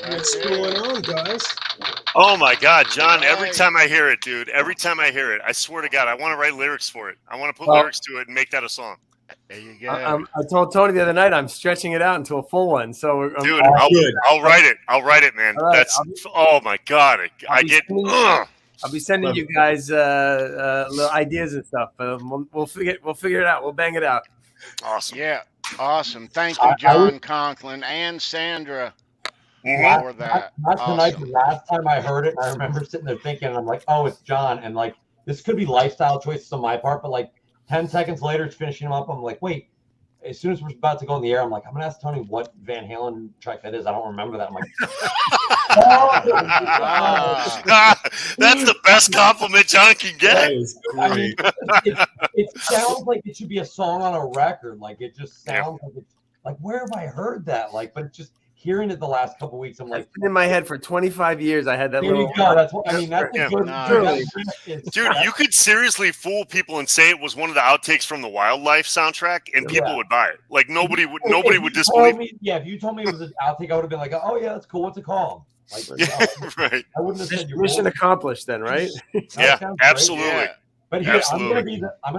What's going on, guys? Oh my God, John! Every time I hear it, dude, every time I hear it, I swear to God, I want to write lyrics for it. I want to put lyrics to it and make that a song. There you go. I told Tony the other night I'm stretching it out into a full one. So, dude, I'll write it. I'll write it, man. Right, That's oh my God! I'll be sending you guys little ideas and stuff. We'll figure it out. We'll bang it out. Awesome. Yeah, awesome. Thank you, John Conklin and Sandra. For that. Not tonight. The last time I heard it, I remember sitting there thinking, and I'm like, oh, it's John. And like, this could be lifestyle choices on my part, but like 10 seconds later, it's finishing him up. I'm like, wait, as soon as we're about to go in the air, I'm like, I'm going to ask Tony what Van Halen track that is. I don't remember that. I'm like, that's the best compliment John can get. That is great. I mean, it sounds like it should be a song on a record. Like, it just sounds like it's like, where have I heard that? Like, but it's just, hearing it the last couple of weeks, I'm like, it's been in my head for 25 years. I had that there little. You go. That's what I mean. That's a good. Dude, you could seriously fool people and say it was one of the outtakes from the Wildlife soundtrack, and people would buy it. Like nobody would disbelieve me. Yeah, if you told me it was an outtake, I would have been like, oh yeah, that's cool. What's it called? Like, right. I wouldn't have said mission accomplished then, right? Yeah, absolutely. Yeah. But here, I'm gonna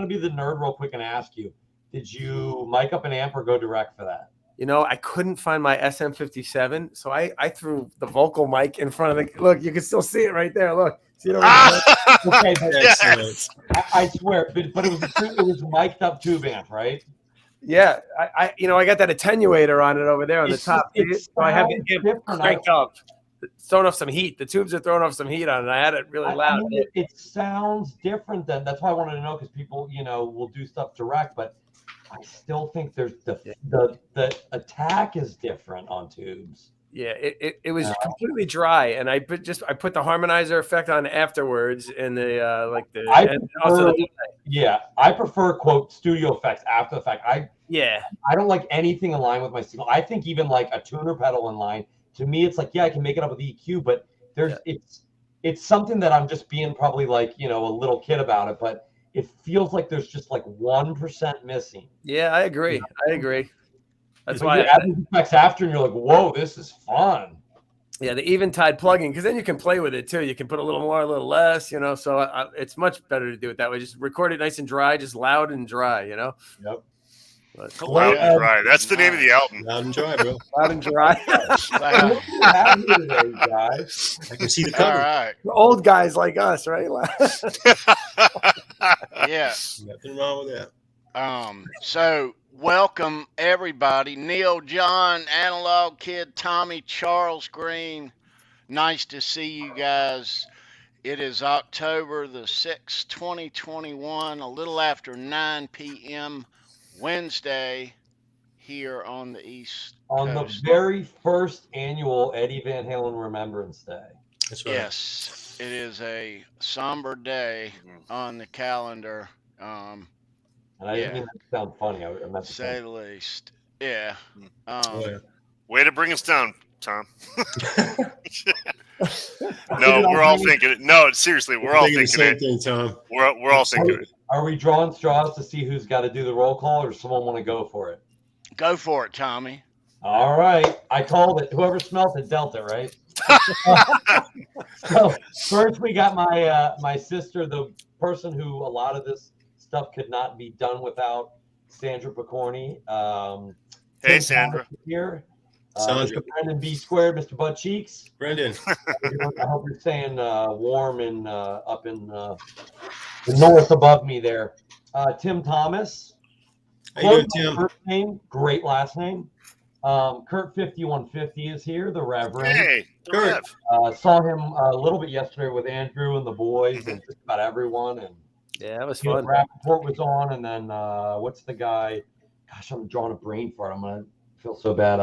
be the nerd real quick and ask you: did you mic up an amp or go direct for that? You know, I couldn't find my SM57, so I threw the vocal mic in front of the. Look, you can still see it right there. Look, see it over there? Okay, I swear, but it was mic'd up tube amp, right? Yeah, I got that attenuator on it over there on the top. So I have it cranked up, throwing off some heat. The tubes are throwing off some heat on it. I had it really loud. I mean, it sounds different than. That's why I wanted to know, because people, will do stuff direct, but I still think there's the attack is different on tubes. Yeah, it was completely dry, and I put the harmonizer effect on afterwards, and I prefer quote studio effects after the fact. I don't like anything in line with my signal. I think even like a tuner pedal in line, to me, it's like, I can make it up with EQ, but it's something that I'm just being probably like a little kid about it, but it feels like there's just like 1% missing. Yeah, I agree. That's why you add the effects after, and you're like, whoa, this is fun. Yeah, the Eventide plugin, because then you can play with it too. You can put a little more, a little less, So it's much better to do it that way. Just record it nice and dry, just loud and dry, Yep. Loud and dry. That's the name of the album. Loud and dry, bro. Loud and dry. Guys. I can see the cover. All right. Old guys like us, right? Yeah. Nothing wrong with that. So welcome everybody. Neil, John, Analog Kid, Tommy, Charles Green. Nice to see you guys. It is October the 6th, 2021, a little after 9 p.m. Wednesday here on the East On Coast. The very first annual Eddie Van Halen Remembrance Day. That's right. Yes, it is a somber day on the calendar. And I didn't mean that to sound funny. I meant to say the least. Yeah. Way to bring us down, Tom. No, we're all thinking it. No, seriously, we're all thinking the same it. thing, Tom. We're all thinking it. Are we drawing straws to see who's got to do the roll call, or someone want to go for it? Go for it, Tommy. All right. I called it. Whoever smelt it dealt it, right? So first we got my sister, the person who a lot of this stuff could not be done without, Sandra Picorni. Hey, Tim Sandra. Thomas here. Sandra. Mr. Brendan B Squared, Mr. Butt Cheeks. Brendan. I hope you're staying warm and up in the north above me there. Tim Thomas. How you doing, Tim? First name, great last name. Kurt 5150 is here, the Reverend. Hey, Kurt. Saw him a little bit yesterday with Andrew and the boys and just about everyone. And Yeah, that was you know, fun. Rappaport was on, and then what's the guy? Gosh, I'm drawing a brain fart. I'm gonna feel so bad.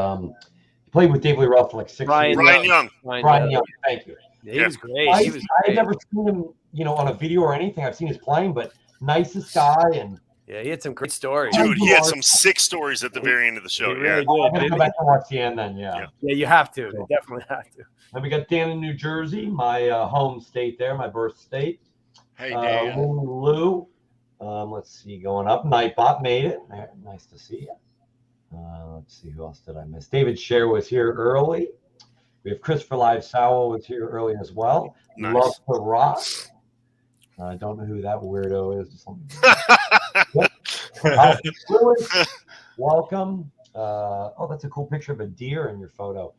He played with David Lee Roth for like 6 years. Brian Young. Brian Young, thank you. Yeah, he was great. I He was had great. never seen him, you know, on a video or anything. I've seen his playing, but nicest guy. And Yeah, he had some great stories. Dude, he had some sick stories at the very end of the show. He Yeah. really I'm gonna did. go back and watch the end then. Yeah. Yeah, you have to. You definitely have to. And we got Dan in New Jersey, my home state there, my birth state. Hey, Dan. Lou. Let's see, going up. Nightbot made it. Nice to see you. Let's see, who else did I miss? David Scher was here early. We have Christopher Live Sowell was here early as well. Nice. Love to Rock. I don't know who that weirdo is. Lewis, welcome. Oh, that's a cool picture of a deer in your photo.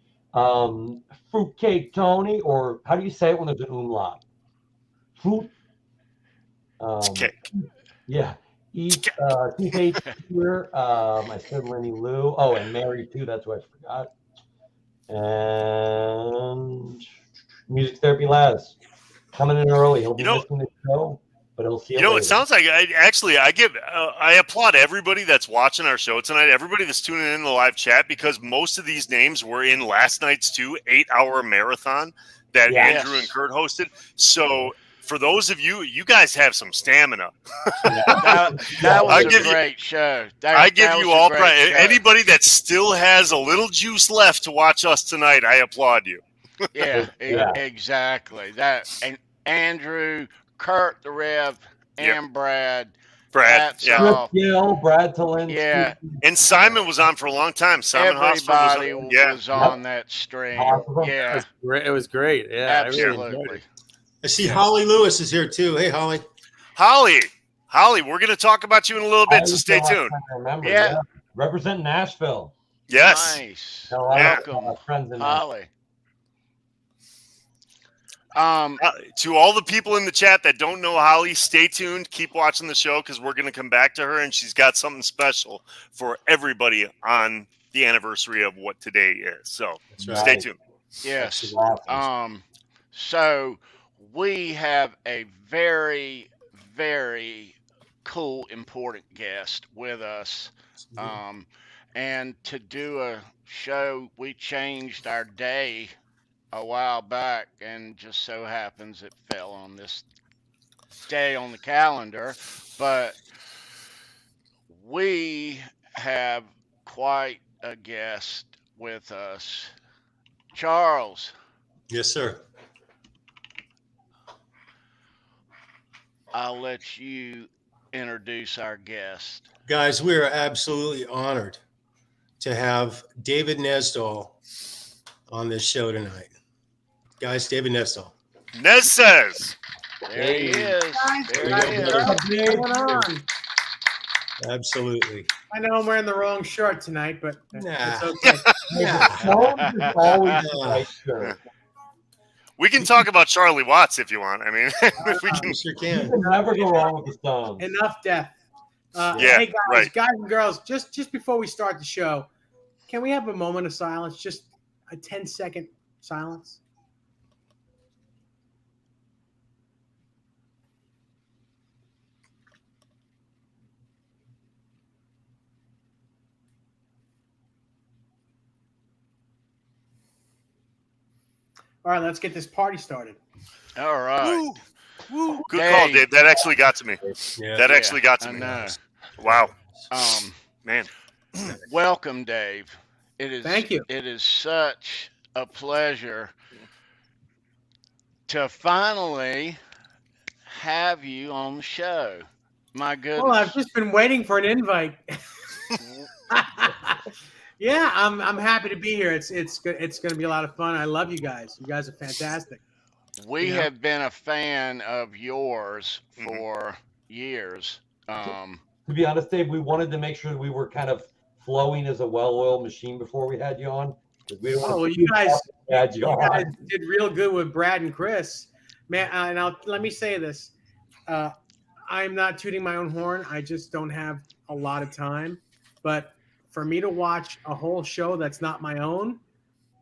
Fruitcake Tony, or how do you say it when there's an umlaut? Fruit. Cake. Yeah. Keith H here. I said Lenny Lou. Oh, and Mary too. That's what I forgot. And Music Therapy Laz coming in early. He'll be missing the show, but he'll see. It sounds like I applaud everybody that's watching our show tonight. Everybody that's tuning in the live chat, because most of these names were in last night's 8-hour marathon that Andrew and Kurt hosted. So for those of you, you guys have some stamina. That was a great show. I give you all credit. Anybody that still has a little juice left to watch us tonight, I applaud you. Yeah, exactly. That and Andrew, Kurt the Rev, and Brad. Brad Talent. Yeah. And Simon was on for a long time. Simon Everybody Hosford was on that stream. Yeah. It was great. Yeah, absolutely. I see Holly Lewis is here too. Hey, Holly. Holly, we're going to talk about you in a little bit, so stay tuned. Yeah. Represent Nashville. Yes. Nice. Welcome, Holly. To all the people in the chat that don't know Holly, stay tuned. Keep watching the show, because we're going to come back to her, and she's got something special for everybody on the anniversary of what today is. So stay tuned. Yes. So we have a very, very cool, important guest with us. And to do a show, we changed our day a while back, and just so happens it fell on this day on the calendar. But we have quite a guest with us. Charles. Yes, sir. I'll let you introduce our guest. Guys, we are absolutely honored to have David Nesdall on this show tonight. Guys, David Nesdall. NEZ SEZ. There he is. What's going on? Absolutely. I know I'm wearing the wrong shirt tonight, but Nah. it's okay. We can talk about Charlie Watts if you want. I mean, if we can. Sure You can. can never go wrong with the Stones. Enough death. Yeah, hey guys and girls, just before we start the show, can we have a moment of silence? Just a 10-second silence. All right, let's get this party started. All right. Woo. Good call, Dave. That actually got to me. Yeah. That actually got to I me. know. Wow. Man. Welcome, Dave. Thank you. It is such a pleasure to finally have you on the show. My goodness. Well, I've just been waiting for an invite. Yeah, I'm happy to be here. It's good. It's going to be a lot of fun. I love you guys. You guys are fantastic. We Yeah. have been a fan of yours for years. To be honest, Dave, we wanted to make sure we were kind of flowing as a well-oiled machine before we had you on. We don't Oh, well, you guys did real good with Brad and Chris, man. And let me say this: I'm not tooting my own horn. I just don't have a lot of time. But for me to watch a whole show that's not my own,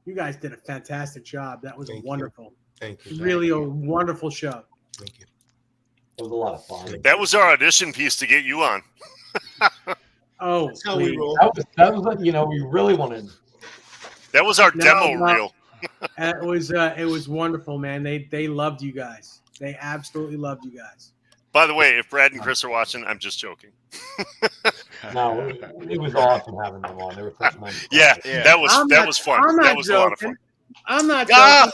you guys did a fantastic job. That was wonderful. Thank you. Really a wonderful show. Thank you. It was a lot of fun. That was our audition piece to get you on. Oh, That's how we roll. That was like, we really wanted. That was our demo reel. It was wonderful, man. They loved you guys. They absolutely loved you guys. By the way, if Brad and Chris are watching, I'm just joking. No, it was awesome having them on. They were such nice. Yeah, that was fun. That was a lot of fun. I'm not joking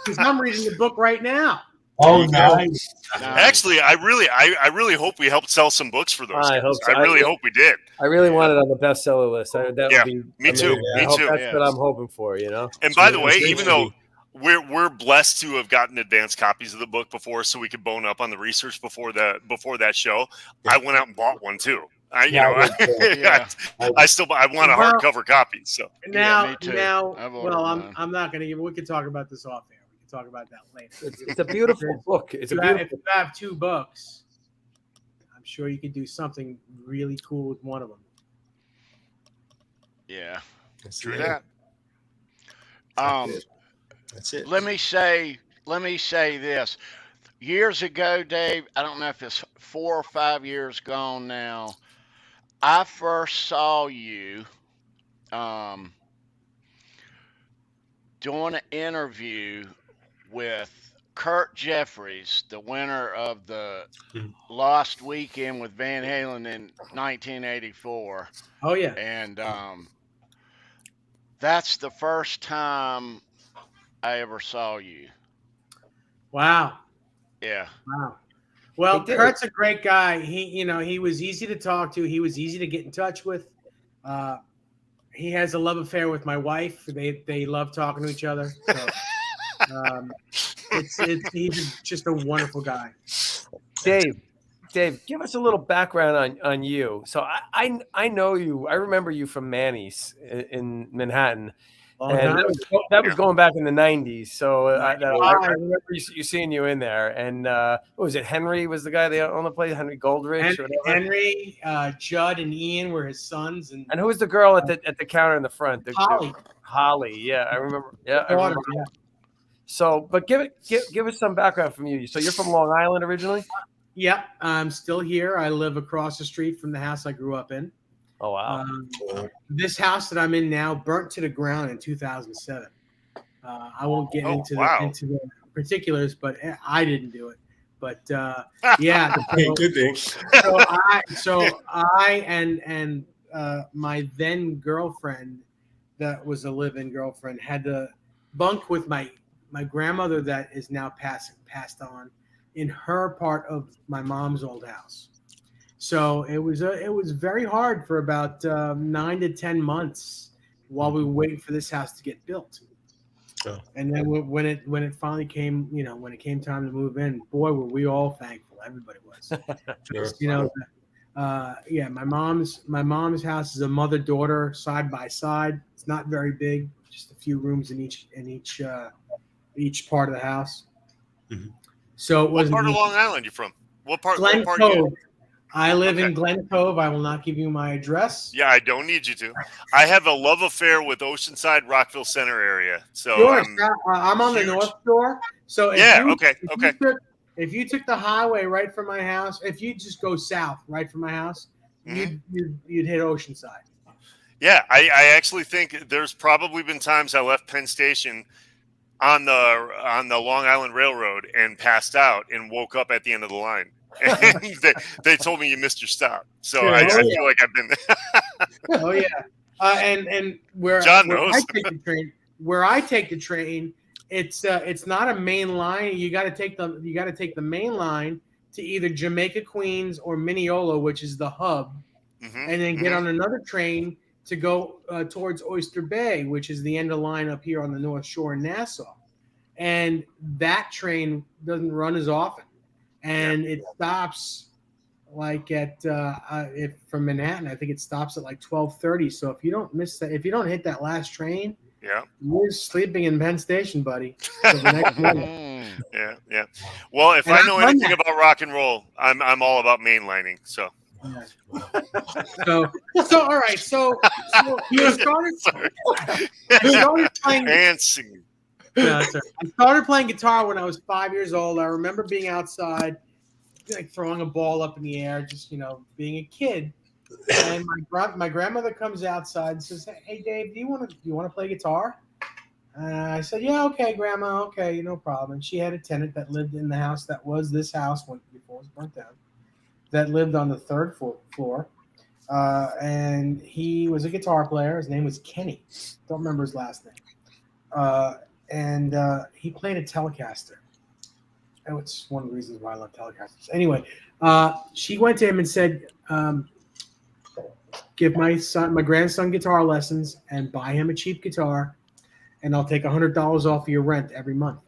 because I'm reading the book right now. Oh, nice. Actually, I really hope we helped sell some books for those guys. I really hope we did. I really want it on the bestseller list. That would be me too. Me too. That's what I'm hoping for. And by the way, even though we're blessed to have gotten advanced copies of the book before, so we could bone up on the research before that show, I went out and bought one too. I want a hardcover copy. So now, I'm not going to give. We can talk about this off air. We can talk about that later. It's a beautiful book. If you have 2 books, I'm sure you could do something really cool with one of them. Yeah, true that. That's it. Let me say this. Years ago, Dave, I don't know if it's 4 or 5 years gone now, I first saw you doing an interview with Kurt Jeffries, the winner of the Lost Weekend with Van Halen in 1984. Oh, yeah. And that's the first time I ever saw you. Wow. Yeah. Wow. Well, Kurt's a great guy. He was easy to talk to. He was easy to get in touch with. He has a love affair with my wife. They love talking to each other. So, he's just a wonderful guy. Dave, give us a little background on you. So I know you. I remember you from Manny's in Manhattan. And that was going back in the 90s. So I remember you seeing you in there. And what was it? Henry was the guy on the play, Henry Goldrich. Henry, Judd, and Ian were his sons. And who was the girl at the counter in the front? Holly. Holly. Yeah, I remember. Yeah, I remember. Yeah. So, but give us some background from you. So you're from Long Island originally? Yep, I'm still here. I live across the street from the house I grew up in. Oh, wow. This house that I'm in now burnt to the ground in 2007. I won't get into the particulars, but I didn't do it. But yeah, good thing. So I and my then girlfriend, that was a live-in girlfriend, had to bunk with my grandmother that is now passed on in her part of my mom's old house. So it was very hard for about 9 to 10 months while we were waiting for this house to get built. Oh. And then when it finally came, when it came time to move in, boy, were we all thankful. Everybody was. Sure. Yeah, my mom's house is a mother-daughter side by side. It's not very big, just a few rooms in each part of the house. Mm-hmm. So it wasn't. What part of Long Island you from? What part? Glen Cove. I live in Glen Cove. I will not give you my address. Yeah, I don't need you to. I have a love affair with Oceanside, Rockville Center area. So sure, I'm on the North Shore. So if you took the highway right from my house, if you just go south right from my house, you'd hit Oceanside. Yeah, I actually think there's probably been times I left Penn Station on the Long Island Railroad and passed out and woke up at the end of the line. And they told me you missed your stop, so I feel like I've been there. Oh yeah, and where I take the train, it's not a main line. You got to take the main line to either Jamaica Queens or Mineola, which is the hub, and then get on another train to go towards Oyster Bay, which is the end of the line up here on the North Shore in Nassau. And that train doesn't run as often. And it stops like at from Manhattan, I think it stops at like 12:30. So if you don't miss that, if you don't hit that last train, you're sleeping in Penn Station, buddy. So the next morning. Yeah. Well, if I know anything about rock and roll, I'm all about mainlining. So. So all right. So you started playing dancing. No, sir. I started playing guitar when I was 5 years old. I remember being outside, like throwing a ball up in the air, just being a kid. And my grandmother comes outside and says, "Hey, Dave, do you want to play guitar?" I said, "Yeah, okay, Grandma, okay, no problem." And she had a tenant that lived in the house that was this house before it was burnt down, that lived on the third floor. And he was a guitar player. His name was Kenny. Don't remember his last name. And he played a Telecaster. Oh, it's one of the reasons why I love Telecasters. Anyway, she went to him and said, "Give my grandson guitar lessons and buy him a cheap guitar, and I'll take $100 off of your rent every month."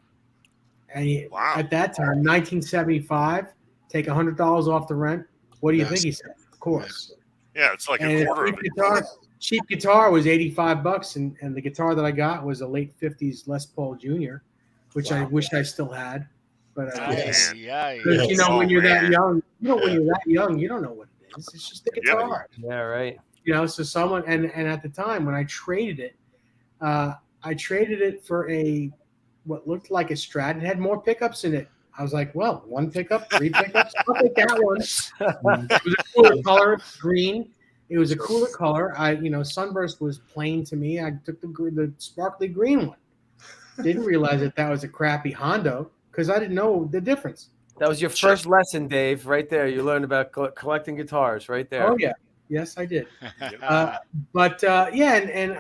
And at that time, 1975, take $100 off the rent. What do you think he said? Of course. Yeah, it's like a quarter of it. Cheap guitar was $85, and the guitar that I got was a late '50s Les Paul Jr., which I wish I still had. But when you're that young, you don't know what it is. It's just the guitar. Yeah, right. So someone and at the time when I traded it for what looked like a Strat. It had more pickups in it. I was like, well, 1 pickup, 3 pickups. I'll take that one. It was a cooler color, green. It was a cooler color. Sunburst was plain to me. I took the sparkly green one. Didn't realize that was a crappy Hondo because I didn't know the difference. That was your first lesson, Dave. Right there, you learned about collecting guitars. Right there. Oh yeah, yes, I did. And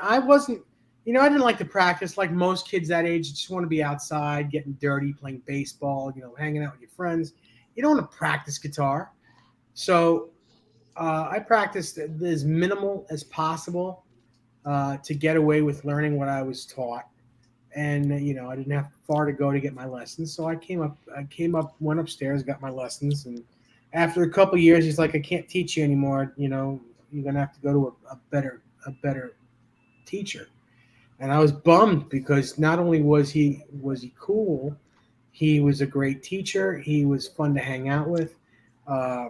I wasn't. I didn't like to practice like most kids that age. You just want to be outside, getting dirty, playing baseball, hanging out with your friends. You don't want to practice guitar. So I practiced as minimal as possible to get away with learning what I was taught. And, I didn't have far to go to get my lessons. So I went upstairs, got my lessons. And after a couple of years, he's like, "I can't teach you anymore. You're going to have to go to a better teacher." And I was bummed because not only was he cool, he was a great teacher. He was fun to hang out with. I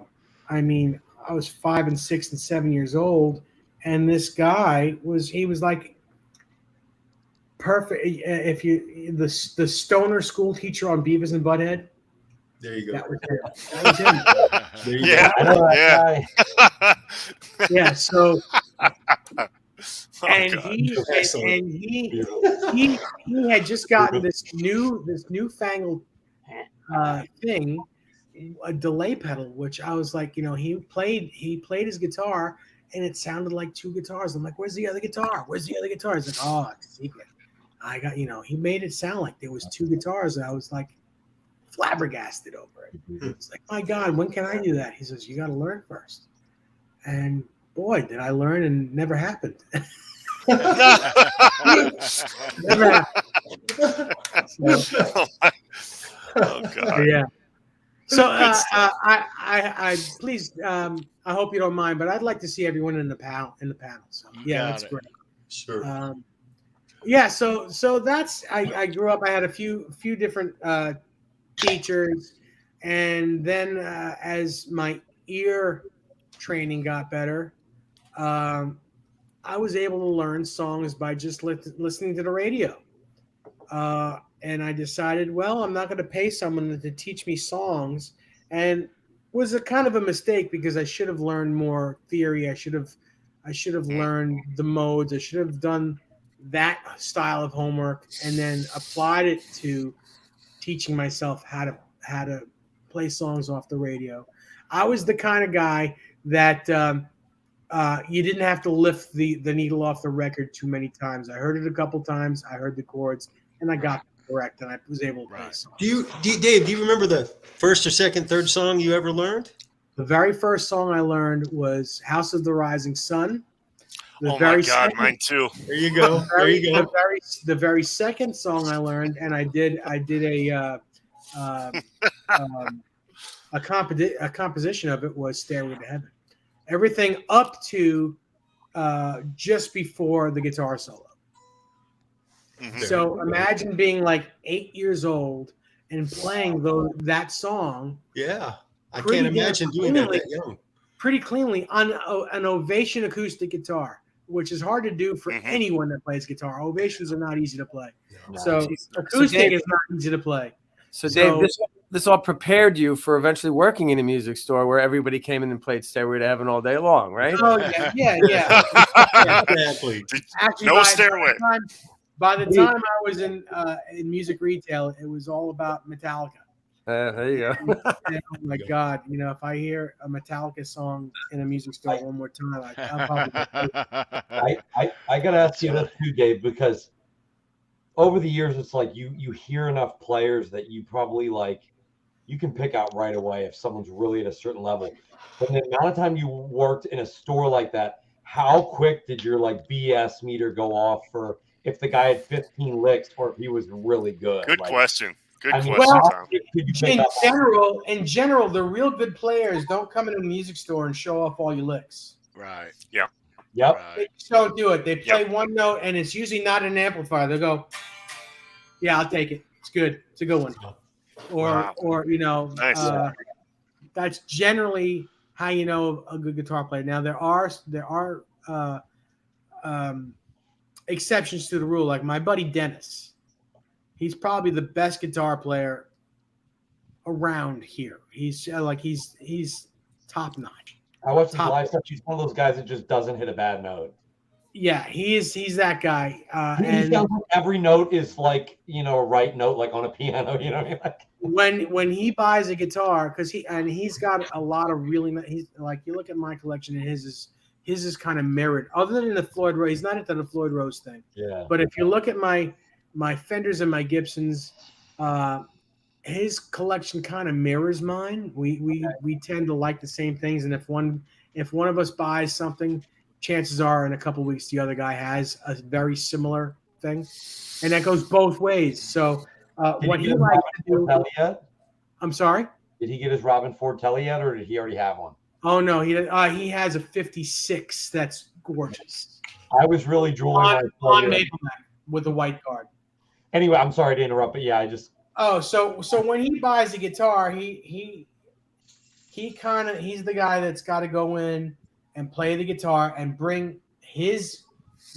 was 5 and 6 and 7 years old, and this guy was like perfect. If the stoner school teacher on Beavis and Butthead. There you go. That was him. There you go. I know that guy. Yeah. So. He had just gotten this newfangled thing, a delay pedal, which I was like, he played his guitar and it sounded like 2 guitars. I'm like, "Where's the other guitar? Where's the other guitar?" He's like, "Oh, it's a secret." I got, he made it sound like there was 2 guitars, and I was like flabbergasted over it. It's like, my God, when can I do that? He says, "You got to learn first." And boy, did I learn, and never happened. Never happened. Oh God. Yeah. So I please I hope you don't mind, but I'd like to see everyone in the panel. So yeah, that's great. Sure. So that's I grew up. I had a few different teachers, and then as my ear training got better, I was able to learn songs by just listening to the radio. And I decided, well, I'm not going to pay someone to teach me songs, and was a kind of a mistake because I should have learned more theory. I should have learned the modes. I should have done that style of homework and then applied it to teaching myself how to play songs off the radio. I was the kind of guy that you didn't have to lift the needle off the record too many times. I heard it a couple times. I heard the chords, and I got it correct, and I was able to play songs. Dave, do you remember the first or second, third song you ever learned? The very first song I learned was "House of the Rising Sun." Oh my God, mine too. There you go. There you go. The very second song I learned, and I did a composition of it, was "Stairway to Heaven." Everything up to just before the guitar solo. Mhm. So imagine being like 8 years old and playing that song. Yeah, I can't imagine doing that young. Pretty cleanly on an Ovation acoustic guitar, which is hard to do for anyone that plays guitar. Ovations are not easy to play. No. So acoustic is not easy to play. So Dave, this all prepared you for eventually working in a music store where everybody came in and played Stairway to Heaven all day long, right? Oh yeah. Exactly. Actually, No stairway. By the time I was in music retail, it was all about Metallica. There you go. And, oh my God! If I hear a Metallica song in a music store one more time, I'll probably. I gotta ask you this too, Dave, because over the years, it's like you hear enough players that you probably you can pick out right away if someone's really at a certain level. But the amount of time you worked in a store like that, how quick did your BS meter go off for if the guy had 15 licks or if he was really good? Good question. Good question, well, Tom. In general, the real good players don't come into a music store and show off all your licks. Right. Yeah. Yep. Right. They just don't do it. They play one note, and it's usually not an amplifier. They'll go, "Yeah, I'll take it. It's good. It's a good one." Or Nice. That's generally how you know a good guitar player. Now there are exceptions to the rule. Like my buddy Dennis. He's probably the best guitar player around here. He's top notch. I watched his live stuff. He's one of those guys that just doesn't hit a bad note. Yeah, he's that guy. And sounds like every note is a right note, like on a piano. You know what I mean? When he buys a guitar, because he's got a lot of really. He's you look at my collection and his is kind of mirrored. Other than the Floyd Rose, he's not into the Floyd Rose thing. Yeah. But if you look at my Fenders and my Gibsons, his collection kind of mirrors mine. We tend to like the same things, and if one of us buys something, chances are in a couple of weeks the other guy has a very similar thing, and that goes both ways. So what he likes to do. Yet? I'm sorry. Did he get his Robin Ford Telly yet, or did he already have one? Oh no, he has a 56 that's gorgeous. I was really drooling on Mapleback with a white guard. Anyway, I'm sorry to interrupt, but yeah, I just. Oh, so when he buys a guitar, he's the guy that's got to go in and play the guitar and bring his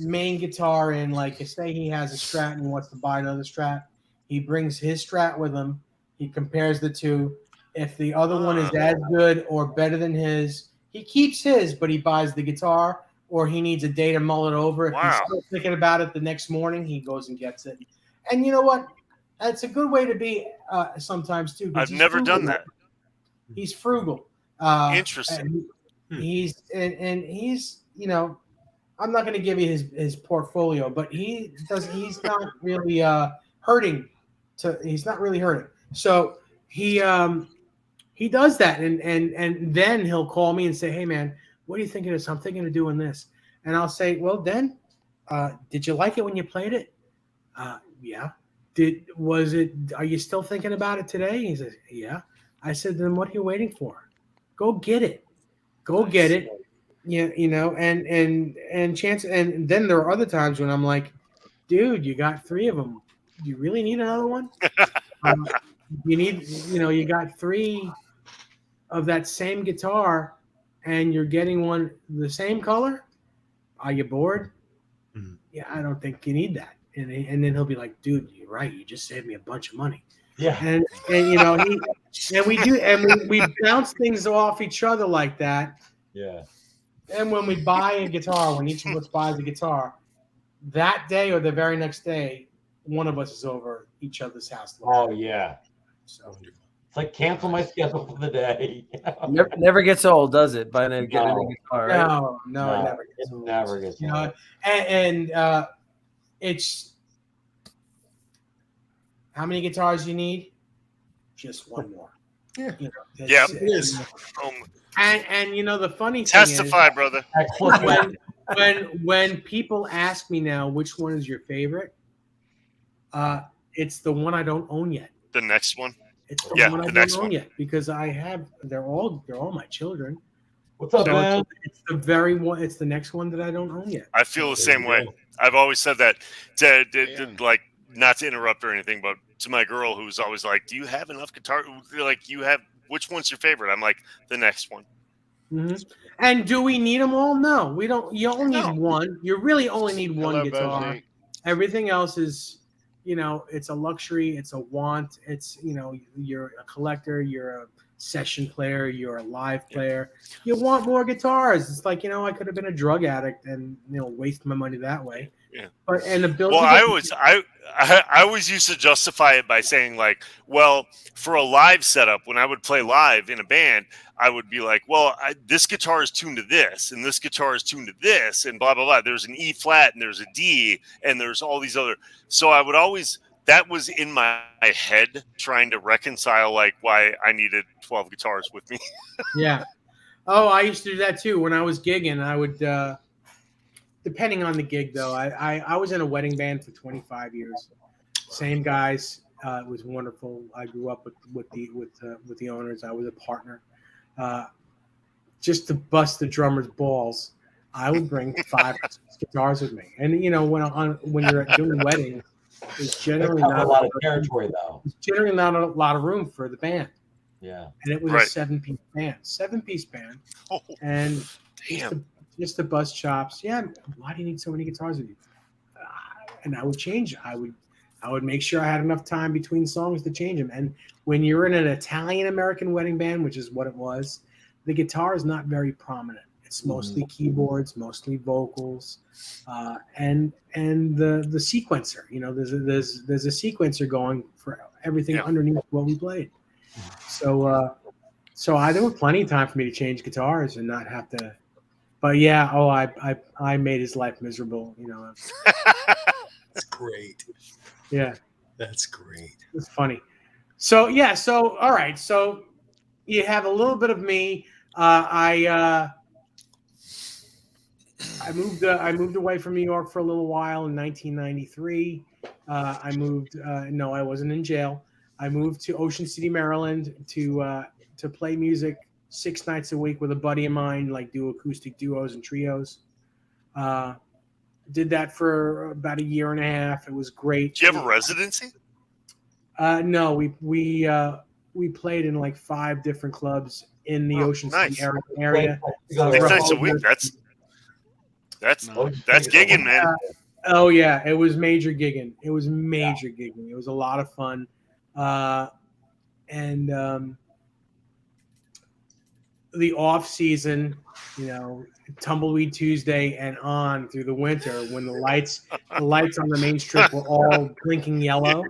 main guitar in. Like, say he has a Strat and wants to buy another Strat, he brings his Strat with him. He compares the two. If the other one is as good or better than his, he keeps his, but he buys the guitar. Or he needs a day to mull it over. If he's still thinking about it the next morning, he goes and gets it. And you know what? That's a good way to be sometimes too. I've never done that. He's frugal. Interesting. He's I'm not going to give you his portfolio, but he's not really hurting. He's not really hurting. So he does that, and then he'll call me and say, "Hey man, what are you thinking of this? I'm thinking of doing this." And I'll say, "Well, then, did you like it when you played it?" Yeah. Are you still thinking about it today? He says, "Yeah." I said, "Then what are you waiting for? Go get it. Go get it." Yeah, and chance. And then there are other times when I'm like, "Dude, you got 3 of them. Do you really need another one? You got 3 of that same guitar, and you're getting one the same color. Are you bored?" Mm-hmm. Yeah, I don't think you need that. And then he'll be like, "Dude, you're right. You just saved me a bunch of money." Yeah. And we bounce things off each other like that. Yeah. And when we buy a guitar, when each of us buys a guitar, that day or the very next day, one of us is over each other's house. Oh yeah. So it's like cancel my schedule for the day. Never gets old, does it? By getting a guitar, right? No, it never gets old. And it's how many guitars you need? Just one more. Yeah. It is. And the funny thing is, testify, brother. when people ask me now which one is your favorite, it's the one I don't own yet. The next one. It's the one I don't own yet because they're all my children. What's up, man? It's the very one. It's the next one that I don't own yet. I feel the same way. I've always said that to like, not to interrupt or anything, but to my girl who's always like, "Do you have enough guitar? Like, which one's your favorite?" I'm like, the next one. Mm-hmm. And do we need them all? No, we don't. You only need one. You really only need one guitar. Bozy. Everything else is, it's a luxury. It's a want. It's, you're a collector. You're a session player. You're a live player. You want more guitars. It's like, I could have been a drug addict and, waste my money that way. Yeah. But and the ability. Well, I always used to justify it by saying, like, well, for a live setup, when I would play live in a band, I would be like, well, this guitar is tuned to this, and this guitar is tuned to this, and blah, blah, blah. There's an E flat, and there's a D, and there's all these other. So I would always, that was in my head, trying to reconcile, like, why I needed 12 guitars with me. Yeah. Oh, I used to do that too. When I was gigging, I would, depending on the gig, though, I was in a wedding band for 25 years. Same guys. It was wonderful. I grew up with the owners. I was a partner. Just to bust the drummer's balls, I would bring 5 guitars with me. And when you're doing weddings, it's generally not a lot of territory, though. It's generally not a lot of room for the band. Yeah. And it was a 7-piece band. 7-piece band. Oh, and damn. Just to bust chops. Yeah. Why do you need so many guitars with you? And I would change. I would make sure I had enough time between songs to change them. And when you're in an Italian-American wedding band, which is what it was, the guitar is not very prominent. It's mostly keyboards, mostly vocals, and the sequencer. There's a sequencer going for everything underneath what we played. So there was plenty of time for me to change guitars and not have to. But yeah, I made his life miserable. That's great. Yeah, that's great. It's funny. So yeah, all right. So you have a little bit of me. I moved away from New York for a little while in 1993. I moved. No, I wasn't in jail. I moved to Ocean City, Maryland, to play music 6 nights a week with a buddy of mine, like do acoustic duos and trios. Did that for about 1.5 years. It was great. Did you have a residency? No, we played in like 5 different clubs in the Ocean City area. 6 nights a week. That's gigging, man. Oh yeah, it was major gigging. It was major gigging. It was a lot of fun, and the off season, Tumbleweed Tuesday and on through the winter when the lights on the main strip were all blinking yellow.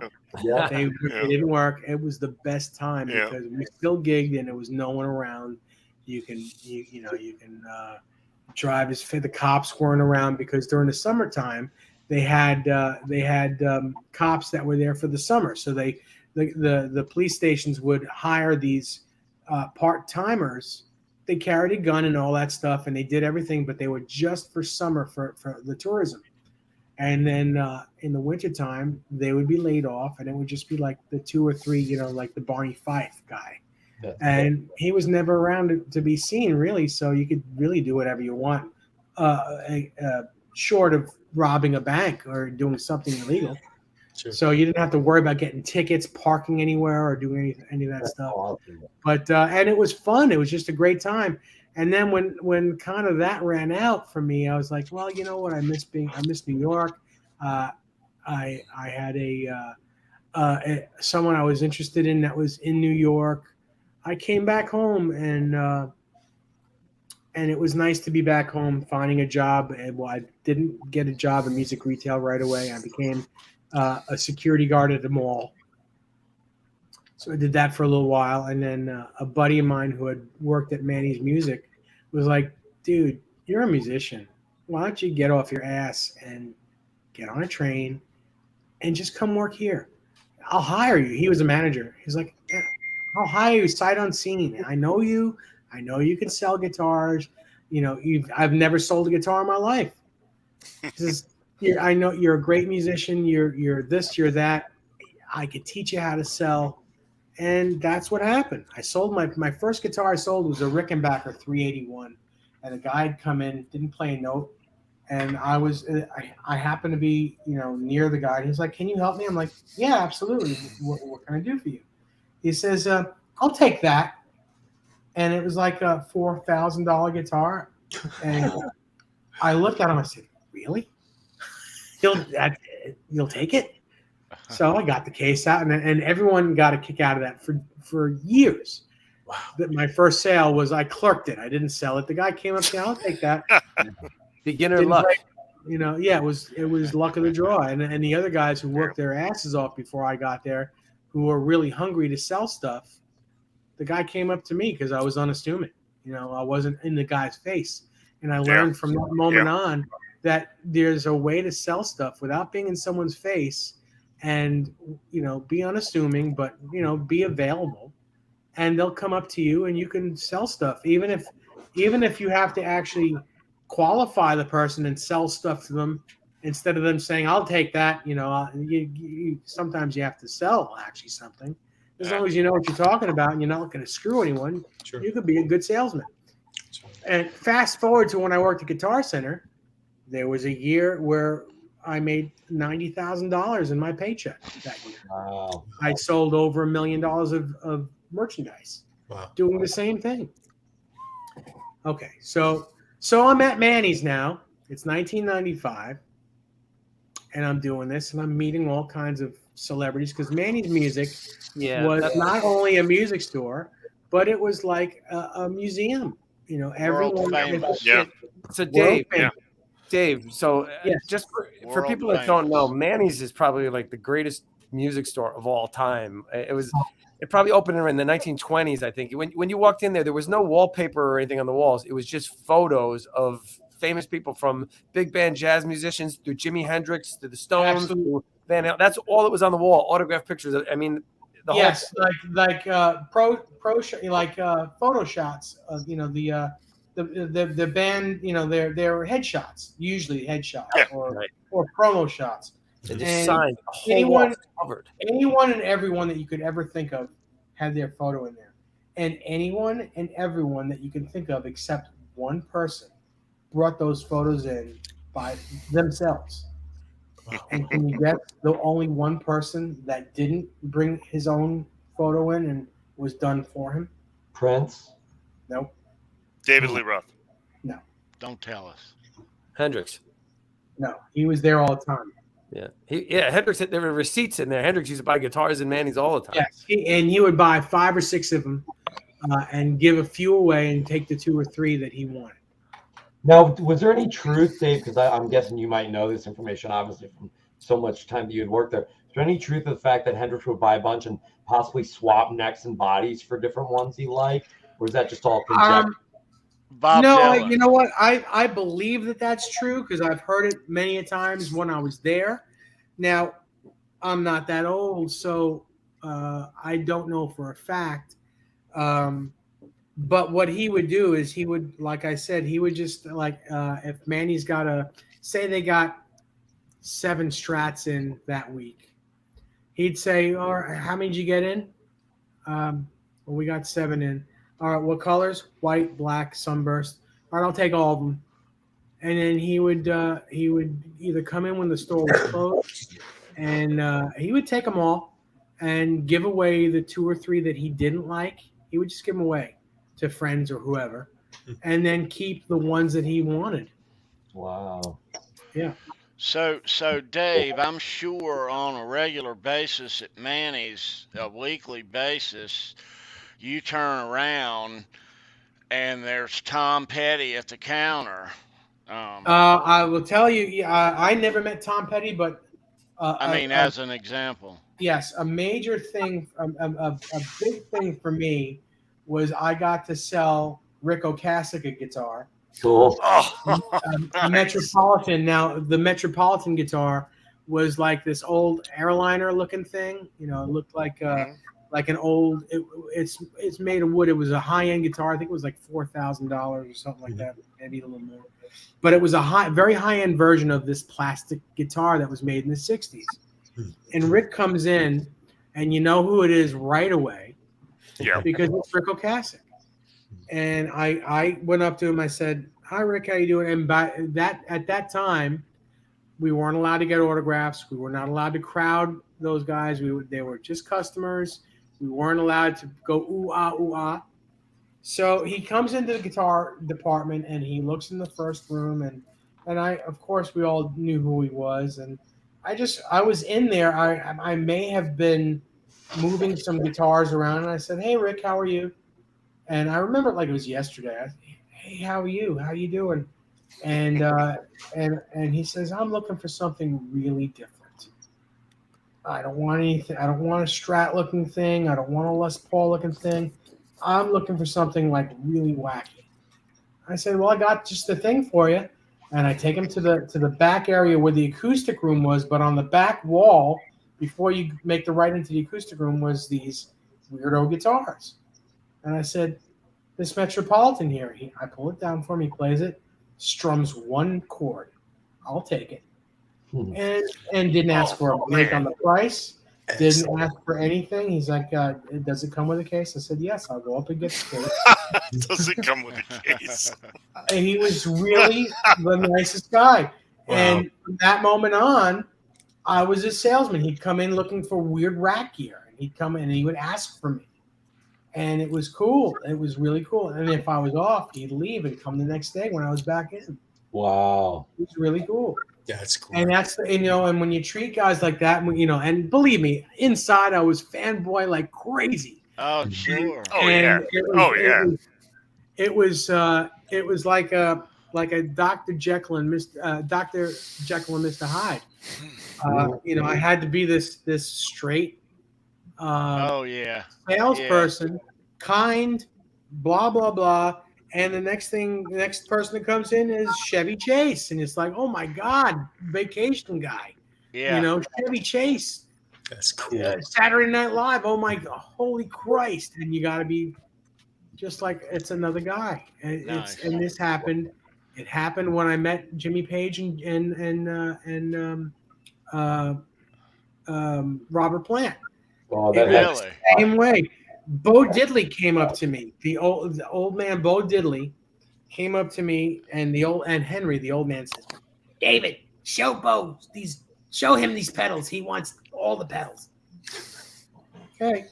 Yeah, they didn't work. It was the best time because we still gigged and there was no one around. You can drive as fit. The cops weren't around because during the summertime they had cops that were there for the summer. So the police stations would hire these part-timers. They carried a gun and all that stuff, and they did everything, but they were just for summer for the tourism. And then in the wintertime, they would be laid off, and it would just be like the 2 or 3, like the Barney Fife guy. And he was never around to be seen, really, so you could really do whatever you want, short of robbing a bank or doing something illegal. Sure. So you didn't have to worry about getting tickets, parking anywhere, or doing any of that stuff. Awesome. But and it was fun. It was just a great time. And then when kind of that ran out for me, I was like, well, you know what? I miss New York. I had someone I was interested in that was in New York. I came back home and it was nice to be back home, finding a job. And I didn't get a job in music retail right away. I became a security guard at the mall. So I did that for a little while. And then a buddy of mine who had worked at Manny's Music was like, dude, you're a musician. Why don't you get off your ass and get on a train and just come work here? I'll hire you. He was a manager. He's like, yeah, I'll hire you sight unseen. I know you. I know you can sell guitars. I've never sold a guitar in my life. He says, I know you're a great musician. You're this, you're that. I could teach you how to sell. And that's what happened. I sold my first guitar I sold was a Rickenbacker 381. And the guy had come in, didn't play a note. And I happened to be, near the guy. He's like, "Can you help me?" I'm like, "Yeah, absolutely. What can I do for you?" He says, "I'll take that." And it was like a $4,000 guitar. And I looked at him. I said, "Really? You'll take it?" So I got the case out, and everyone got a kick out of that for years. Wow. My first sale was I clerked it. I didn't sell it. The guy came up to me, "I'll take that." Beginner luck. It was luck of the draw. And the other guys who worked their asses off before I got there, who were really hungry to sell stuff, the guy came up to me because I was unassuming. I wasn't in the guy's face. And I learned from that moment on that there's a way to sell stuff without being in someone's face and, be unassuming, but, be available. And they'll come up to you and you can sell stuff. Even if you have to actually qualify the person and sell stuff to them instead of them saying, "I'll take that." Sometimes you have to sell actually something. As long as you know what you're talking about and you're not looking to screw anyone, sure, you could be a good salesman. And fast forward to when I worked at Guitar Center, there was a year where I made $90,000 in my paycheck that year. Wow. I sold over $1 million of merchandise. Wow. Doing the same thing. Okay, so I'm at Manny's now. It's 1995, and I'm doing this, and I'm meeting all kinds of celebrities because Manny's Music was not only a music store, but it was like a museum. Everyone. So Dave. So just for people that don't know, Manny's is probably like the greatest music store of all time. It probably opened in the 1920s, I think. When you walked in there was no wallpaper or anything on the walls. It was just photos of famous people, from big band jazz musicians to Jimi Hendrix to the Stones to Van Halen. That's all that was on the wall. Autographed pictures. I mean, photo shots of the band. Their headshots, usually headshots or promo shots. They just signed a whole wall covered. Anyone and everyone that you could ever think of had their photo in there. And anyone and everyone that you can think of except one person brought those photos in by themselves. Wow. And can you guess the only one person that didn't bring his own photo in and was done for him? Prince? Nope. David Lee Roth? No. Don't tell us. Hendrix? No. He was there all the time. Yeah. Hendrix, there were receipts in there. Hendrix used to buy guitars and Manny's all the time. Yes, he would buy 5 or 6 of them and give a few away and take the 2 or 3 that he wanted. Now, was there any truth, Dave? Because I'm guessing you might know this information, obviously, from so much time that you had worked there. Is there any truth to the fact that Hendrix would buy a bunch and possibly swap necks and bodies for different ones he liked? Or is that just all conjecture? You know what? I believe that that's true because I've heard it many a times when I was there. Now, I'm not that old, so I don't know for a fact. But what he would do is he would, like I said, he would just if Manny's say they got 7 Strats in that week, he'd say, "All right, how many did you get in?" Well, we got 7 in. All right, what colors? White, black, sunburst. All right, I'll take all of them. And then he would either come in when the store was closed, and he would take them all and give away the 2 or 3 that he didn't like. He would just give them away to friends or whoever, and then keep the ones that he wanted. Wow. Yeah. So Dave, I'm sure on a regular basis at Manny's, a weekly basis, you turn around and there's Tom Petty at the counter. I will tell you, I never met Tom Petty, but as an example. Yes, a major thing, a big thing for me was I got to sell Rick Ocasek a guitar. Cool. A Metropolitan. Now, the Metropolitan guitar was like this old airliner looking thing. It looked like an old. It's made of wood. It was a high end guitar. I think it was like $4,000 or something like that. maybe a little more. But it was a very high-end version of this plastic guitar that was made in the 60s. And Rick comes in, and you know who it is right away. Yeah. Because it's Rick Ocasek. And I went up to him. I said, "Hi, Rick. How you doing?" And at that time, we weren't allowed to get autographs. We were not allowed to crowd those guys. They were just customers. We weren't allowed to go ooh ah. So he comes into the guitar department and he looks in the first room and I, of course, we all knew who he was. And I was in there. I may have been moving some guitars around and I said, "Hey, Rick, how are you?" And I remember it like it was yesterday. I said, "Hey, how are you? How you doing?" And he says, "I'm looking for something really different. I don't want anything. I don't want a Strat looking thing. I don't want a Les Paul looking thing. I'm looking for something like really wacky." I said, "Well, I got just the thing for you." And I take him to the back area where the acoustic room was, but on the back wall, before you make the right into the acoustic room, was these weirdo guitars. And I said, "This Metropolitan here." I pull it down for him. He plays it, strums one chord. I'll take it. And didn't ask for a break on the price. Didn't ask for anything. He's like, "Does it come with a case?" I said, "Yes." I'll go up and get the case. Does it come with a case? And he was really the nicest guy. Wow. And from that moment on, I was a salesman. He'd come in looking for weird rack gear. And he'd come in and he would ask for me. And it was cool. It was really cool. And if I was off, he'd leave and come the next day when I was back in. Wow. It was really cool. That's cool. And that's, and when you treat guys like that, and believe me, inside I was fanboy like crazy. Oh, sure. It was like a Dr. Jekyll and Mr. Hyde. I had to be this straight salesperson, kind, blah blah blah. And the next person that comes in is Chevy Chase, and it's like, oh my God, vacation guy. Yeah. Chevy Chase. That's cool. Saturday Night Live. Oh my God, holy Christ! And you got to be just like it's another guy. And nice. And this happened. It happened when I met Jimmy Page and Robert Plant. Oh, it that was the same way. Bo Diddley came up to me. The old man Bo Diddley came up to me, and Henry, the old man, says, "David, show him these pedals. He wants all the pedals." Okay.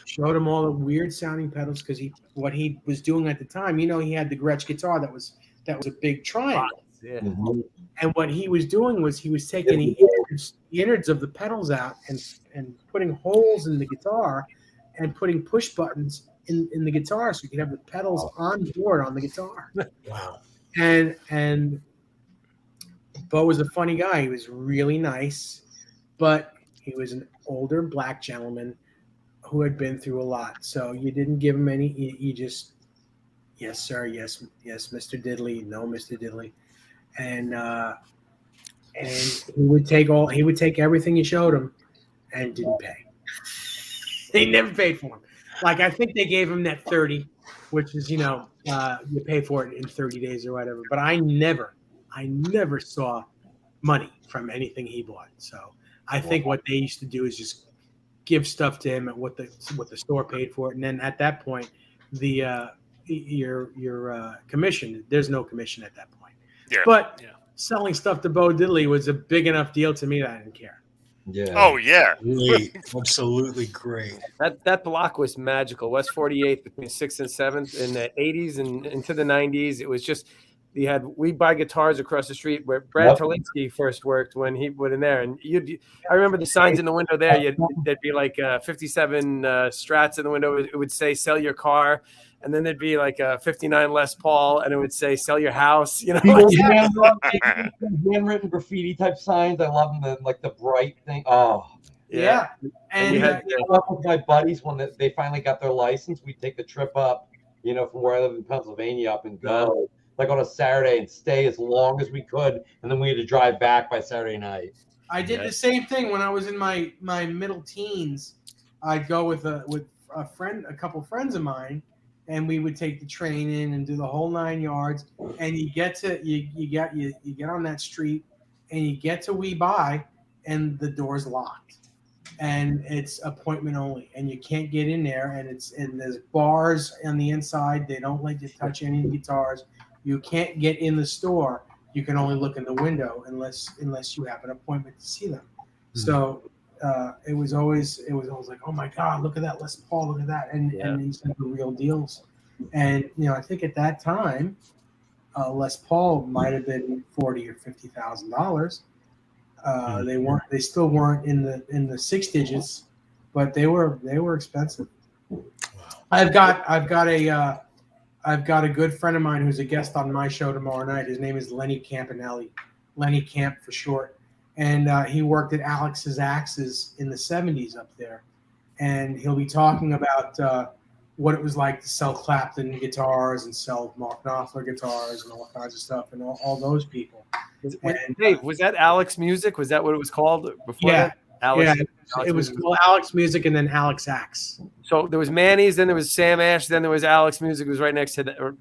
Showed him all the weird sounding pedals because what he was doing at the time, he had the Gretsch guitar that was a big triangle. Yeah. Mm-hmm. And what he was doing was he was taking the innards of the pedals out and putting holes in the guitar and putting push buttons in the guitar so you could have the pedals on board on the guitar. Wow. And Bo was a funny guy. He was really nice, but he was an older black gentleman who had been through a lot. So you didn't give him any, you just, "Yes, sir. Yes, Mr. Diddley. No, Mr. Diddley." And he would take everything you showed him and didn't pay. They never paid for him. Like, I think they gave him that 30, which is, you pay for it in 30 days or whatever. But I never saw money from anything he bought. So I think what they used to do is just give stuff to him at what the store paid for it. And then at that point, your commission, there's no commission at that point. Yeah. But selling stuff to Bo Diddley was a big enough deal to me that I didn't care. Yeah. Oh yeah. Great. Absolutely great. That block was magical. West 48th between 6th and 7th in the 80s and into the 90s. It was just we buy guitars across the street where Brad Tolinsky first worked when he went in there, and I remember the signs in the window there. There'd be like 57 Strats in the window. It would say "Sell your car," and then there'd be like a 59 Les Paul, and it would say "Sell your house." Handwritten graffiti type signs. I love them. The bright thing. Oh. Yeah. And with my buddies when they finally got their license, we'd take the trip up, from where I live in Pennsylvania up and go. Like on a Saturday and stay as long as we could, and then we had to drive back by Saturday night. I did the same thing when I was in my middle teens. I'd go with a couple friends of mine, and we would take the train in and do the whole 9 yards. And you get on that street, and you get to We Buy, and the door's locked, and it's appointment only, and you can't get in there. And there's bars on the inside. They don't let you touch any guitars. You can't get in the store. You can only look in the window unless you have an appointment to see them. Mm-hmm. So it was always like, oh my God, look at that Les Paul, look at that, and these are the real deals. And I think at that time, Les Paul might have been $40,000 or $50,000. They still weren't in the six digits, but they were expensive. I've got a good friend of mine who's a guest on my show tomorrow night. His name is Lenny Campanelli, Lenny Camp for short. And he worked at Alex's Axes in the 70s up there. And he'll be talking about what it was like to sell Clapton guitars and sell Mark Knopfler guitars and all kinds of stuff, and all those people. Dave, was that Alex Music? Was that what it was called before? Yeah. That? Alex it was called Alex Music and then Alex Axe. So there was Manny's, then there was Sam Ash, then there was Alex Music. It was right next to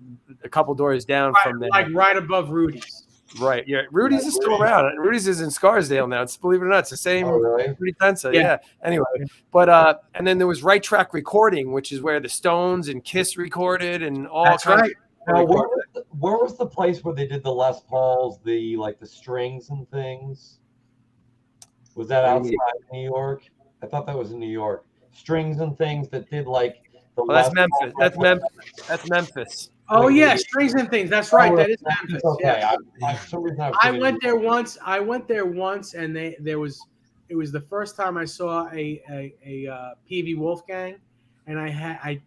a couple doors down from there. Like right above Rudy's. Right, yeah. Rudy's is still around. Rudy's is in Scarsdale now. It's, believe it or not, it's the same. Rudy Pensa, yeah. Anyway, but and then there was Right Track Recording, which is where the Stones and Kiss recorded and all. That's right. Now, where was the place where they did the Les Pauls, the strings and things? Was that outside New York? I thought that was in New York. Strings and things that did like the. Oh, that's Memphis. That's Memphis. That's Memphis. Oh yeah, Strings and Things. That's right. That is Memphis. Okay. Yeah. I went there once, and it was the first time I saw a PV Wolfgang, and I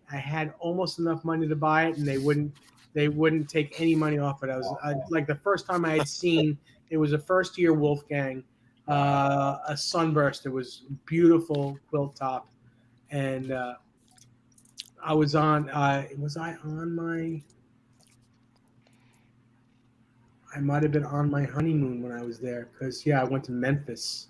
had almost enough money to buy it, and they wouldn't take any money off it. I was like the first time I had seen it was a first year Wolfgang, a Sunburst. It was beautiful quilt top, and I was on. I might have been on my honeymoon when I was there, because I went to Memphis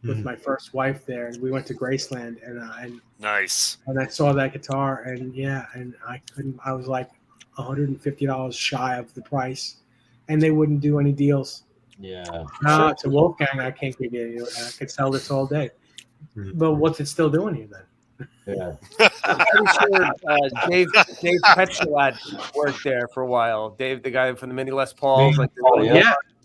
with my first wife there, and we went to Graceland, and nice. And I saw that guitar, and I couldn't. I was like $150 shy of the price, and they wouldn't do any deals. Yeah. No, it's a Wolfgang. I can't give you. I could sell this all day. But what's it still doing here then? Yeah. I'm pretty sure Dave Petrilad worked there for a while. Dave, the guy from the mini Les Pauls,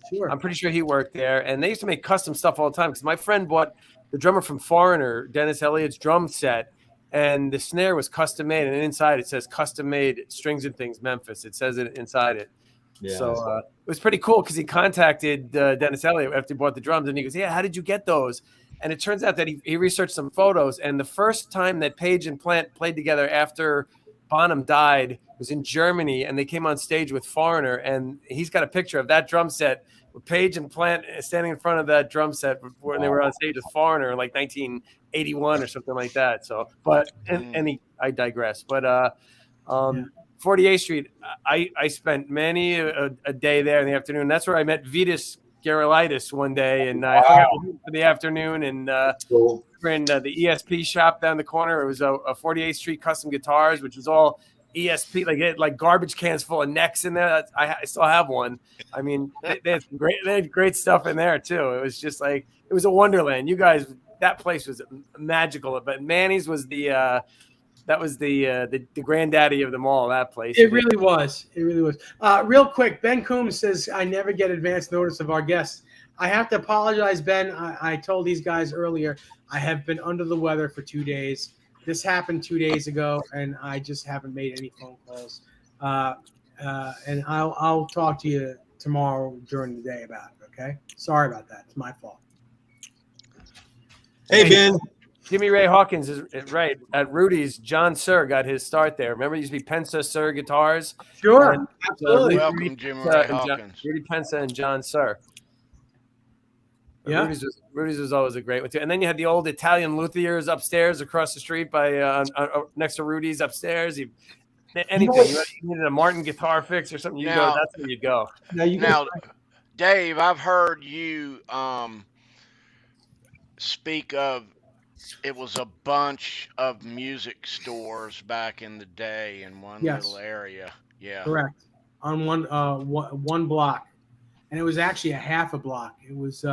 sure. I'm pretty sure he worked there, and they used to make custom stuff all the time. Because my friend bought the drummer from Foreigner, Dennis Elliott's drum set, and the snare was custom made, and inside it says "custom made Strings and Things Memphis." It says it inside it. Yeah. So it was pretty cool because he contacted Dennis Elliott after he bought the drums, and he goes, "Yeah, how did you get those?" And it turns out that he researched some photos, and the first time that Page and Plant played together after Bonham died was in Germany, and they came on stage with Foreigner, and he's got a picture of that drum set with Page and Plant standing in front of that drum set when they were on stage with Foreigner in like 1981 or something like that. So, but I digress. But 48th Street, I spent many a day there in the afternoon. That's where I met Vitas Gerolitis one day, and I hung out with him for the afternoon, and we're in the ESP shop down the corner. It was a 48th Street Custom Guitars, which was all ESP, like garbage cans full of necks in there. I still have one. I mean, they had great stuff in there too. It was just like, it was a wonderland. You guys, that place was magical. But Manny's was the granddaddy of them all, that place. It really was. It really was. Real quick, Ben Coombs says, I never get advance notice of our guests. I have to apologize, Ben. I told these guys earlier, I have been under the weather for 2 days. This happened 2 days ago, and I just haven't made any phone calls. And I'll talk to you tomorrow during the day about it, okay? Sorry about that. It's my fault. Hey, Ben. Jimmy Ray Hawkins is right at Rudy's. John Sir got his start there. Remember, it used to be Pensa Sir guitars. Sure, absolutely. Welcome, Jimmy Ray Hawkins. Rudy Pensa and John Sir. Yeah, Rudy's was always a great one too. And then you had the old Italian luthiers upstairs across the street by next to Rudy's upstairs. Anything you needed a Martin guitar fix or something, that's where you go. Now, Dave, I've heard you speak of it was a bunch of music stores back in the day in one little area. Yeah. Correct. On one block, and it was actually a half a block. It was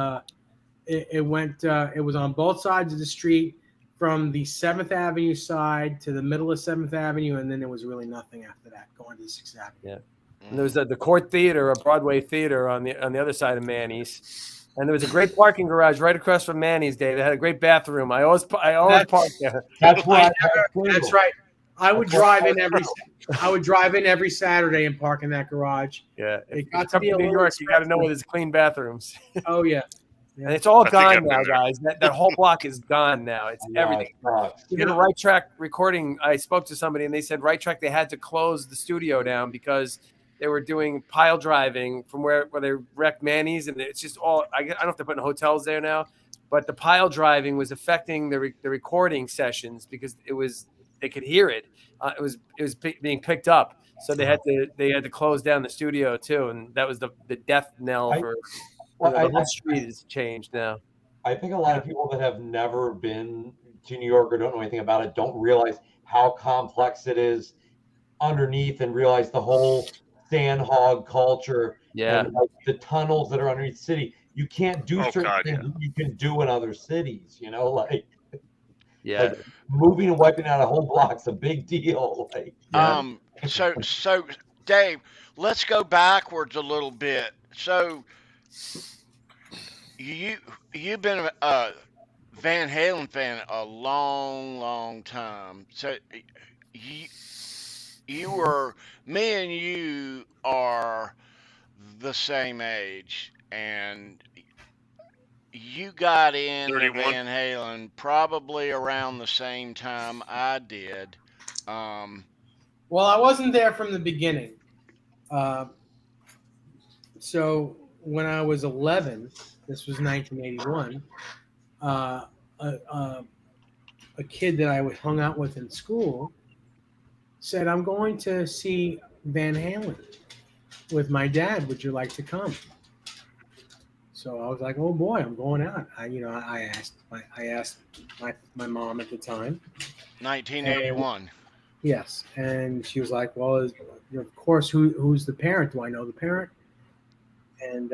it was on both sides of the street, from the 7th Avenue side to the middle of 7th Avenue, and then there was really nothing after that going to the 6th Avenue. Yeah. And there was the Court Theater, a Broadway theater on the other side of Manny's, and there was a great parking garage right across from Manny's. Dave, it had a great bathroom. I always parked there. That's right. That's right. I would drive in every Saturday and park in that garage. Yeah, it got to be New York. You got to know where there's clean bathrooms. Oh yeah. And it's all gone now, guys. That whole block is gone now. It's everything. Even a Right Track recording, I spoke to somebody and they said Right Track, they had to close the studio down because they were doing pile driving from where they wrecked Manny's, and it's just all. I don't know if they're putting hotels there now, but the pile driving was affecting the recording sessions because they could hear it. It was being picked up, so they had to close down the studio too, and that was the death knell for. The whole street has changed now. I think a lot of people that have never been to New York or don't know anything about it don't realize how complex it is underneath, and realize the whole sand hog culture. Yeah. And like the tunnels that are underneath the city. You can't do certain things that you can do in other cities, like moving and wiping out a whole block's a big deal. So Dave, let's go backwards a little bit. So you've been a Van Halen fan a long time. So me and you are the same age, and you got into Van Halen probably around the same time I did. Well, I wasn't there from the beginning. So when I was 11, this was 1981, a kid that I hung out with in school said, "I'm going to see Van Halen with my dad. Would you like to come?" So I was like, "Oh boy, I'm going out." I asked my mom at the time. 1981. Yes, and she was like, "Well, of course. Who's the parent? Do I know the parent?" And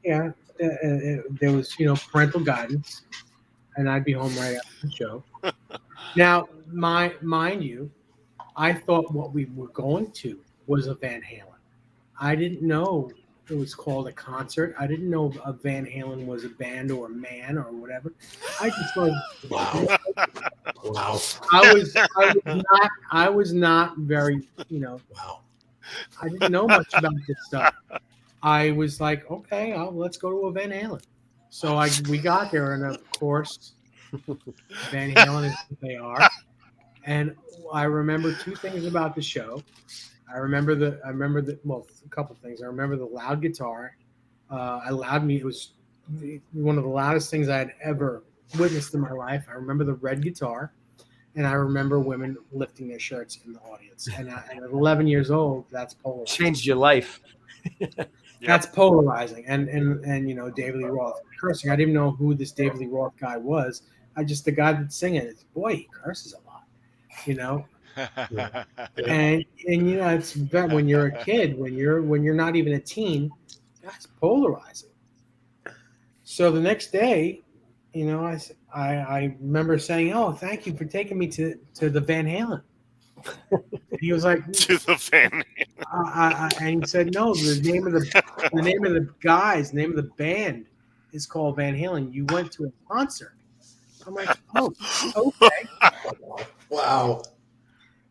there was parental guidance, and I'd be home right after the show. Now, mind you, I thought what we were going to was a Van Halen. I didn't know it was called a concert. I didn't know a Van Halen was a band or a man or whatever. I just thought, wow. I was not very, Wow. I didn't know much about this stuff. I was like, okay, let's go to a Van Halen. So we got there, and of course, Van Halen is what they are. And I remember two things about the show. I remember a couple things. I remember the loud guitar. It was one of the loudest things I had ever witnessed in my life. I remember the red guitar, and I remember women lifting their shirts in the audience. And at 11 years old, that's polarizing. Changed your life. That's polarizing. And David Lee Roth cursing. I didn't even know who this David Lee Roth guy was. The guy that's singing. Boy, he curses a lot, And it's that when you're a kid, when you're not even a teen, that's polarizing. So the next day, I remember saying, "Oh, thank you for taking me to the Van Halen." And he was like, "To the Van Halen." And he said, "No, the name of the band is called Van Halen. You went to a concert." I'm like, "Oh, okay." Wow.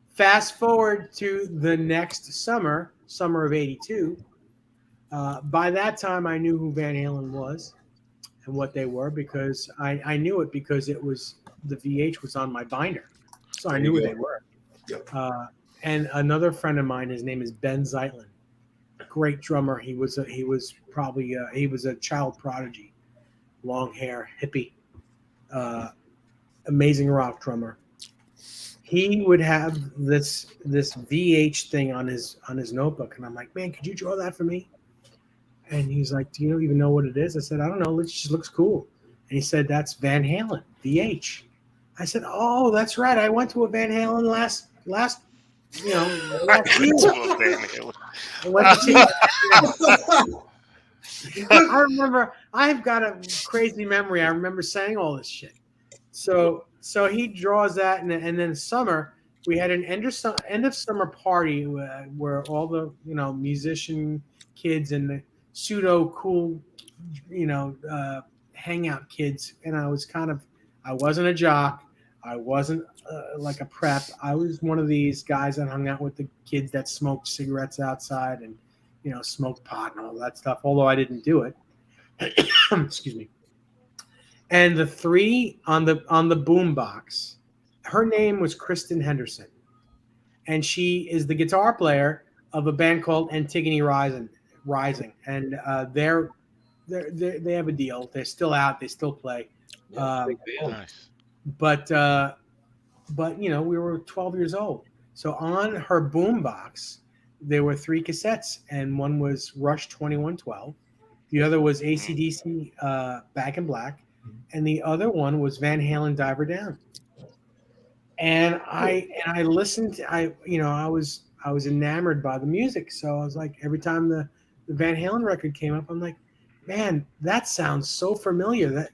Fast forward to the next summer of '82. By that time, I knew who Van Halen was and what they were, because I knew it because it was the VH was on my binder, so I knew who they were. Yep. And another friend of mine, his name is Ben Zeitlin, great drummer. He was a child prodigy, long hair, hippie, amazing rock drummer. He would have this VH thing on his notebook, and I'm like, "Man, could you draw that for me?" And he's like, "Do you even know what it is?" I said, "I don't know. It just looks cool." he said, "That's Van Halen, VH." I said, "Oh, that's right. I went to a Van Halen last last year. I went to see I remember, I've got a crazy memory. I remember saying all this shit. So he draws that, and then summer we had an end of summer party where all the musician kids and the pseudo cool hangout kids, and I wasn't a jock. I wasn't like a prep. I was one of these guys that hung out with the kids that smoked cigarettes outside and smoked pot and all that stuff. Although I didn't do it. Excuse me. And the three on the boom box, her name was Kristen Henderson, and she is the guitar player of a band called Antigone Rising, and they have a deal. They're still out. They still play. Nice. But we were 12 years old. So on her boom box, there were 3 cassettes, and one was Rush 2112. The other was AC/DC Back in Black, and the other one was Van Halen Diver Down. And I listened. I was enamored by the music. So I was like, every time the Van Halen record came up, I'm like, man, that sounds so familiar.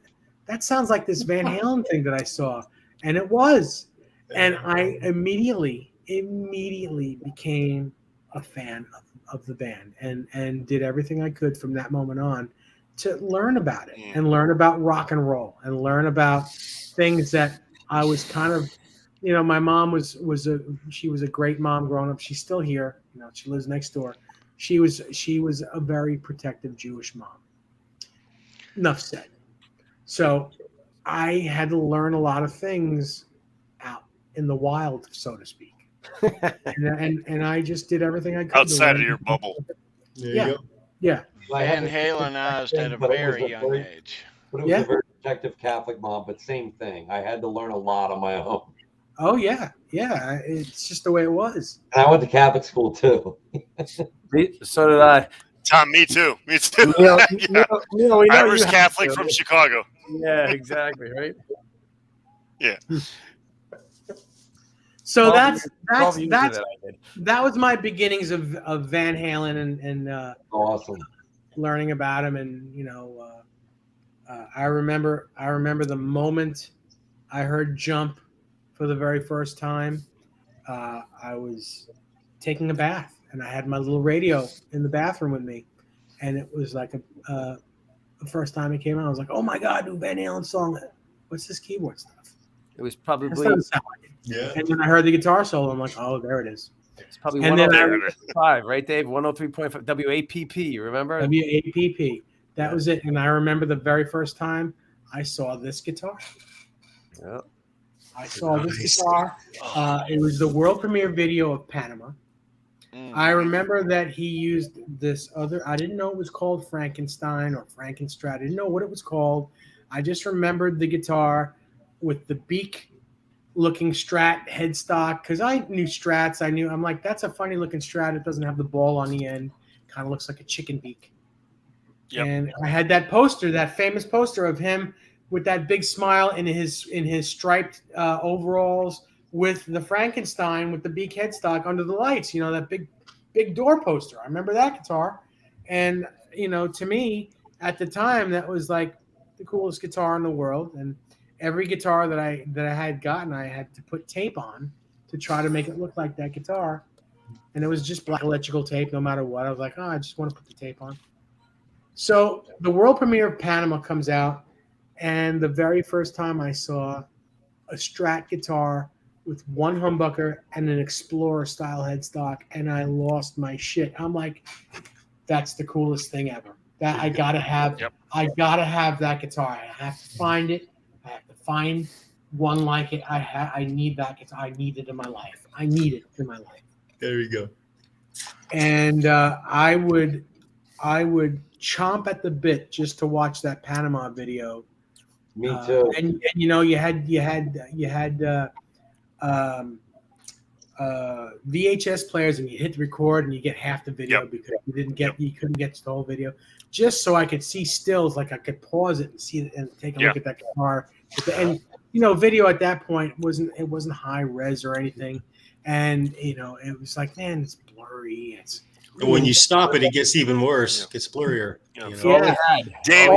That sounds like this Van Halen thing that I saw, and it was. And I immediately became a fan of the band, and did everything I could from that moment on to learn about it and learn about rock and roll and learn about things that I was kind of, my mom was a great mom growing up. She's still here. She lives next door. She was a very protective Jewish mom. Enough said. So I had to learn a lot of things out in the wild, so to speak. and I just did everything I could outside of your bubble. Yeah. Van Halenized at a very young age. But it was a very protective Catholic mom, but same thing. I had to learn a lot on my own. Oh yeah. It's just the way it was. And I went to Catholic school too. So did I. Tom, me too. Irish Catholic from Chicago. Yeah, exactly. Right. Yeah. So that was my beginnings of Van Halen and awesome learning about him, and I remember the moment I heard Jump for the very first time. I was taking a bath, and I had my little radio in the bathroom with me, and it was like the first time it came out, I was like, oh my God, new Van Halen song. What's this keyboard stuff? It was probably Yeah. And then I heard the guitar solo. I'm like, oh, there it is. It's probably 103.5, right, Dave? 103.5 WAPP. You remember? WAPP. That was it. And I remember the very first time I saw this guitar. Yeah. I saw this guitar. It was the world premiere video of Panama. I remember that he used this other. I didn't know it was called Frankenstein or Frankenstrat. I didn't know what it was called. I just remembered the guitar with the beak-looking Strat headstock, because I knew Strats. I'm like, that's a funny-looking Strat. It doesn't have the ball on the end. Kind of looks like a chicken beak. Yep. And I had that poster, that famous poster of him with that big smile in his striped overalls with the Frankenstein with the beak headstock under the lights. That big door poster. I remember that guitar, and to me at the time that was like the coolest guitar in the world. And every guitar that I had gotten, I had to put tape on to try to make it look like that guitar. And it was just black electrical tape no matter what. I was like, I just want to put the tape on. So the world premiere of Panama comes out, and the very first time I saw a Strat guitar with one humbucker and an Explorer style headstock, and I lost my shit. I'm like, that's the coolest thing ever. That I gotta have. Yep. I gotta have that guitar. I have to find it. I have to find one like it. I need that guitar. I need it in my life. I need it in my life. There we go. And I would chomp at the bit just to watch that Panama video. Me too. And you had VHS players and you hit record and you get half the video because you couldn't get the whole video, just so I could see stills, like I could pause it and see it and take a look at that guitar. And video at that point wasn't high res or anything, and it was like, man, it's blurry. And when you stop it, it gets even worse. It gets blurrier. Dave,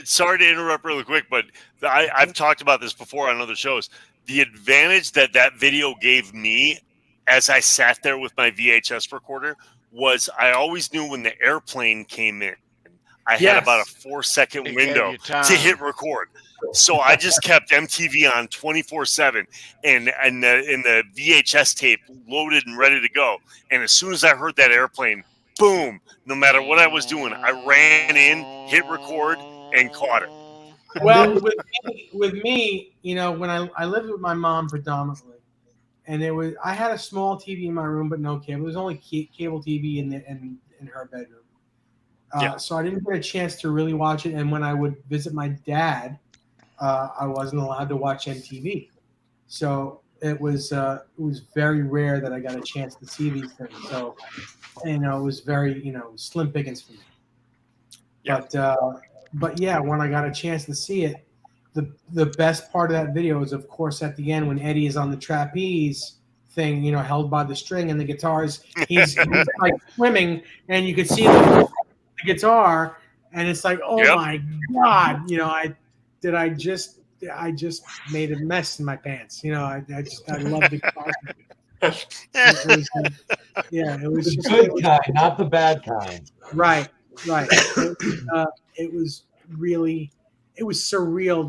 sorry to interrupt really quick, but I've talked about this before on other shows. The advantage that video gave me as I sat there with my VHS recorder was I always knew when the airplane came in. I had about a 4-second window to hit record. So I just kept MTV on 24/7 and the VHS tape loaded and ready to go. And as soon as I heard that airplane, boom, no matter what I was doing, I ran in, hit record, and caught it. Well, with me, when I lived with my mom predominantly, and I had a small TV in my room, but no cable. There was only cable TV in her bedroom. So I didn't get a chance to really watch it. And when I would visit my dad, I wasn't allowed to watch MTV. So it was very rare that I got a chance to see these things. So, it was very, slim pickings for me. Yeah. But yeah, when I got a chance to see it, the best part of that video is, of course, at the end when Eddie is on the trapeze thing, held by the string, and the guitars, he's like swimming, and you could see the guitar, and it's like, oh my God, I just made a mess in my pants. I love the guitar. It was the good kind, not the bad kind. Right. It was surreal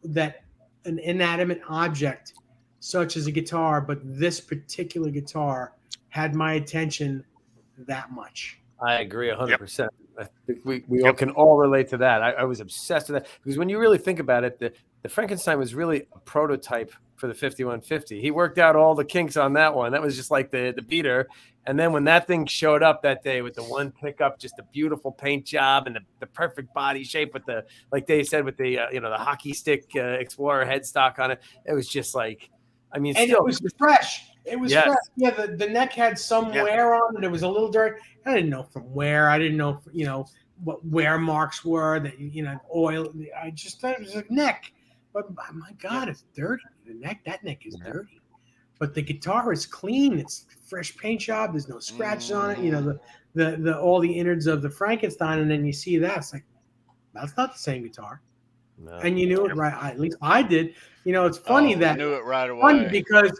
that an inanimate object such as a guitar, but this particular guitar had my attention that much. I agree 100%. I think we all can all relate to that. I was obsessed with that because when you really think about it, the Frankenstein was really a prototype for the 5150. He worked out all the kinks on that one. That was just like the beater. And then when that thing showed up that day with the one pickup, just a beautiful paint job and the perfect body shape with the, like Dave said, with the the hockey stick Explorer headstock on it, it was just like, and it was fresh. It was fresh. Yeah, the neck had some wear on it. It was a little dirty. I didn't know from where. I didn't know, what wear marks were. That oil. I just thought it was a neck. But my God, it's dirty. That neck is dirty. But the guitar is clean. It's fresh paint job. There's no scratches on it. The all the innards of the Frankenstein, and then you see that. It's like, that's not the same guitar. No. And you knew it right. At least I did. It's funny that I knew it right away. Funny because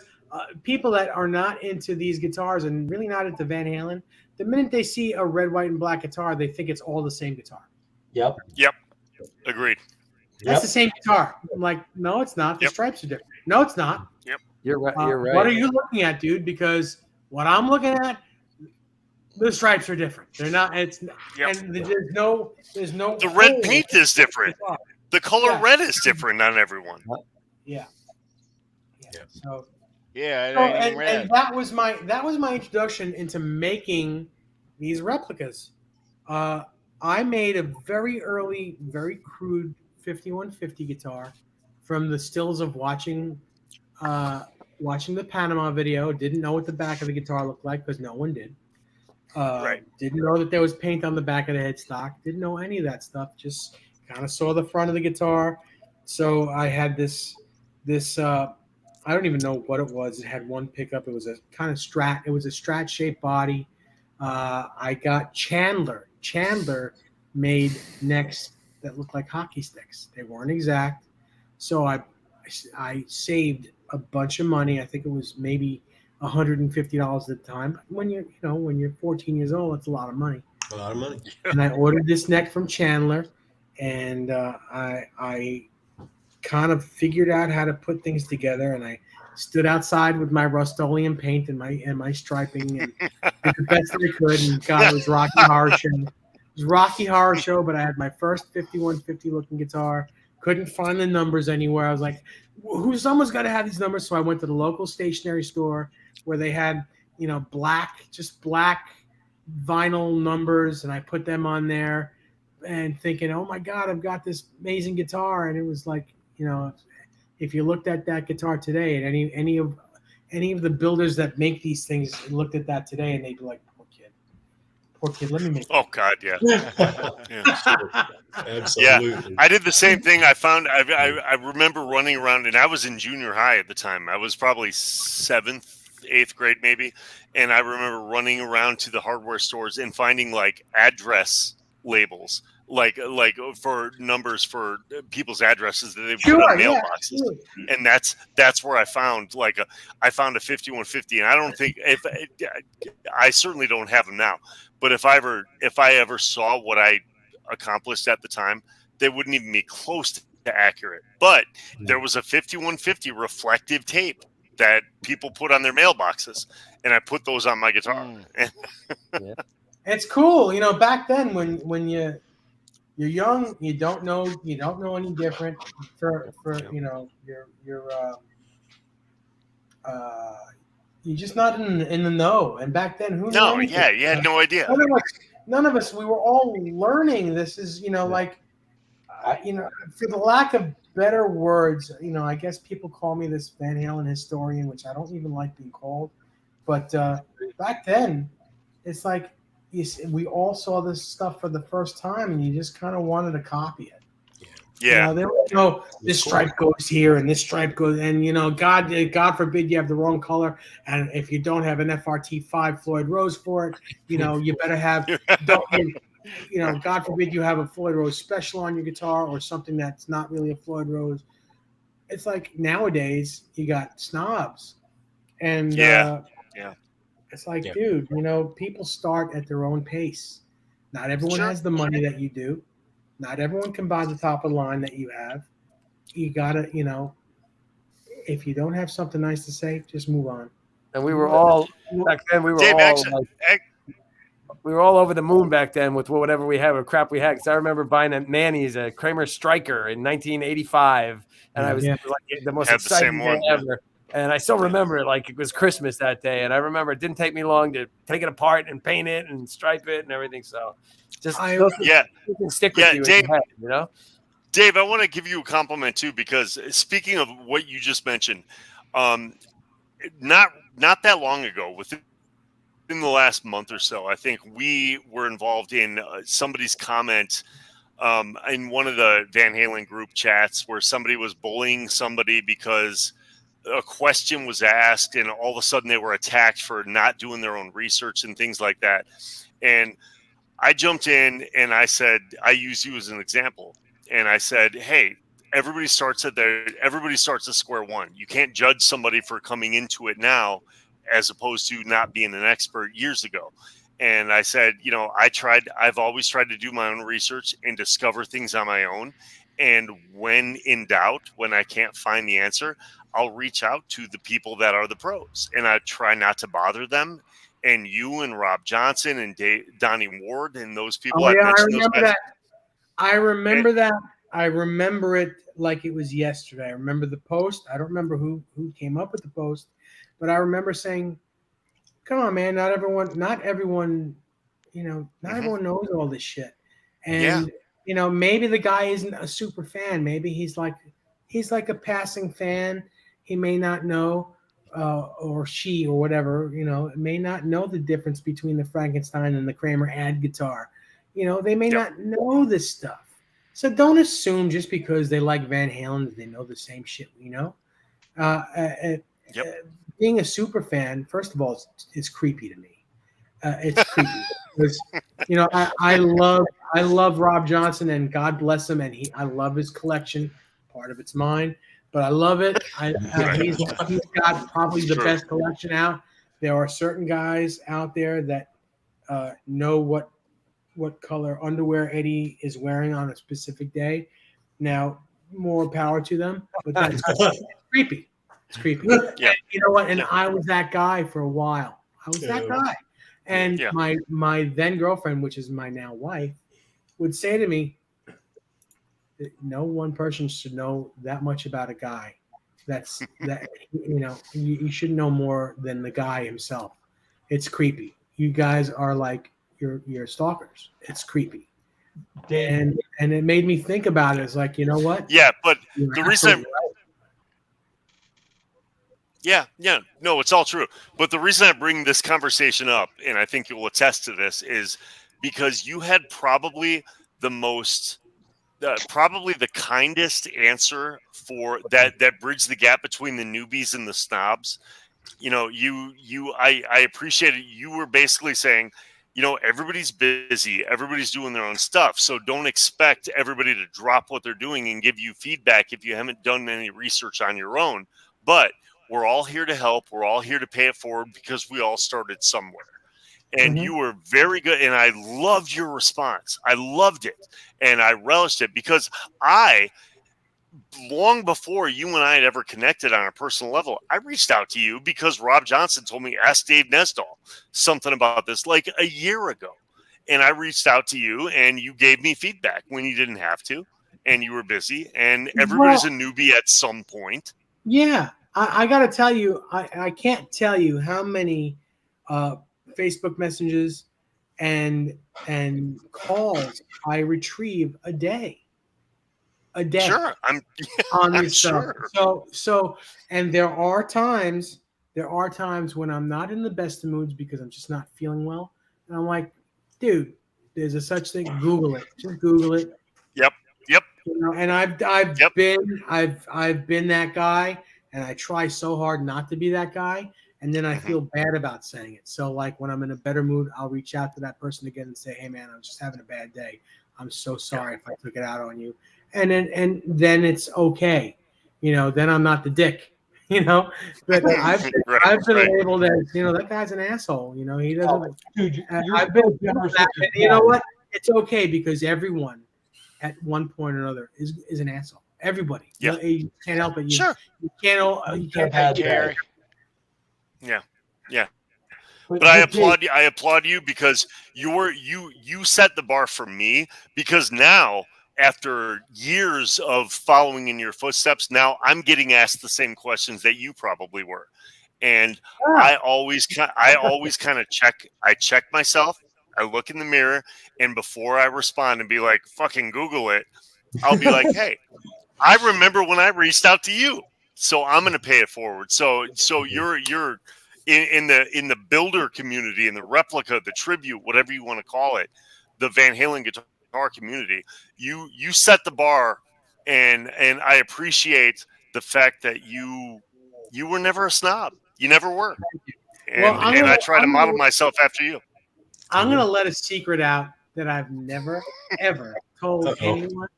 people that are not into these guitars and really not into Van Halen, the minute they see a red, white, and black guitar, they think it's all the same guitar. Yep. Agreed. That's the same guitar. I'm like, no, it's not. The stripes are different. No, it's not. Yep. You're right. What are you looking at, dude? Because what I'm looking at, the stripes are different. They're not. It's and there's no. The red paint is different. The color red is different on everyone. Yeah. So. And that was my introduction into making these replicas. I made a very early, very crude 5150 guitar from the stills of watching the Panama video. Didn't know what the back of the guitar looked like because no one did. Didn't know that there was paint on the back of the headstock. Didn't know any of that stuff. Just kind of saw the front of the guitar. So I had this I don't even know what it was. It had one pickup. It was a kind of Strat. It was a Strat shaped body. I got Chandler. Chandler made necks that looked like hockey sticks. They weren't exact. So I saved a bunch of money. I think it was maybe $150 at the time. When you're 14 years old, that's a lot of money. A lot of money. And I ordered this neck from Chandler, and I kind of figured out how to put things together, and I stood outside with my Rust-Oleum paint and my striping and did the best I could. And God, it was Rocky Horror Show. It was Rocky Horror Show, but I had my first 5150 looking guitar. Couldn't find the numbers anywhere. I was like, someone's got to have these numbers. So I went to the local stationery store where they had, black vinyl numbers, and I put them on there and thinking, oh my God, I've got this amazing guitar. And it was like, if you looked at that guitar today at any of the builders that make these things looked at that today and they'd be like, poor kid, let me make. Oh God, yeah. Absolutely. Yeah, I did the same thing. I remember running around, and I was in junior high at the time. I was probably 7th, 8th grade maybe, and I remember running around to the hardware stores and finding like address labels, like for numbers for people's addresses that they put on mailboxes, and that's where I found I found a 5150, and I don't think I certainly don't have them now, but if I ever saw what I accomplished at the time, they wouldn't even be close to accurate. But there was a 5150 reflective tape that people put on their mailboxes, and I put those on my guitar. It's cool, back then when you're young, you don't know any different. You're just not in the know. And back then, who knew anything? Yeah, you had no idea. None of us. We were all learning. This is for the lack of better words, I guess people call me this Van Halen historian, which I don't even like being called. But back then, it's like we all saw this stuff for the first time, and you just kind of wanted to copy it. Yeah. There was no, this stripe goes here and this stripe goes, and God forbid you have the wrong color, and if you don't have an FRT5 Floyd Rose for it, you better have. God forbid you have a Floyd Rose special on your guitar or something that's not really a Floyd Rose. It's like nowadays you got snobs, and it's like, dude, people start at their own pace. Not everyone has the money that you do. Not everyone can buy the top of the line that you have. You gotta, if you don't have something nice to say, just move on. And we were all back then. We were we were all over the moon back then with whatever we had or crap we had. Because I remember buying at Manny's a Kramer Striker in 1985, and I was like the most exciting day ever. And I still remember it like it was Christmas that day. And I remember it didn't take me long to take it apart and paint it and stripe it and everything. So just can stick with you, Dave, in your head, Dave, I want to give you a compliment too, because speaking of what you just mentioned, not that long ago, within the last month or so, I think we were involved in somebody's comment in one of the Van Halen group chats where somebody was bullying somebody because a question was asked, and all of a sudden they were attacked for not doing their own research and things like that. And I jumped in and I said, I use you as an example. And I said, hey, everybody starts at square one. You can't judge somebody for coming into it now as opposed to not being an expert years ago. And I said, I've always tried to do my own research and discover things on my own. And when in doubt, when I can't find the answer, I'll reach out to the people that are the pros, and I try not to bother them. And you and Rob Johnson and Donnie Ward and those people. I remember that. I remember that. I remember it like it was yesterday. I remember the post. I don't remember who came up with the post, but I remember saying, "Come on, man! Not everyone, everyone knows all this shit." And maybe the guy isn't a super fan. Maybe he's like a passing fan. He may not know, or she or whatever, may not know the difference between the Frankenstein and the Kramer ad guitar. They may not know this stuff. So don't assume just because they like Van Halen that they know the same shit we know. Being a super fan, first of all, it's creepy to me. It's creepy because I love Rob Johnson, and God bless him, and I love his collection. Part of it's mine, but I love it. He's got probably the best collection out. There are certain guys out there that know what color underwear Eddie is wearing on a specific day. Now, more power to them, but that's creepy. It's creepy. Yeah. You know what? And I was that guy for a while. I was that guy. And my then girlfriend, which is my now wife, would say to me, no one person should know that much about a guy. You should know more than the guy himself. It's creepy. You guys are like you're stalkers. It's creepy. And it made me think about it. It's like, you know what? Yeah, but the reason Yeah, no, it's all true. But the reason I bring this conversation up, and I think you'll attest to this, is because you had probably the most, probably the kindest answer for that bridged the gap between the newbies and the snobs. You know, I appreciate it. You were basically saying, you know, everybody's busy, everybody's doing their own stuff, so don't expect everybody to drop what they're doing and give you feedback if you haven't done any research on your own. But we're all here to help. We're all here to pay it forward because we all started somewhere. And you were very good. And I loved your response. I loved it. And I relished it because long before you and I had ever connected on a personal level, I reached out to you because Rob Johnson told me, ask Dave Nesdall something about this like a year ago. And I reached out to you and you gave me feedback when you didn't have to. And you were busy. And everybody's a newbie at some point. Yeah. I got to tell you, I can't tell you how many Facebook messages and calls I retrieve a day. Sure, on I'm this stuff. sure. So, and there are times when I'm not in the best of moods because I'm just not feeling well, and I'm like, dude, there's a such thing. Google it. Just Google it. Yep. You know, and I've been that guy. And I try so hard not to be that guy. And then I feel bad about saying it. So like when I'm in a better mood, I'll reach out to that person again and say, hey man, I'm just having a bad day. I'm so sorry if I took it out on you. And then it's okay. You know, then I'm not the dick, you know, but I've been labeled as, you know, that guy's an asshole. You know, he doesn't, I've been, you know what? It's okay because everyone at one point or another is an asshole. Everybody. Yeah. You can't help it. Sure. You can't have Jerry. Yeah. But I applaud you because you set the bar for me, because now after years of following in your footsteps, now I'm getting asked the same questions that you probably were. And I always kind of check myself. I look in the mirror, and before I respond and be like, fucking Google it, I'll be like, hey, I remember when I reached out to you, so I'm going to pay it forward. So you're in the builder community, in the replica, the tribute, whatever you want to call it, the Van Halen guitar community. You set the bar, and I appreciate the fact that you were never a snob. You never were, and I try to model myself after you. I'm going to let a secret out that I've never ever told anyone.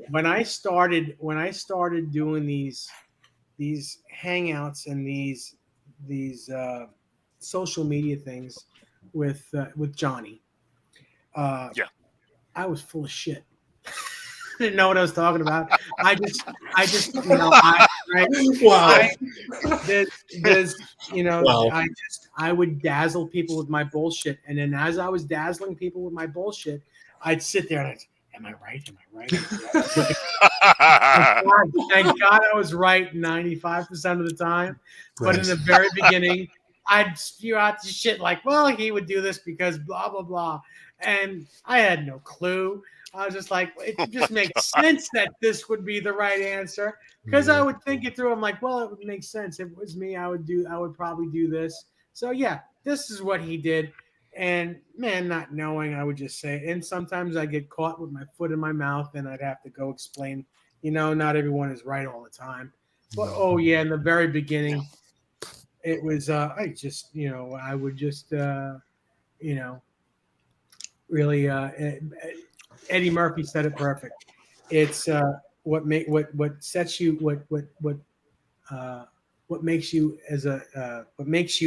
When I started doing these hangouts and these social media things with Johnny, I was full of shit. I didn't know what I was talking about. I just you know, I would dazzle people with my bullshit, and then as I was dazzling people with my bullshit, I'd sit there and I'd, am I right? Thank God I was right 95% of the time. But in the very beginning, I'd spew out the shit like, well, he would do this because blah, blah, blah. And I had no clue. I was just like, it just makes sense that this would be the right answer. Because I would think it through. I'm like, well, it would make sense. If it was me, I would probably do this. So yeah, this is what he did. And man, not knowing, I would just say it. And sometimes I get caught with my foot in my mouth and I'd have to go explain, you know, not everyone is right all the time. But oh yeah, in the very beginning, it was I just, you know, I would just you know, really Eddie Murphy said it perfect. It's what makes you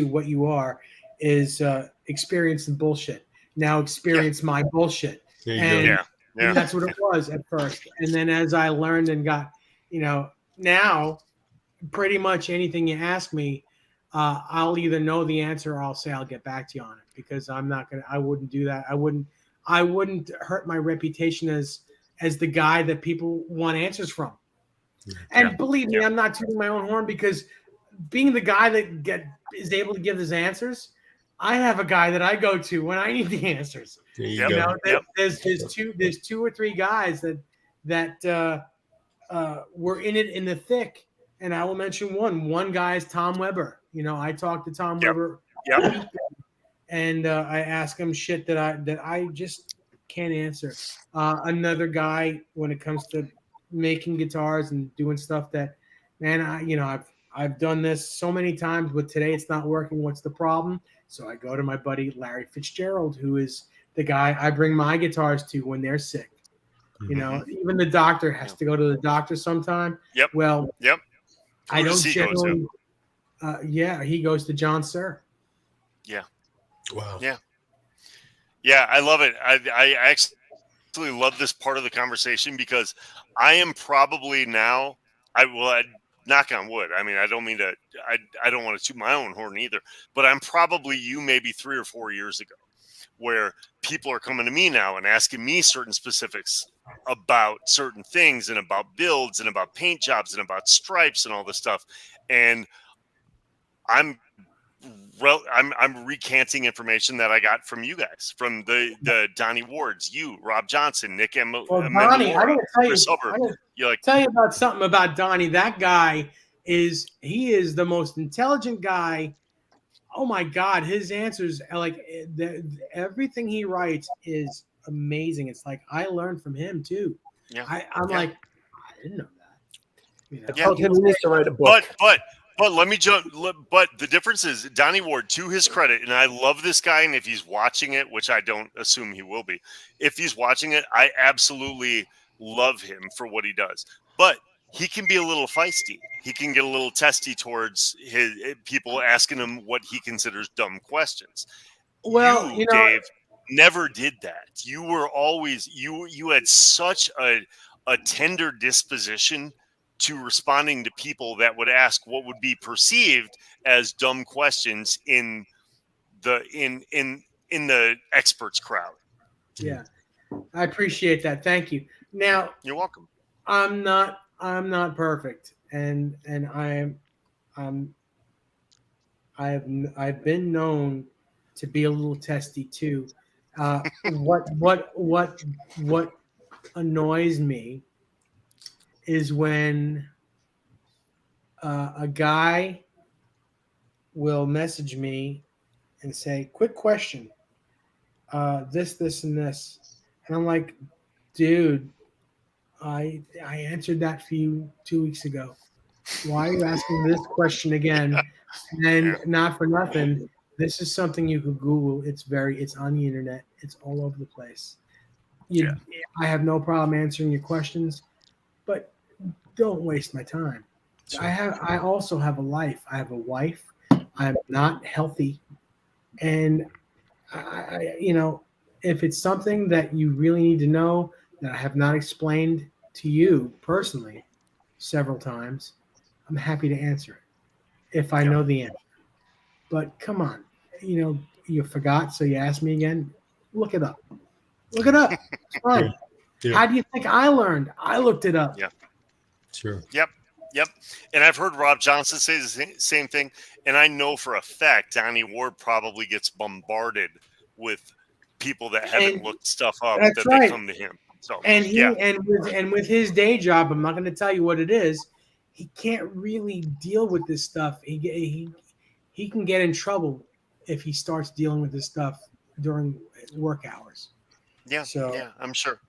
what you are is experience and bullshit. Now experience my bullshit. And that's what it was at first. And then as I learned and got, you know, now pretty much anything you ask me, I'll either know the answer or I'll say I'll get back to you on it, because I wouldn't do that. I wouldn't hurt my reputation as the guy that people want answers from. And believe me, I'm not tooting my own horn, because being the guy that is able to give his answers, I have a guy that I go to when I need the answers. You know, there's two or three guys that were in it in the thick and I will mention one guy is Tom Weber. I talked to Tom Weber, and I ask him shit that I just can't answer. Another guy, when it comes to making guitars and doing stuff that, man, I've done this so many times, but today it's not working. What's the problem? So I go to my buddy Larry Fitzgerald, who is the guy I bring my guitars to when they're sick. Even the doctor has to go to the doctor sometime. Yep. Well, yep. I don't generally. He goes to John Sir. Yeah. Wow. Yeah, I love it. I actually love this part of the conversation because I am probably now. I knock on wood. I mean, I don't mean to. I don't want to toot my own horn either. But I'm probably you maybe 3 or 4 years ago, where people are coming to me now and asking me certain specifics about certain things and about builds and about paint jobs and about stripes and all this stuff, and I'm recanting information that I got from you guys, from the Donnie Wards, you, Rob Johnson, Nick M. Donnie, I gotta tell you, tell you about something about Donnie. That guy is the most intelligent guy. Oh my God, his answers are like everything he writes is amazing. It's like I learned from him too. Yeah, I'm like, I didn't know that. I told him he needs to write a book. But let me jump. But the difference is Donnie Ward, to his credit, and I love this guy. And if he's watching it, which I don't assume he will be, if he's watching it, I absolutely love him for what he does. But he can be a little feisty. He can get a little testy towards his people asking him what he considers dumb questions. Well, Dave, never did that. You were always you had such a tender disposition to responding to people that would ask what would be perceived as dumb questions in the experts crowd. Yeah, I appreciate that. Thank you. Now, you're welcome. I'm not perfect, and I've been known to be a little testy too. What annoys me is when a guy will message me and say, "Quick question, this, and this," and I'm like, "Dude, I answered that for you 2 weeks ago. Why are you asking this question again?" And not for nothing, this is something you could Google. It's on the internet. It's all over the place. I have no problem answering your questions, but don't waste my time. Sure. I also have a life. I have a wife. I'm not healthy, and if it's something that you really need to know that I have not explained to you personally several times, I'm happy to answer it if I know the answer. But come on, you forgot, so you asked me again. Look it up. It's fine. Yeah. How do you think I learned? I looked it up. Yeah. Sure. Yep. And I've heard Rob Johnson say the same thing. And I know for a fact Donnie Ward probably gets bombarded with people that haven't looked stuff up that they come to him. So and with his day job, I'm not going to tell you what it is. He can't really deal with this stuff. He can get in trouble if he starts dealing with this stuff during work hours. Yeah. So I'm sure.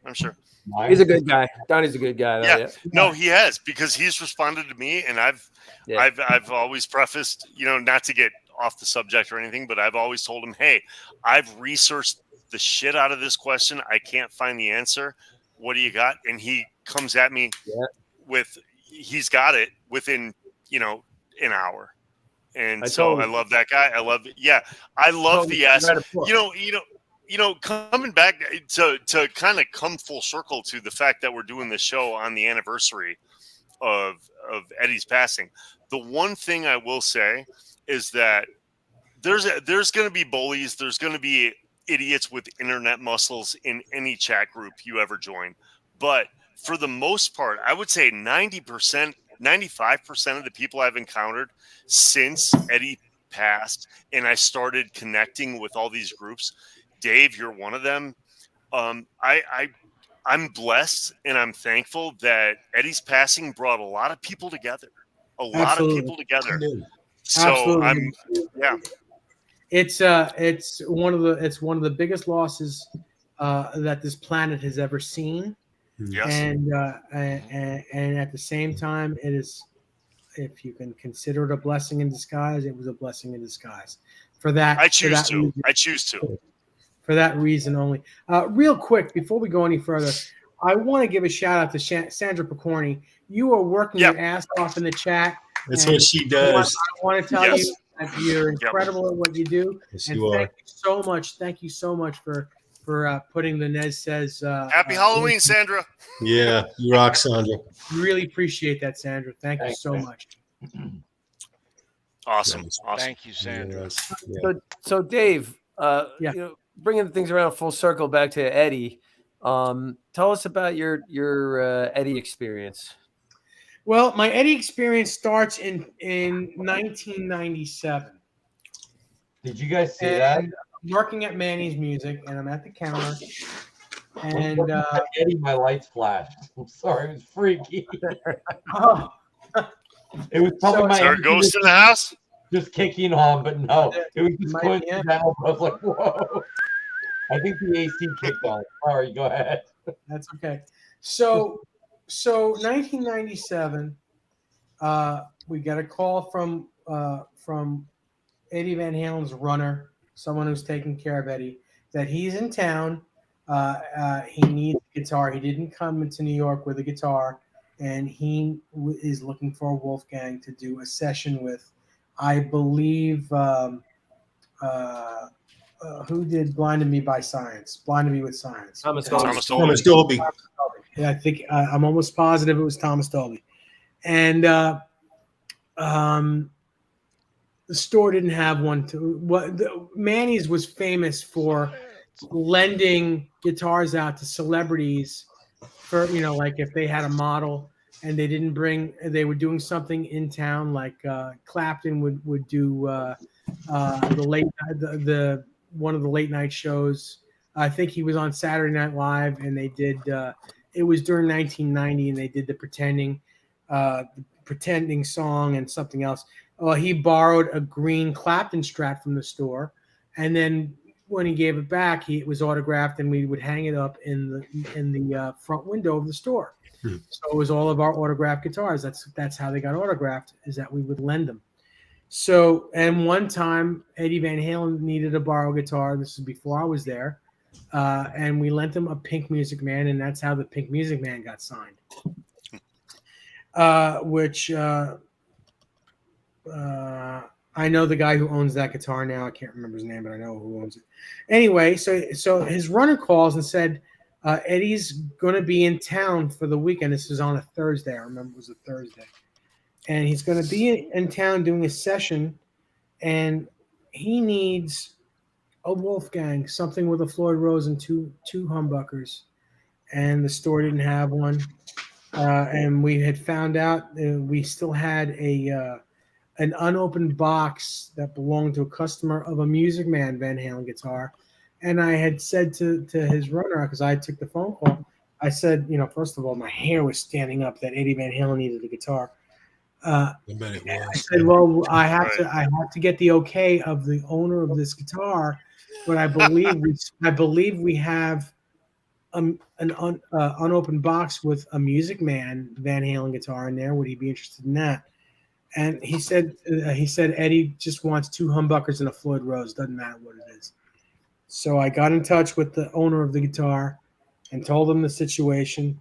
He's a good guy. Donnie's a good guy. Yeah. No, he has, because he's responded to me, and I've always prefaced, not to get off the subject or anything, but I've always told him, hey, I've researched the shit out of this question. I can't find the answer. What do you got? And he comes at me with, he's got it within, an hour. And I love that guy. I love the ass. Coming back to kind of come full circle to the fact that we're doing this show on the anniversary of Eddie's passing. The one thing I will say is that there's going to be bullies. There's going to be idiots with internet muscles in any chat group you ever join. But for the most part, I would say 90%, 95% of the people I've encountered since Eddie passed and I started connecting with all these groups, Dave, you're one of them. I'm blessed and I'm thankful that Eddie's passing brought a lot of people together. a lot of people together. So Absolutely. it's one of the biggest losses that this planet has ever seen. Yes. And at the same time, it is, if you can consider it a blessing in disguise, it was a blessing in disguise. For that, I choose to. Reason, I choose to. For that reason only. Real quick, before we go any further, I want to give a shout out to Sandra Picorni. You are working your ass off in the chat. That's what she does. I want to tell you that you're incredible at what you do. Yes, and you thank you so much. Thank you so much for putting the NEZ SEZ. Happy Halloween, Sandra. Yeah, you rock, Sandra. Really appreciate that, Sandra. Thank you so much. Awesome. Thank you, Sandra. So Dave, you know, bringing things around full circle back to Eddie, tell us about your Eddie experience. Well, my Eddie experience starts in 1997. Did you guys see that? I'm working at Manny's Music, and I'm at the counter. And Eddie, my lights flashed. I'm sorry, it was freaky. Oh. It was probably my. Is there a ghost in the house? Just kicking on, but no, it was just coincidental. I was like, whoa. I think the AC kicked on. Sorry, go ahead. That's okay. So 1997, we got a call from Eddie Van Halen's runner, someone who's taking care of Eddie, that he's in town. He needs a guitar. He didn't come into New York with a guitar, and he is looking for a Wolfgang to do a session with, I believe, who did Blinded Me by Science? Blinded Me with Science. Thomas Dolby. Yeah, I think I'm almost positive it was Thomas Dolby. And the store didn't have one. Manny's was famous for lending guitars out to celebrities for, you know, like if they had a model and they didn't bring, they were doing something in town, like Clapton would do one of the late night shows. I think he was on Saturday Night Live, and they did. It was during 1990, and they did the pretending song and something else. He borrowed a green Clapton Strat from the store, and then when he gave it back, it was autographed, and we would hang it up in the front window of the store. So it was all of our autographed guitars. That's how they got autographed, is that we would lend them. So, and one time Eddie Van Halen needed to borrow a guitar. This is before I was there. And we lent him a Pink Music Man, and that's how the Pink Music Man got signed. I know the guy who owns that guitar now. I can't remember his name, but I know who owns it. Anyway, so his runner calls and said, Eddie's going to be in town for the weekend. This was on a Thursday. I remember it was a Thursday. And he's going to be in town doing a session, and he needs a Wolfgang, something with a Floyd Rose and two humbuckers. And the store didn't have one. And we had found out we still had an unopened box that belonged to a customer of a Music Man Van Halen guitar. And I had said to his runner, because I took the phone call, I said, you know, first of all, my hair was standing up that Eddie Van Halen needed a guitar. I said, well, I have to get the okay of the owner of this guitar, but I believe we have an unopened box with a Music Man Van Halen guitar in there. Would he be interested in that? And he said Eddie just wants two humbuckers and a Floyd Rose. Doesn't matter what it is. So I got in touch with the owner of the guitar and told him the situation.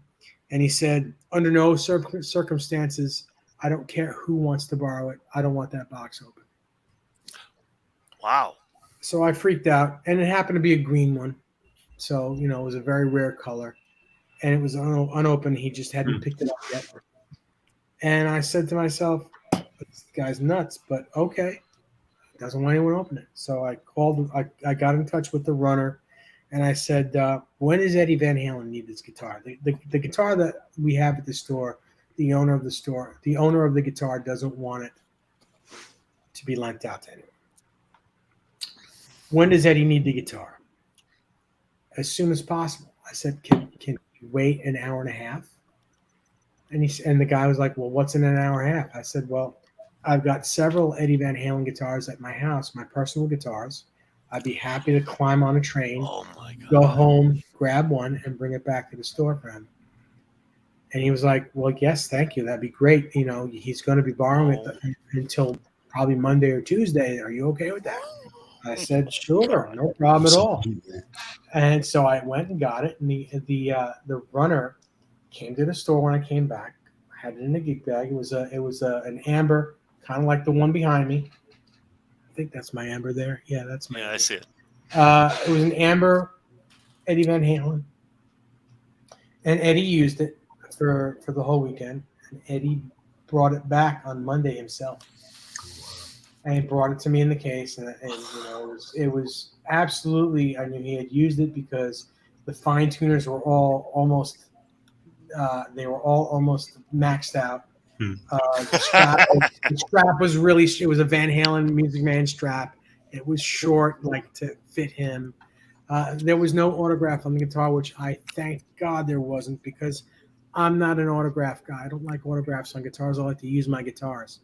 And he said, under no circumstances, I don't care who wants to borrow it. I don't want that box open. Wow. So I freaked out, and it happened to be a green one. So, you know, it was a very rare color, and it was unopened. He just hadn't picked it up yet. And I said to myself, this guy's nuts, but okay. Doesn't want anyone to open it. So I called, I got in touch with the runner, and I said, when does Eddie Van Halen need this guitar? The guitar that we have at the store, the owner of the guitar doesn't want it to be lent out to anyone. When does Eddie need the guitar? As soon as possible. I said, can you wait an hour and a half? And the guy was like, well, what's in an hour and a half? I said, well, I've got several Eddie Van Halen guitars at my house, my personal guitars. I'd be happy to climb on a train, go home, grab one, and bring it back to the store for him. And he was like, well, yes, thank you. That'd be great. You know, he's going to be borrowing it until probably Monday or Tuesday. Are you okay with that? I said, sure, no problem at all. And so I went and got it. And the runner came to the store when I came back. I had it in a gig bag. It was an amber, kind of like the one behind me. I think that's my amber there. Yeah, that's my. Yeah, I see it. It was an amber Eddie Van Halen, and Eddie used it for the whole weekend. And Eddie brought it back on Monday himself, and he brought it to me in the case. And you know, it was absolutely. I knew he had used it because the fine tuners were all almost. They were all almost maxed out. The strap was really. It was a Van Halen Music Man strap. It was short, like to fit him. There was no autograph on the guitar, which I thank God there wasn't, because I'm not an autograph guy. I don't like autographs on guitars. I like to use my guitars.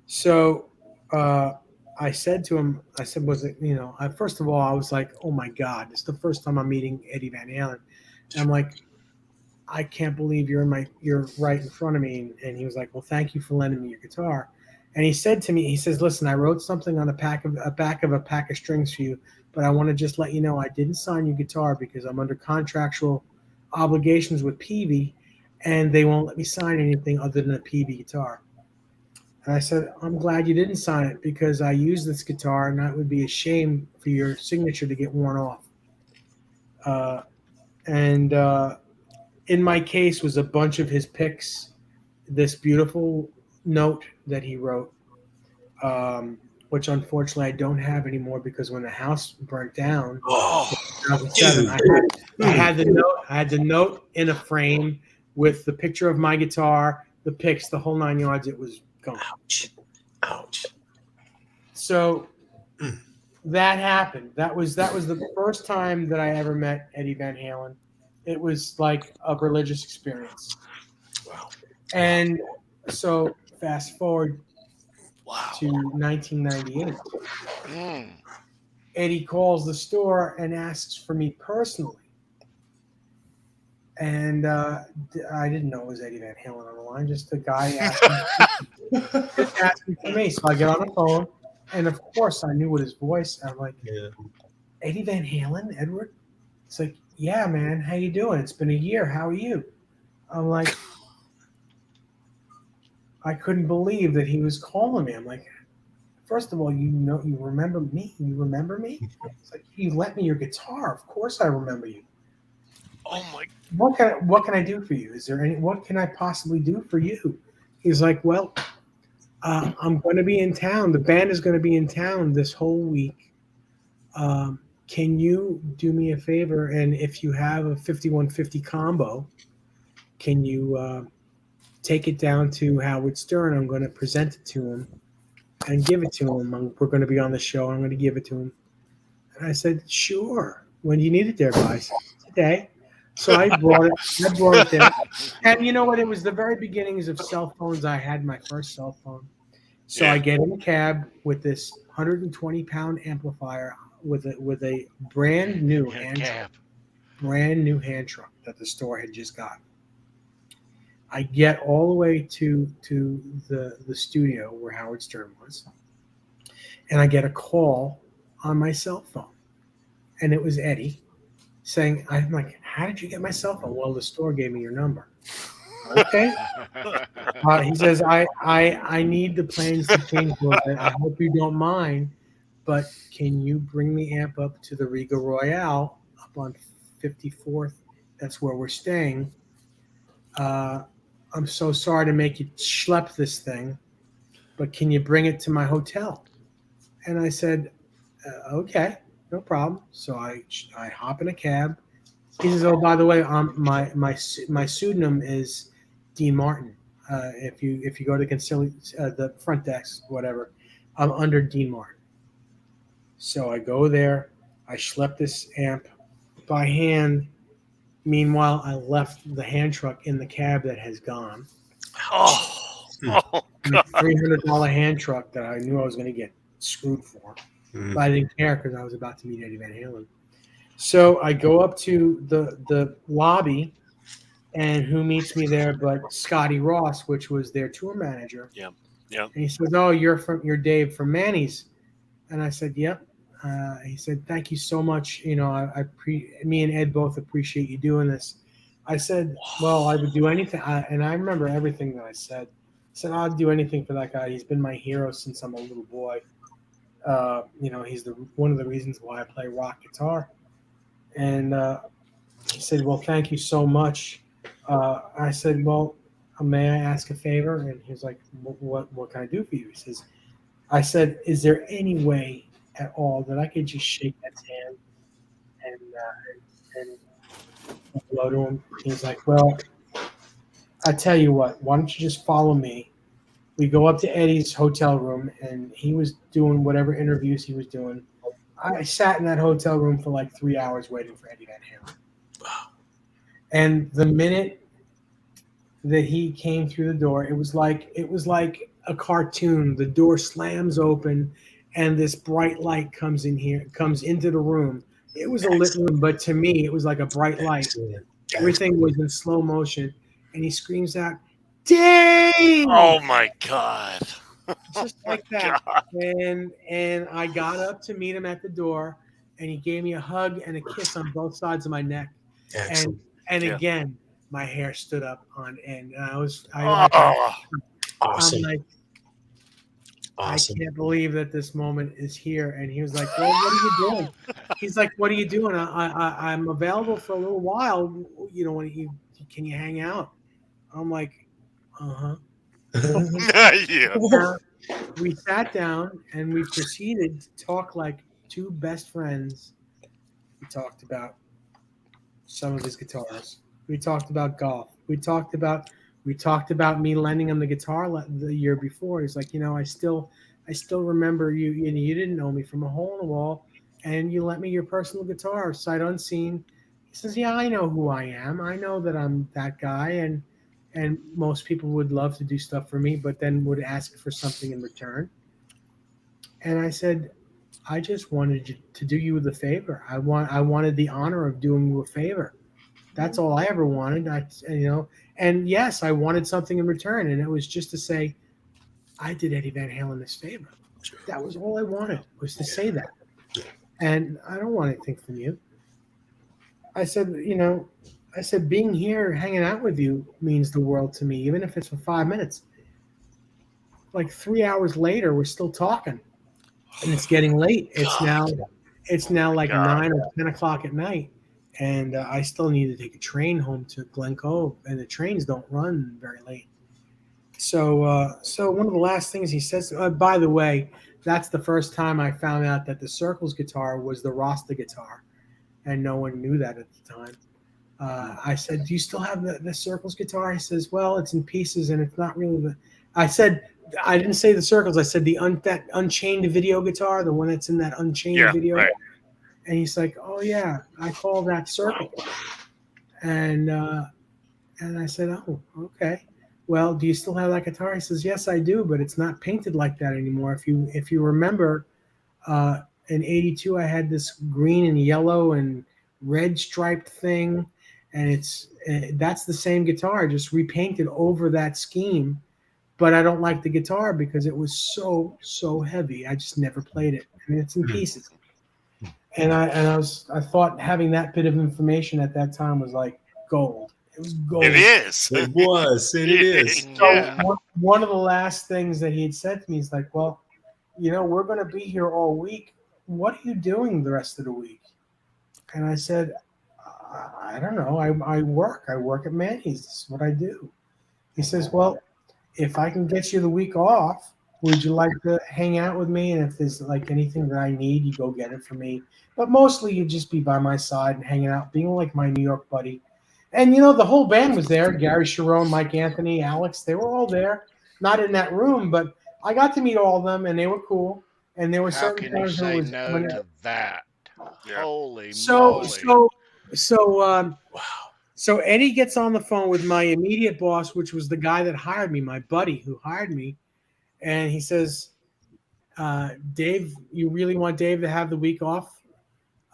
So I said to him, I said, was it, you know, first of all, I was like, oh my God, it's the first time I'm meeting Eddie Van Halen. And I'm like, I can't believe you're right in front of me. And he was like, well, thank you for lending me your guitar. And he said to me, he says, listen, I wrote something on back of a pack of strings for you, but I want to just let you know I didn't sign your guitar because I'm under contractual obligations with Peavey, and they won't let me sign anything other than a Peavey guitar. And I said, I'm glad you didn't sign it because I use this guitar, and that would be a shame for your signature to get worn off. In my case was a bunch of his picks, this beautiful note that he wrote, which unfortunately I don't have anymore because when the house burnt down in 2007, I had the note in a frame with the picture of my guitar, the picks, the whole 9 yards. It was gone. Ouch. So that happened. That was the first time that I ever met Eddie Van Halen. It was like a religious experience. Wow. And so fast forward to 1998. Eddie calls the store and asks for me personally. And I didn't know it was Eddie Van Halen on the line. Just the guy asking for me. So I get on the phone, and of course I knew what his voice. I'm like, Eddie Van Halen, Edward? It's like, yeah, man, how you doing? It's been a year. How are you? I'm like, I couldn't believe that he was calling me. I'm like, first of all, you remember me? You remember me? It's like, you lent me your guitar. Of course I remember you. Oh my! What can I do for you? What can I possibly do for you? He's like, well, I'm going to be in town. The band is going to be in town this whole week. Can you do me a favor? And if you have a 5150 combo, can you take it down to Howard Stern? I'm going to present it to him and give it to him. We're going to be on the show. I'm going to give it to him. And I said, sure. When do you need it there, guys? Today. So I brought it there. And you know what? It was the very beginnings of cell phones. I had my first cell phone. So I get in a cab with this 120-pound amplifier with a brand new hand truck that the store had just got. I get all the way to the studio where Howard Stern was, and I get a call on my cell phone, and it was Eddie saying, I'm like, how did you get my cell phone? Well, the store gave me your number. Okay. He says, I need the plans to change a little bit. I hope you don't mind, but can you bring the amp up to the Riga Royale up on 54th? That's where we're staying. I'm so sorry to make you schlep this thing, but can you bring it to my hotel? And I said, okay, no problem. So I hop in a cab. He says, oh, by the way, my pseudonym is Dean Martin. If you go to the front desk, whatever, I'm under Dean Martin. So I go there. I schlep this amp by hand Meanwhile, I left the hand truck in the cab that has gone. Oh God. $300 hand truck that I knew I was going to get screwed for. But I didn't care because I was about to meet Eddie Van Halen. So I go up to the lobby, and who meets me there but Scotty Ross, which was their tour manager. Yeah. And he says, "Oh, you're Dave from Manny's," and I said, "Yep." He said, "Thank you so much. You know, me and Ed both appreciate you doing this." I said, "Well, I would do anything," and I remember everything that I said. I said, "I'd do anything for that guy. He's been my hero since I'm a little boy. You know, he's one of the reasons why I play rock guitar." And he said, "Well, thank you so much." I said, "Well, may I ask a favor?" And he was like, "What can I do for you?" He says, I said, "Is there any way at all that I could just shake that hand and hello to him?" He's like, "Well, I tell you what, why don't you just follow me?" We go up to Eddie's hotel room, and he was doing whatever interviews he was doing. I sat in that hotel room for like 3 hours waiting for Eddie Van Halen. And the minute that he came through the door, it was like a cartoon. The door slams open, and this bright light comes into the room. It was a lit room, but to me, it was like a bright light. Everything was in slow motion, and he screams out, "Dave!" Oh my God. Just like that. And I got up to meet him at the door, and he gave me a hug and a kiss on both sides of my neck. Excellent. And again, my hair stood up on end. And awesome. I'm like, awesome. I can't believe that this moment is here. And he was like, "Well, what are you doing?" He's like, "What are you doing? I'm available for a little while. You know, can you hang out?" I'm like, "Uh-huh." Yeah. We sat down and we proceeded to talk like two best friends. We talked about some of his guitars. We talked about golf. We talked about me lending him the guitar the year before. He's like, "You know, I still remember you. You didn't know me from a hole in the wall, and you lent me your personal guitar, sight unseen." He says, "Yeah, I know who I am. I know that I'm that guy, and most people would love to do stuff for me, but then would ask for something in return." And I said, "I just wanted to do you the favor. I wanted the honor of doing you a favor. That's all I ever wanted." And yes, I wanted something in return, and it was just to say, I did Eddie Van Halen this favor. That was all I wanted, was to say that. And I don't want anything from you. I said, being here, hanging out with you means the world to me, even if it's for 5 minutes. Like 3 hours later, we're still talking, and it's getting late. It's now like 9 or 10 o'clock at night, and I still need to take a train home to Glen Cove, and the trains don't run very late. So one of the last things he says, by the way, that's the first time I found out that the Circles guitar was the Rasta guitar, and no one knew that at the time. I said, "Do you still have the Circles guitar?" He says, "Well, it's in pieces, and it's not really the." I said, I didn't say the Circles. I said that Unchained video guitar, the one that's in that Unchained video. Right. And he's like, "Oh yeah, I call that Circle." And I said, "Oh, okay. Well, do you still have that guitar?" He says, "Yes, I do, but it's not painted like that anymore. If you remember, in '82, I had this green and yellow and red striped thing, and that's the same guitar, just repainted over that scheme. But I don't like the guitar because it was so heavy. I just never played it. I mean, it's in pieces." And I thought having that bit of information at that time was like gold. It was gold. It is. It was. It is. So one of the last things that he had said to me is like, "Well, we're going to be here all week. What are you doing the rest of the week?" And I said, "I don't know. I work. I work at Manny's. This is what I do." He says, "Well, if I can get you the week off, would you like to hang out with me? And if there's like anything that I need, you go get it for me. But mostly you'd just be by my side and hanging out, being like my New York buddy." And, the whole band was there. Gary Sharon, Mike Anthony, Alex, they were all there. Not in that room, but I got to meet all of them, and they were cool. And there were How certain can you times say it was no to that? Yeah. Holy so moly. so so wow. So Eddie gets on the phone with my immediate boss, which was the guy that hired me, my buddy who hired me, and he says, Dave, you really want Dave to have the week off?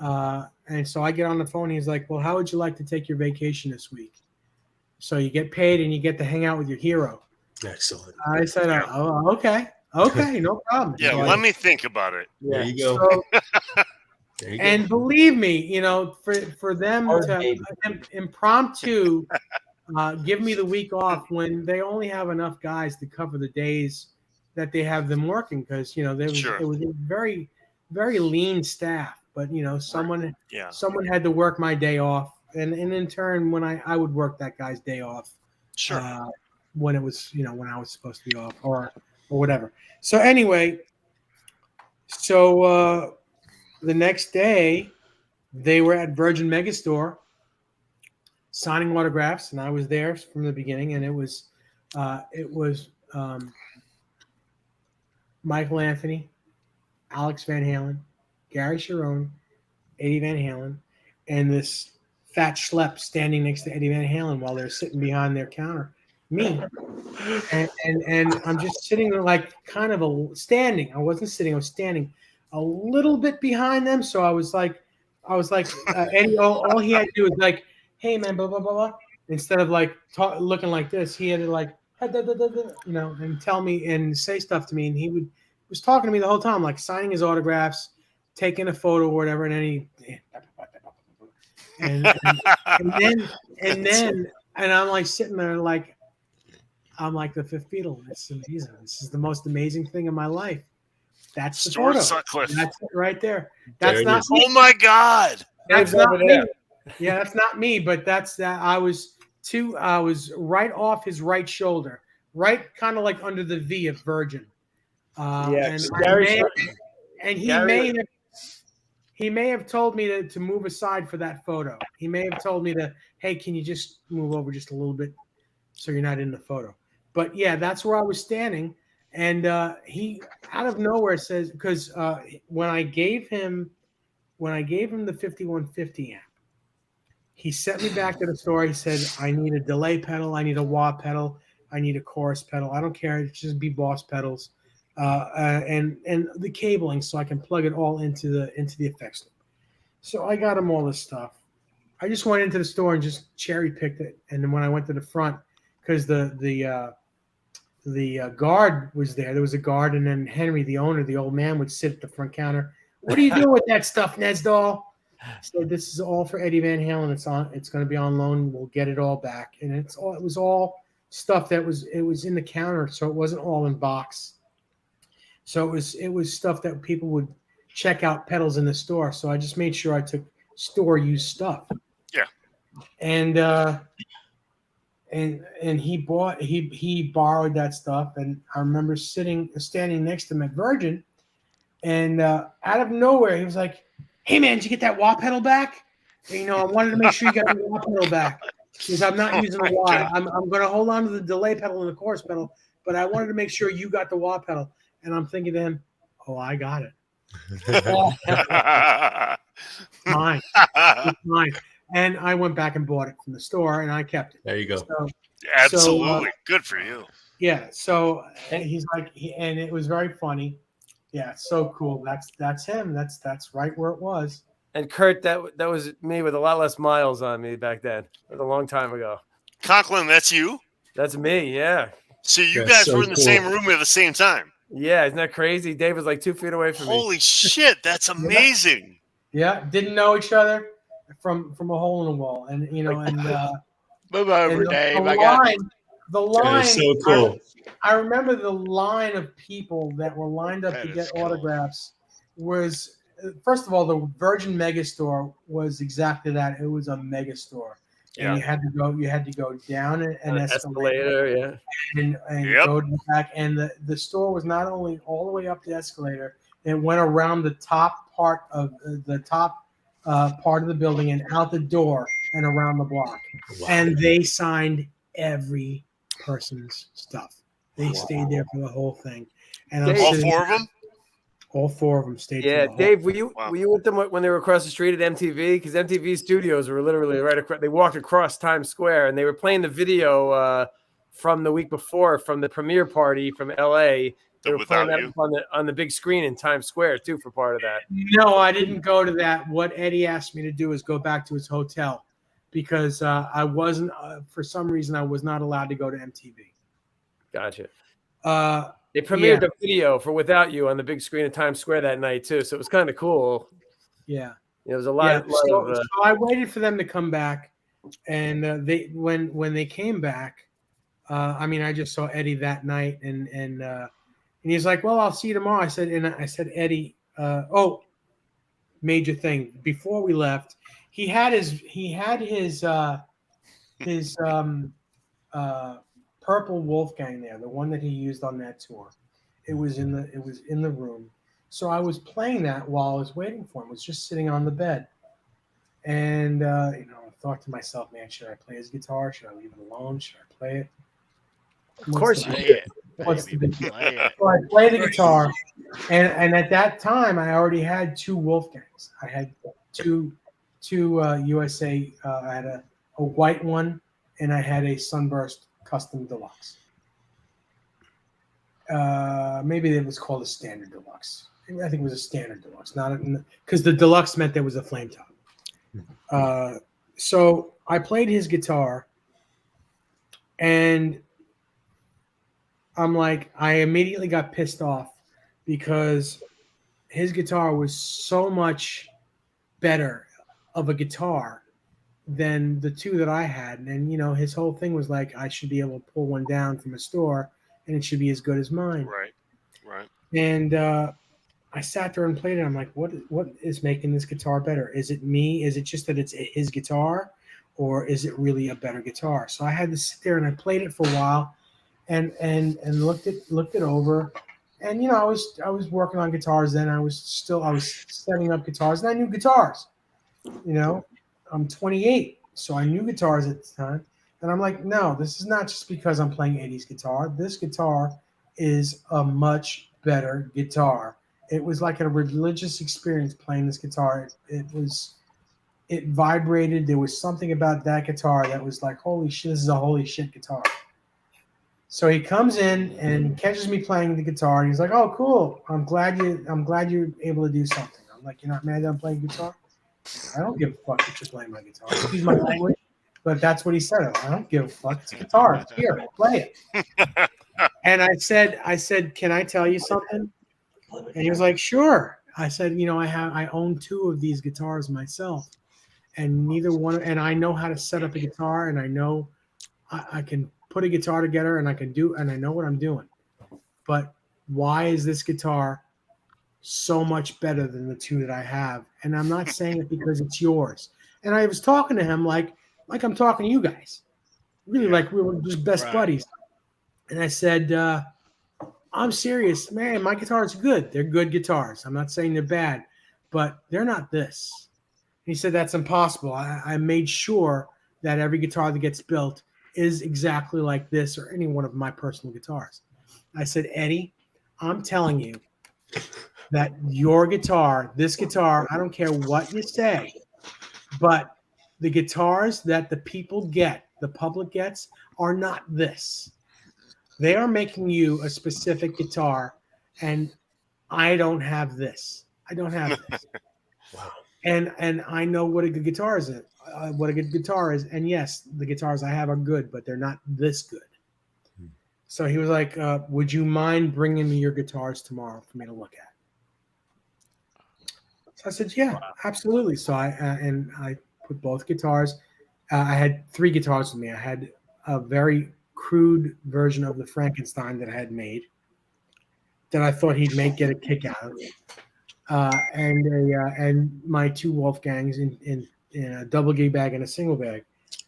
And so I get on the phone. He's like, well, how would you like to take your vacation this week? So you get paid and you get to hang out with your hero. Excellent. I said, oh, okay, no problem. Yeah, So let me think about it. There you go. So, There you go. and believe me, for them to impromptu give me the week off when they only have enough guys to cover the days that they have them working, because it was a very, very lean staff. But someone had to work my day off, and in turn, when I would work that guy's day off, when it was when I was supposed to be off or whatever. So anyway, the next day they were at Virgin Megastore signing autographs, and I was there from the beginning, and it was Michael Anthony, Alex Van Halen, Gary Cherone, Eddie Van Halen, and this fat schlep standing next to Eddie Van Halen while they're sitting behind their counter. Me. And I'm just sitting there like kind of standing. I wasn't sitting, I was standing a little bit behind them. So I was like Eddie, all he had to do was like, hey man, blah, blah, blah, blah. Instead of like looking like this, he had to like, and tell me and say stuff to me. And he was talking to me the whole time, like signing his autographs, taking a photo or whatever. And then and I'm like sitting there like, I'm like the fifth Beatle. It's amazing. This is the most amazing thing in my life. That's the photo. Sutcliffe. That's it right there. That's not me. Oh my God. That's not me. Yeah, that's not me. But that's that. I was right off his right shoulder, right kind of like under the V of Virgin. And he may have told me to move aside for that photo. He may have told me hey, can you just move over just a little bit so you're not in the photo? But yeah, that's where I was standing. And he out of nowhere says, because when I gave him the 5150 amp, he sent me back to the store. He said, I need a delay pedal, I need a wah pedal, I need a chorus pedal. I don't care, it's just be Boss pedals, and the cabling so I can plug it all into the effects loop. So I got him all this stuff. I just went into the store and just cherry picked it. And then when I went to the front, because the guard was there. There was a guard, and then Henry, the owner, the old man, would sit at the front counter. What are you doing with that stuff, Nesdall? So this is all for Eddie Van Halen. It's going to be on loan. We'll get it all back. And it was all stuff that was in the counter, so it wasn't all in box. So it was stuff that people would check out pedals in the store. So I just made sure I took store used stuff. Yeah. And he borrowed that stuff, and I remember standing next to him at Virgin, and out of nowhere he was like, hey man, did you get that wah pedal back? And, I wanted to make sure you got the wah pedal back, because I'm not using the wah. I'm going to hold on to the delay pedal and the chorus pedal, but I wanted to make sure you got the wah pedal. And I'm thinking to him, oh, I got it. Mine. It's mine. And I went back and bought it from the store, and I kept it. There you go. So, absolutely. Good for you. Yeah. So he's like, and it was very funny. Yeah. So cool. That's him. That's right where it was. And Kurt, that was me with a lot less miles on me back then. It was a long time ago. Conklin, that's you? That's me. Yeah. So you guys were in the same room at the same time. Yeah. Isn't that crazy? Dave was like 2 feet away from me. Holy shit. That's amazing. Yeah. Didn't know each other from a hole in the wall. And, move over, Dave. The line is so cool. I remember the line of people that were lined up to get autographs was, first of all, the Virgin Megastore was exactly that. It was a mega store. And you had to go down an escalator, and go to the back. And the store was not only all the way up the escalator, it went around the top part of the building and out the door and around the block. Wow. And they signed every person's stuff. They stayed there for the whole thing. And all four of them? All 4 of them stayed. Yeah, Dave, were you with them when they were across the street at MTV? Because MTV studios were literally right across. They walked across Times Square, and they were playing the video from the week before from the premiere party from LA. They were playing that on the big screen in Times Square too for part of that. No, I didn't go to that. What Eddie asked me to do is go back to his hotel because I wasn't for some reason I was not allowed to go to MTV. Gotcha. They premiered the video for Without You on the big screen in Times Square that night too, so it was kind of cool. Yeah, it was a lot. So I waited for them to come back, and when they came back, I just saw Eddie that night, and he's like, "Well, I'll see you tomorrow." I said, "Eddie, major thing. Before we left, he had his purple Wolfgang there, the one that he used on that tour. It was in the room. So I was playing that while I was waiting for him. I was just sitting on the bed, and I thought to myself, man, should I play his guitar? Should I leave it alone? Should I play it? Of course you did. So I played the guitar, and at that time I already had 2 Wolfgangs. I had two USA. I had a white one, and I had a Sunburst Custom Deluxe. Maybe it was called a Standard Deluxe. I think it was a Standard Deluxe, not because the Deluxe meant there was a flame top. So I played his guitar, and I'm like, I immediately got pissed off because his guitar was so much better of a guitar than the 2 that I had. And, his whole thing was like, I should be able to pull one down from a store and it should be as good as mine. Right. And I sat there and played it. I'm like, what is making this guitar better? Is it me? Is it just that it's his guitar, or is it really a better guitar? So I had to sit there and I played it for a while and looked it over. And, I was working on guitars then. I was setting up guitars, and I knew guitars. I'm 28, so I knew guitars at the time. And I'm like, no, this is not just because I'm playing Eddie's guitar. This guitar is a much better guitar. It was like a religious experience playing this guitar. It vibrated. There was something about that guitar that was like, holy shit, this is a holy shit guitar. So he comes in and catches me playing the guitar, and he's like, "Oh, cool! I'm glad you're able to do something." I'm like, "You're not mad that I'm playing guitar? I don't give a fuck that you're playing my guitar. Excuse my language, but that's what he said. I don't give a fuck. It's a guitar. It's here. Play it." And I said, "Can I tell you something?" And he was like, "Sure." I said, I own 2 of these guitars myself, and neither one. And I know how to set up a guitar, and I know I can put a guitar together, and I know what I'm doing. But why is this guitar so much better than the 2 that I have? And I'm not saying it because it's yours. And I was talking to him like I'm talking to you guys, really, like we were just best buddies. And I said, I'm serious, man. My guitars are good. They're good guitars. I'm not saying they're bad, but they're not this. He said, that's impossible. I made sure that every guitar that gets built is exactly like this or any one of my personal guitars. I said, Eddie, I'm telling you that your guitar, this guitar, I don't care what you say, but the guitars that the people get, the public gets, are not this. They are making you a specific guitar, and I don't have this. I don't have this. Wow. And I know what a good guitar is. And yes, the guitars I have are good, but they're not this good. So he was like, would you mind bringing me your guitars tomorrow for me to look at? So I said, yeah, absolutely. So I put both guitars. I had 3 guitars with me. I had a very crude version of the Frankenstein that I had made that I thought he'd get a kick out of. And my 2 Wolfgangs in a double gig bag and a single bag.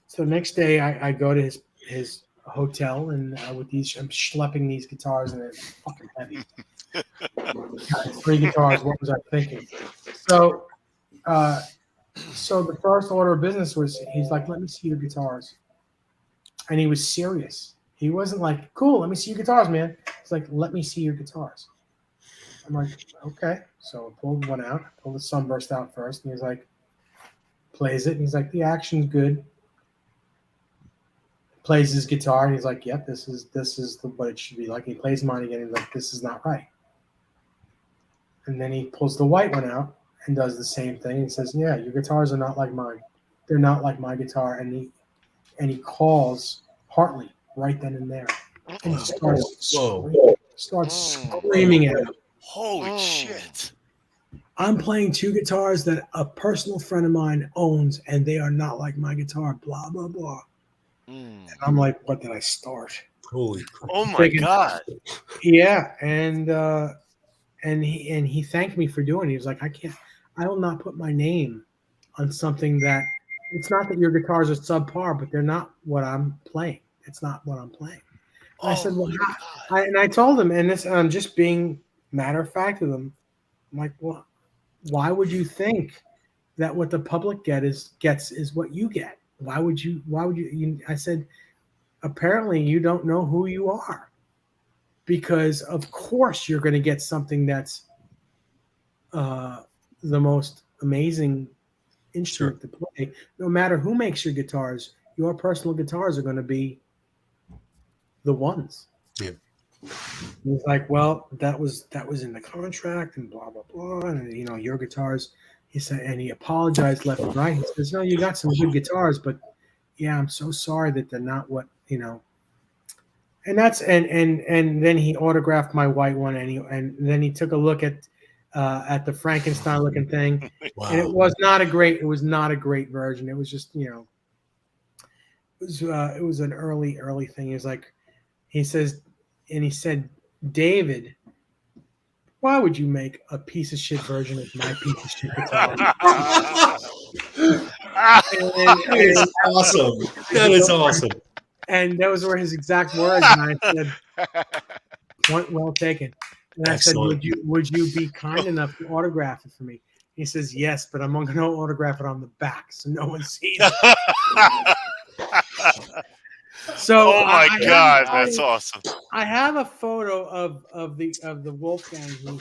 So the next day I go to his hotel, and with these, I'm schlepping these guitars, and they're fucking heavy. 3 guitars. What was I thinking? So the first order of business was, he's like, let me see your guitars. And he was serious. He wasn't like, cool, let me see your guitars, man. He's like, let me see your guitars. I'm like, okay. So I pulled one out, pulled the Sunburst out first, and he's like, plays it, and he's like, the action's good. Plays his guitar, and he's like, yep, this is what it should be like. And he plays mine again, and he's like, this is not right. And then he pulls the white one out and does the same thing. He says, yeah, your guitars are not like mine. They're not like my guitar. And he calls Hartley right then and there. And he starts screaming at him. Holy shit. I'm playing two guitars that a personal friend of mine owns, and they are not like my guitar, blah, blah, blah. And I'm like, what did I start? Holy crap. Oh my God. Yeah. And he thanked me for doing it. He was like, I will not put my name on something that, it's not that your guitars are subpar, but they're not what I'm playing. It's not what I'm playing. And I said, well, and I told him, and this, I'm just being matter of fact with him. I'm like, well, why would you think that what the public gets is what you get? Why would you, I said, apparently you don't know who you are, because of course you're going to get something that's the most amazing instrument to play. No matter who makes your guitars, your personal guitars are going to be the ones. Yeah. He's like, well, that was in the contract and blah blah blah, and your guitars. He said, and he apologized left and right. He says, no, you got some good guitars, but yeah, I'm so sorry that they're not what. And that's and then he autographed my white one, and then he took a look at the Frankenstein looking thing. Wow. And it was not a great version. It was just, it was an early thing. He said, David, why would you make a piece of shit version of my piece of shit guitar? That is awesome. That is awesome. And those were his exact words. And I said, point well taken. And I said, would you be kind enough to autograph it for me? He says, yes, but I'm going to autograph it on the back so no one sees it. So, oh my God, that's awesome. I have a photo of the Wolfgang who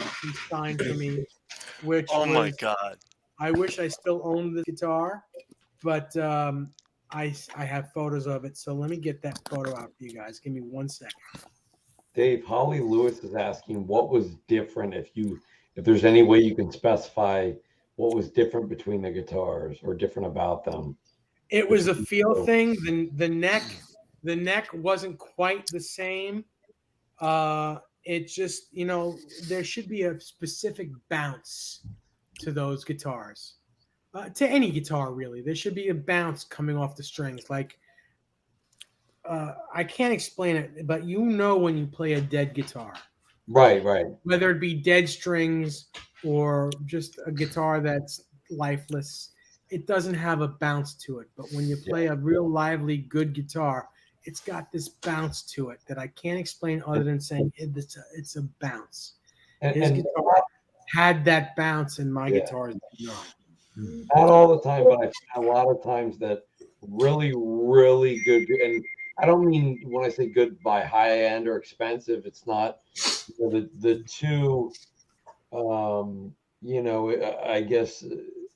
signed for me, which my God. I wish I still owned the guitar, but I have photos of it. So let me get that photo out for you guys. Give me 1 second. Dave, Holly Lewis is asking what was different, if there's any way you can specify what was different between the guitars or different about them. It was a feel thing. The neck wasn't quite the same. It just, there should be a specific bounce to those guitars. To any guitar, really. There should be a bounce coming off the strings. Like, I can't explain it, but when you play a dead guitar. Right. Whether it be dead strings or just a guitar that's lifeless, it doesn't have a bounce to it. But when you play a real lively, good guitar, it's got this bounce to it that I can't explain other than saying it's a bounce. His guitar had that bounce, and my guitar did not. Not all the time, but I've had a lot of times that really, really good. And I don't mean when I say good by high end or expensive, it's not the two, I guess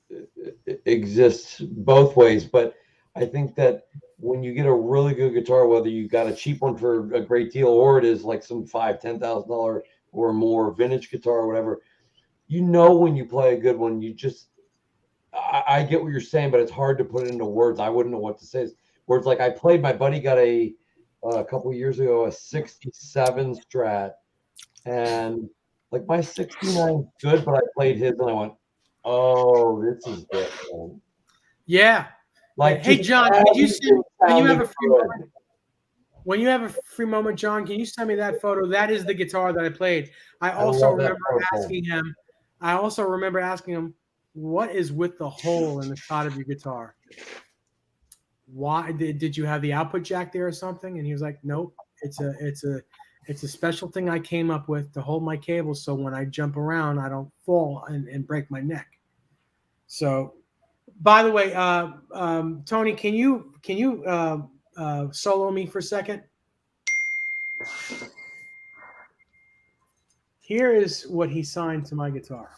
it exists both ways. But I think that when you get a really good guitar, whether you got a cheap one for a great deal or it is like some $5,000-$10,000 or more vintage guitar or whatever, when you play a good one, I get what you're saying, but it's hard to put it into words. I wouldn't know what to say. Words like my buddy got a couple of years ago, a 67 Strat, and like my 69 is good, but I played his and I went, oh, this is different. Yeah. Like, hey, John, could you send, when you have a free moment? When you have a free moment, John, can you send me that photo? That is the guitar that I played. I also remember asking him, what is with the hole in the side of your guitar? Why did you have the output jack there or something? And he was like, nope, it's a special thing I came up with to hold my cables so when I jump around I don't fall and break my neck. So, by the way, Tony, can you solo me for a second? here is what he signed to my guitar.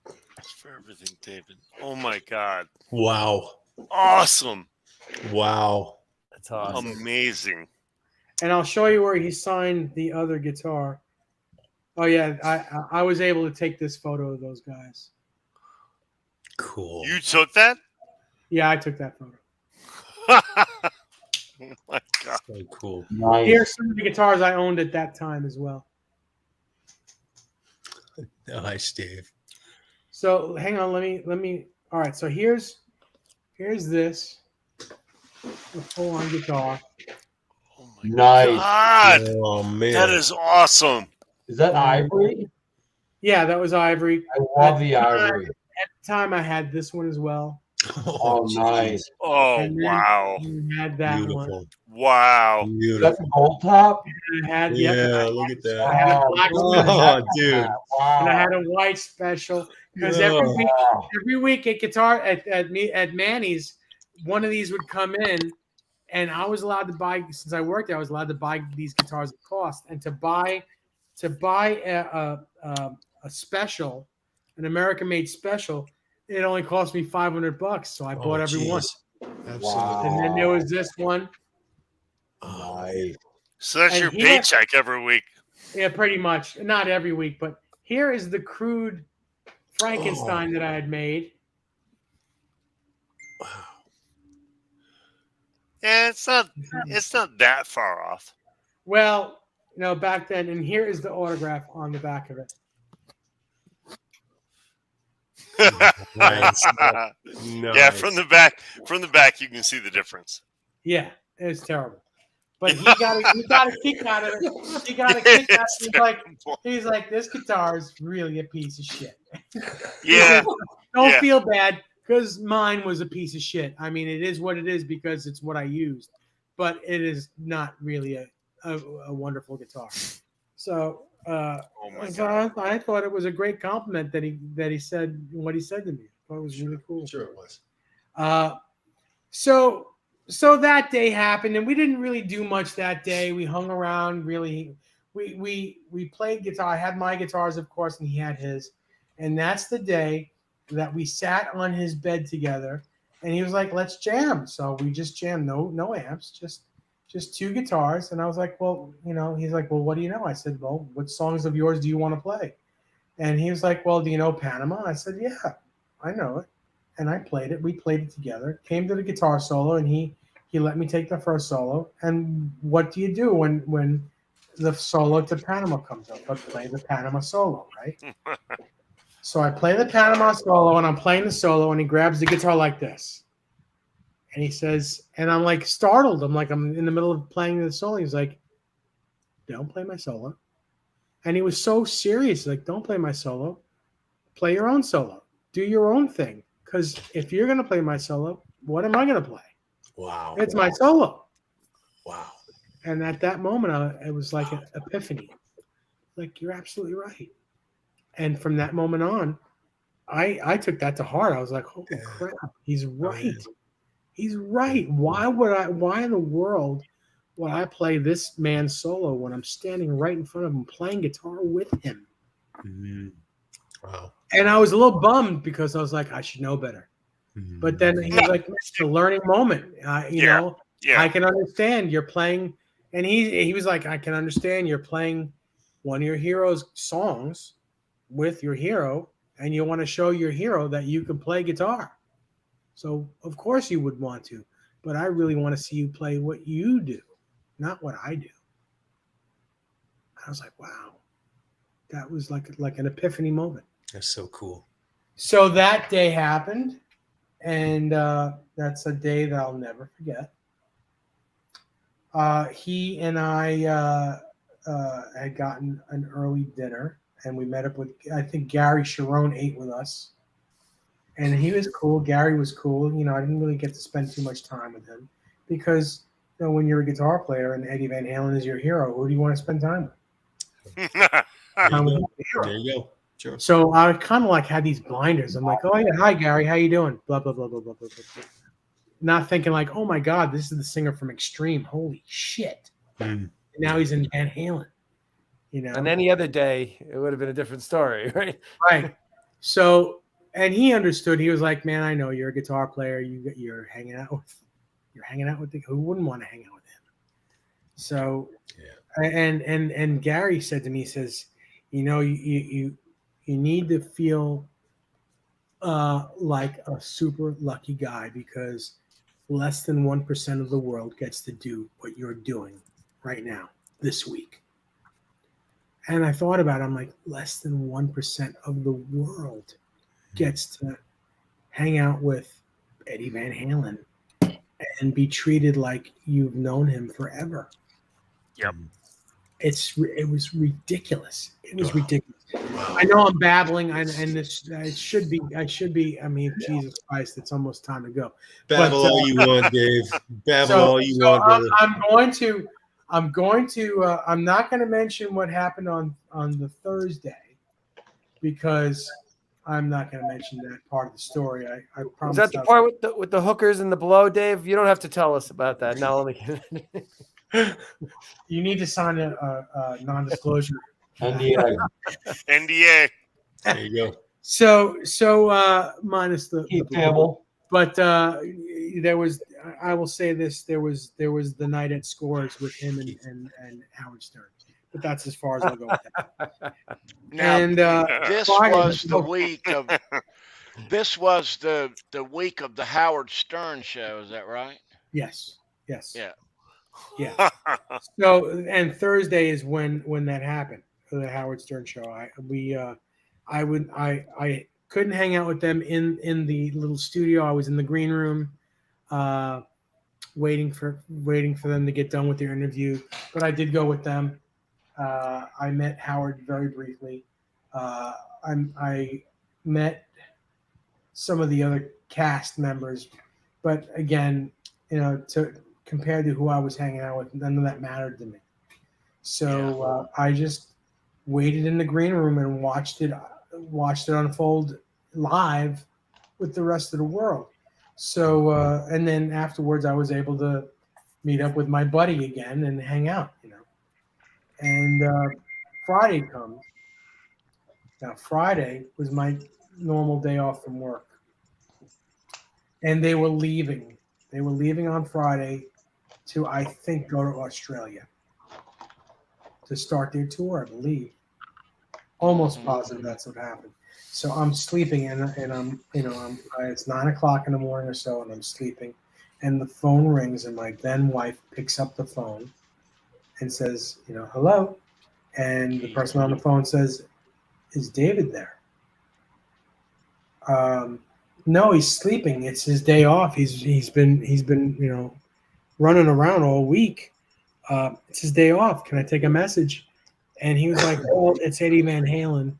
Thanks for everything, David. Oh my God. Wow. Awesome. Wow. That's awesome. Amazing. And I'll show you where he signed the other guitar. Oh yeah, I was able to take this photo of those guys. Cool. You took that? Yeah, I took that photo. Oh my God. So cool. Nice. Here's some of the guitars I owned at that time as well. Nice, Dave. So hang on, let me. All right, so here's this, the full-on guitar. Oh my Nice. God. Oh man. That is awesome. Is that ivory? Yeah, that was ivory. I love the ivory. At the time, I had this one as well. Oh, nice. Oh, And then wow. I had that one. Beautiful. Wow. Is that Beautiful. the gold top? I had Yeah, look at I had that. a black one, Oh, dude. Wow. and I had a white special because Yeah. every week at guitar at Manny's, one of these would come in, and I was allowed to buy, since I worked there, I was allowed to buy these guitars at cost, and to buy a special, an American-made special, it only cost me $500. So I bought every one. Absolutely. Wow. And then there was this one. Nice. So that's And your here- paycheck every week. Yeah, pretty much. Not every week, but here is the crude Frankenstein that I had made. Yeah, it's not that far off. Well, back then, and here is the autograph on the back of it. Nice. Yeah, from the back you can see the difference. Yeah, it was terrible. But he got a kick out of it. He got a kick out of it. He's like, this guitar is really a piece of shit. Yeah. Don't feel bad, because mine was a piece of shit. I mean, it is what it is because it's what I used, but it is not really a wonderful guitar. So, Oh my God. I thought it was a great compliment that he said what he said to me. I thought it was really cool. Sure it was. So that day happened, and we didn't really do much that day. We hung around. Really, we played guitar. I had my guitars, of course, and he had his. And that's the day that we sat on his bed together, and he was like, "Let's jam." So we just jammed. No amps, just two guitars. And I was like, "Well, he's like, well, what do you know?" I said, "Well, what songs of yours do you want to play?" And he was like, "Well, do you know Panama?" I said, "Yeah, I know it." And I played it. We played it together. Came to the guitar solo, and he let me take the first solo. And what do you do when the solo to Panama comes up? But play the Panama solo, right? So I play the Panama solo, and I'm playing the solo, and he grabs the guitar like this. And he says, and I'm like startled. I'm in the middle of playing the solo. He's like, "Don't play my solo." And he was so serious. Like, "Don't play my solo. Play your own solo. Do your own thing. Because if you're going to play my solo, what am I going to play? Wow. It's my solo." Wow. And at that moment, it was like an epiphany. Like, you're absolutely right. And from that moment on, I took that to heart. I was like, "Holy crap, he's right. He's right. Why in the world would I play this man's solo when I'm standing right in front of him playing guitar with him?" Mm-hmm. Wow. And I was a little bummed because I was like, I should know better. Mm-hmm. But then he was like, "It's a learning moment. Yeah. I can understand you're playing." And he was like, "I can understand you're playing one of your hero's songs with your hero, and you want to show your hero that you can play guitar. So of course you would want to, but I really want to see you play what you do, not what I do." I was like, wow, that was like an epiphany moment. That's so cool. So that day happened, and that's a day that I'll never forget. He and I had gotten an early dinner, and we met up with, I think Gary Sharon ate with us. And he was cool. Gary was cool. I didn't really get to spend too much time with him because, when you're a guitar player and Eddie Van Halen is your hero, who do you want to spend time with? There you go. Sure. So I kind of had these blinders. I'm like, "Oh yeah, hi Gary, how you doing?" Blah blah blah blah blah blah blah. Not thinking like, "Oh my God, this is the singer from Extreme. Holy shit!" And now he's in Van Halen. you know. And any other day, it would have been a different story, right? Right. So, and he understood. He was like, "Man, I know you're a guitar player. You're hanging out with who wouldn't want to hang out with him?" So, and Gary said to me, he says, "You know, you need to feel like a super lucky guy because less than 1% of the world gets to do what you're doing right now this week." And I thought about it. I'm like, less than 1% of the world gets to hang out with Eddie Van Halen and be treated like you've known him forever. Yep. It was ridiculous. It was ridiculous. I know I'm babbling, and this I should be. I mean, Jesus Christ, it's almost time to go. Babble all you want, Dave. Babble all you want, brother. I'm not going to mention what happened on the Thursday because I'm not going to mention that part of the story. I promise. Is that the part with the hookers and the blow, Dave? You don't have to tell us about that. No, let me. You need to sign a non-disclosure NDA. NDA. There you go. So minus the Campbell. But there was, I will say this, there was the night at Scores with him and Howard Stern. But that's as far as I'll go with that. Now, And this was the week of the week of the Howard Stern show. Is that right? Yes. Yeah. Yeah. So, and Thursday is when that happened for the Howard Stern show. I couldn't hang out with them in the little studio. I was in the green room, waiting for them to get done with their interview. But I did go with them. I met Howard very briefly. I met some of the other cast members, but again, compared to who I was hanging out with, none of that mattered to me. So I just waited in the green room and watched it unfold live with the rest of the world. So and then afterwards, I was able to meet up with my buddy again and hang out, And Friday comes. Now Friday was my normal day off from work, and they were leaving. They were leaving on Friday to, I think, go to Australia to start their tour, I believe. Almost positive that's what happened. So I'm sleeping, and I'm it's 9 o'clock in the morning or so, and I'm sleeping, and the phone rings, and my then wife picks up the phone and says, hello, and the person on the phone says, "Is David there?" No, he's sleeping. It's his day off. He's been running around all week. It's his day off. Can I take a message? And he was like, "Oh, it's Eddie Van Halen,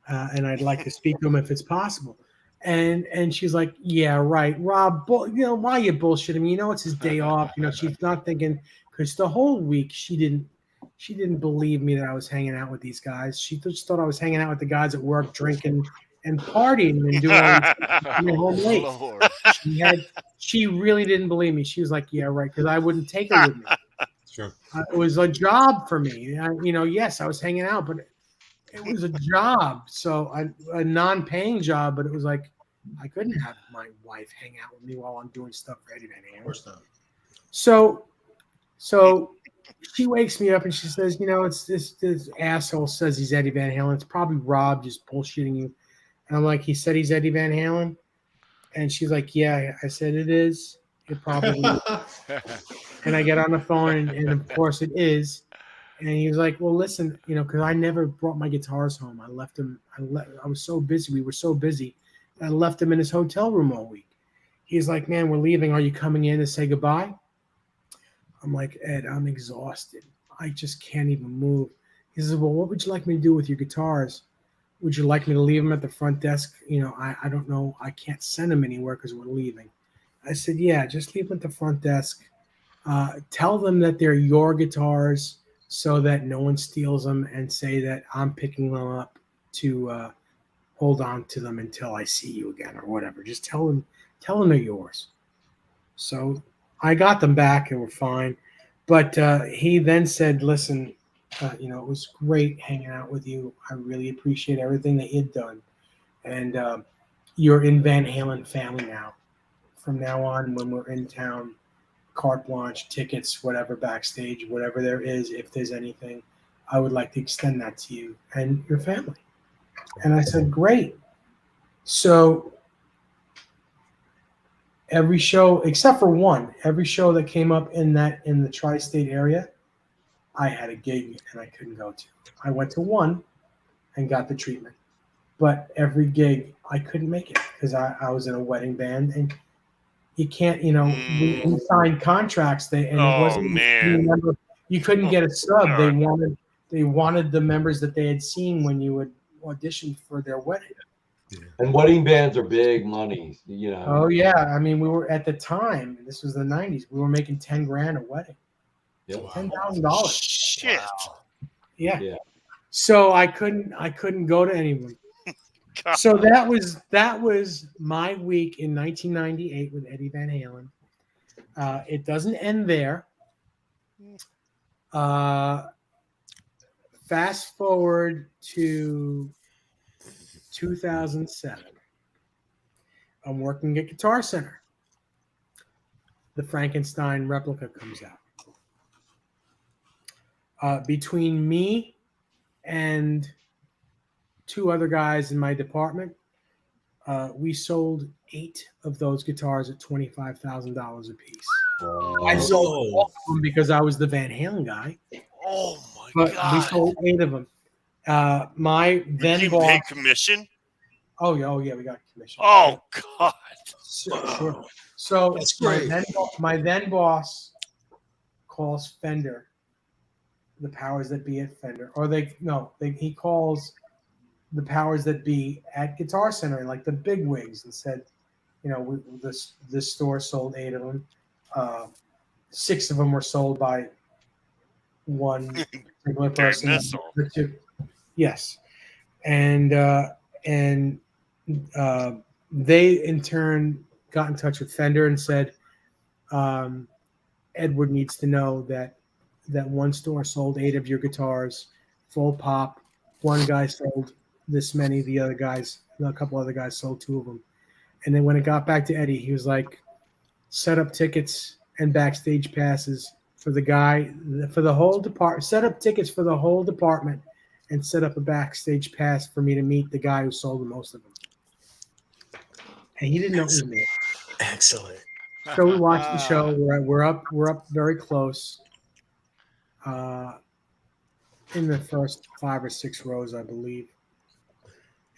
and I'd like to speak to him if it's possible." And she's like, "Yeah, right, Rob. Why are you bullshitting me? It's his day off. She's not thinking, because the whole week she didn't believe me that I was hanging out with these guys. She just thought I was hanging out with the guys at work, drinking and partying and doing home late. She really didn't believe me. She was like, "Yeah, right," because I wouldn't take her with me. Sure. It was a job for me. Yes, I was hanging out, but it was a job. So a non-paying job, but it was like I couldn't have my wife hang out with me while I'm doing stuff for Eddie Van Halen. Of course not. So she wakes me up and she says, "It's this asshole says he's Eddie Van Halen. It's probably Rob just bullshitting you." And I'm like, "He said he's Eddie Van Halen?" And she's like, "Yeah." I said, "It is. It probably is." And I get on the phone, and of course it is. And he was like, "Well, listen, because I never brought my guitars home. I left them. I was so busy. We were so busy. I left him in his hotel room all week." He's like, "Man, we're leaving. Are you coming in to say goodbye?" I'm like, "Ed, I'm exhausted. I just can't even move." He says, "Well, what would you like me to do with your guitars? Would you like me to leave them at the front desk? I don't know. I can't send them anywhere because we're leaving." I said, "Yeah, just leave them at the front desk. Tell them that they're your guitars so that no one steals them, and say that I'm picking them up to hold on to them until I see you again or whatever. Just tell them they're yours." So I got them back and we're fine. But he then said, "Listen, You know, it was great hanging out with you. I really appreciate everything that you've done. And you're in Van Halen family now. From now on, when we're in town, carte blanche, tickets, whatever, backstage, whatever there is, if there's anything, I would like to extend that to you and your family. And I said, great. So every show, except for one, every show that came up in the tri-state area, I had a gig and I couldn't go to. I went to one and got the treatment. But every gig, I couldn't make it because I was in a wedding band, and you can't, you know, we signed contracts. It wasn't. Man. Remember, you couldn't get a sub. They wanted the members that they had seen when you would audition for their wedding. And wedding bands are big money, you know. Oh yeah, I mean, we were at the time. This was the '90s. We were making $10,000 a wedding. Yep. $10,000. Shit. Wow. Yeah. Yeah. So I couldn't go to anyone. God. So that was my week in 1998 with Eddie Van Halen. It doesn't end there. Fast forward to 2007. I'm working at Guitar Center. The Frankenstein replica comes out. Between me and two other guys in my department, we sold 8 of those guitars at $25,000 a piece. I sold all of them because I was the Van Halen guy. Oh my God! We sold 8 of them. My then boss. Pay commission? Oh yeah, we got commission. Oh God! Sure. So that's great. My then boss calls Fender, the powers that be at Fender, or he calls the powers that be at Guitar Center, like the big wigs, and said, you know, this store sold 8 of them. 6 of them were sold by one particular person. Yes, and they in turn got in touch with Fender and said, Edward needs to know that one store sold 8 of your guitars, full pop. One guy sold this many. The other guys, a couple other guys, sold 2 of them. And then when it got back to Eddie, he was like, set up tickets and backstage passes for the whole department. Set up tickets for the whole department and set up a backstage pass for me to meet the guy who sold the most of them. And he didn't know it was me. Excellent. So we watched the show. We're up very close. In the first 5 or 6 rows, I believe.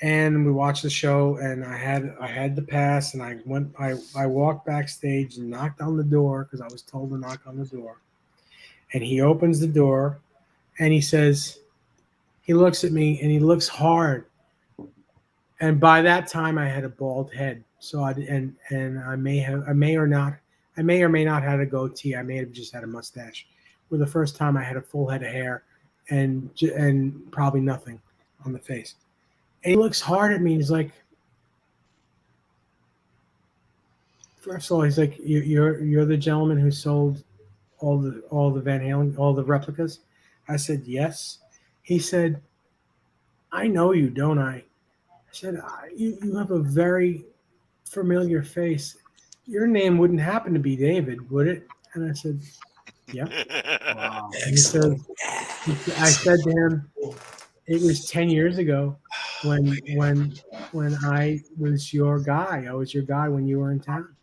And we watched the show, and I had the pass, and I walked backstage and knocked on the door because I was told to knock on the door. And he opens the door, and he says, he looks at me, and he looks hard. And by that time, I had a bald head, so I may or may not had a goatee. I may have just had a mustache. For the first time, I had a full head of hair, and probably nothing on the face. And he looks hard at me. He's like, first of all, he's like, you're the gentleman who sold all the Van Halen, all the replicas? I said, yes. He said, I know you, don't I? I said, you have a very familiar face. Your name wouldn't happen to be David, would it? And I said, yeah. Wow. And I said to him, it was 10 years ago when I was your guy. I was your guy when you were in town.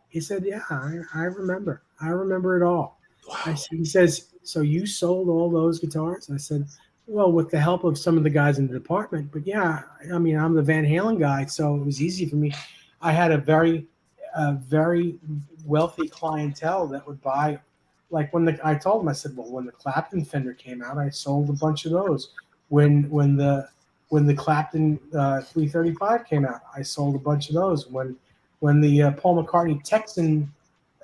He said, yeah, I remember. I remember it all. Wow. He says, so you sold all those guitars? I said, well, with the help of some of the guys in the department. But yeah, I mean, I'm the Van Halen guy, so it was easy for me. I had a very wealthy clientele that would buy. Like I told him, I said, well, when the Clapton Fender came out, I sold a bunch of those. When the Clapton 335 came out, I sold a bunch of those. When the Paul McCartney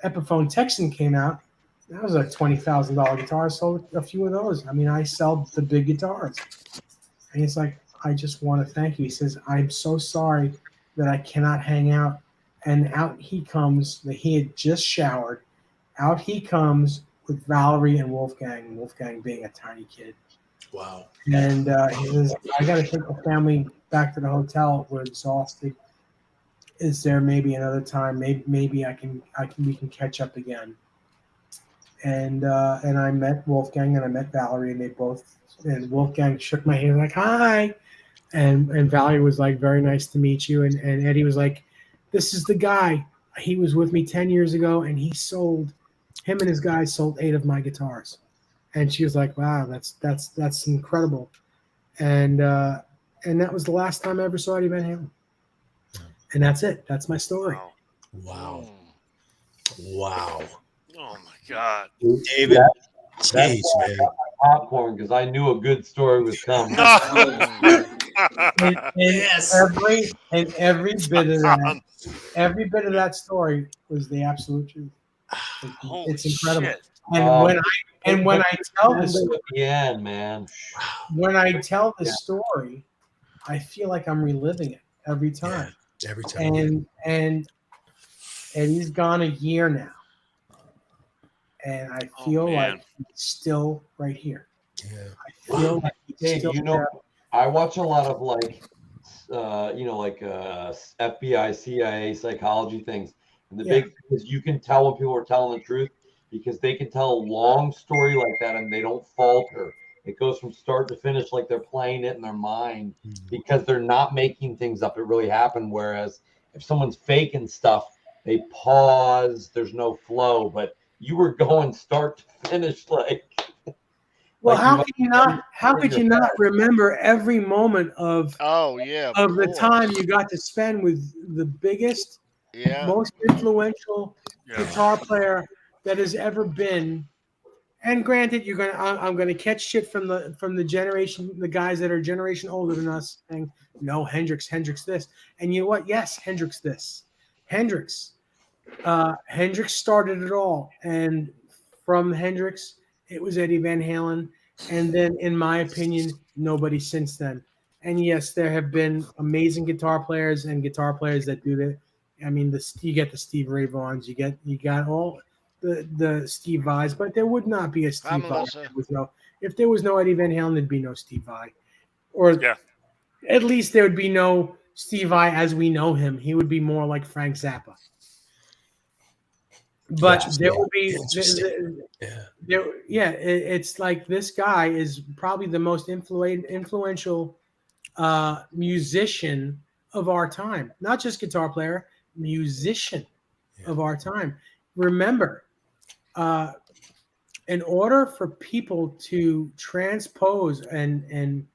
Epiphone Texan came out, that was a $20,000 guitar. I sold a few of those. I mean, I sell the big guitars. And he's like, I just want to thank you. He says, I'm so sorry that I cannot hang out. And out he comes. He had just showered. Out he comes with Valerie and Wolfgang being a tiny kid. Wow. And he was, I got to take the family back to the hotel. We're exhausted. Is there maybe another time? Maybe we can catch up again. And I met Wolfgang and I met Valerie, and Wolfgang shook my hand like, hi. And Valerie was like, very nice to meet you. And Eddie was like, this is the guy. He was with me 10 years ago, and him and his guys sold 8 of my guitars. And she was like, wow, that's incredible. And that was the last time I ever saw Eddie Van Halen. And that's it. That's my story. Wow. Oh my God. David. Jeez, man. Popcorn, because I knew a good story was coming. Yes. Every bit of that story was the absolute truth. It's incredible. Shit. And when I tell this at the end, man. When I tell the story, I feel like I'm reliving it every time. Yeah, every time. And he's gone a year now. And I feel like he's still right here. Yeah. I feel like he's still there. I watch a lot of FBI, CIA, psychology things. And the big thing is you can tell when people are telling the truth because they can tell a long story like that and they don't falter. It goes from start to finish like they're playing it in their mind because they're not making things up. It really happened. Whereas if someone's faking stuff, they pause, there's no flow. But you were going start to finish like. Well, how could you not remember every moment of the time you got to spend with the biggest, most influential guitar player that has ever been? And granted, I'm gonna catch shit from the generation, the guys that are a generation older than us, saying no, Hendrix this, and you know what? Yes, Hendrix this, Hendrix started it all, and from Hendrix, it was Eddie Van Halen, and then, in my opinion, nobody since then. And yes, there have been amazing guitar players and guitar players that do that. I mean, you get the Steve Ray Vaughns, you got all the Steve Vais, but there would not be a Steve Vai. If there was no Eddie Van Halen, there'd be no Steve Vai, or at least there would be no Steve Vai as we know him. He would be more like Frank Zappa. But there will be, it's like this guy is probably the most influential musician of our time. Not just guitar player, musician of our time. Remember, in order for people to transpose and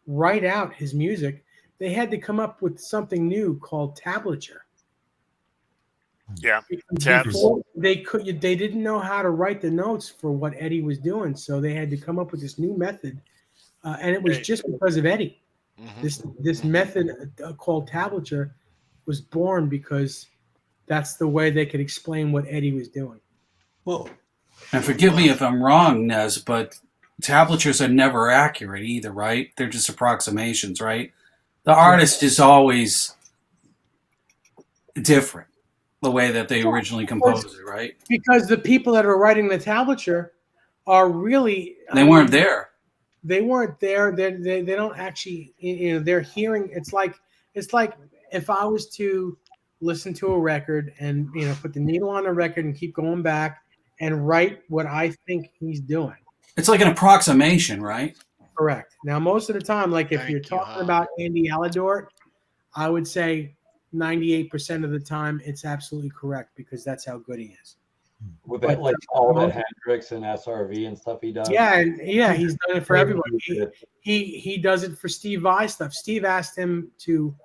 write out his music, they had to come up with something new called tablature. Yeah, they didn't know how to write the notes for what Eddie was doing, so they had to come up with this new method, and it was just because of Eddie. This method called tablature was born because that's the way they could explain what Eddie was doing. Well, and forgive me if I'm wrong, Nez, but tablatures are never accurate either, right? They're just approximations, right? The artist is always different. The way that they originally composed it, right? Because the people that are writing the tablature are really they weren't there. They weren't there. They don't actually, they're hearing. It's like if I was to listen to a record and put the needle on the record and keep going back and write what I think he's doing. It's like an approximation, right? Correct. Now, most of the time, like if you're talking about Andy Aladort, I would say 98% of the time it's absolutely correct because that's how good he is. With that, like all that Hendrix and SRV and stuff he does. Yeah, he's done it for everybody. He does it for Steve Vai stuff. Steve asked him to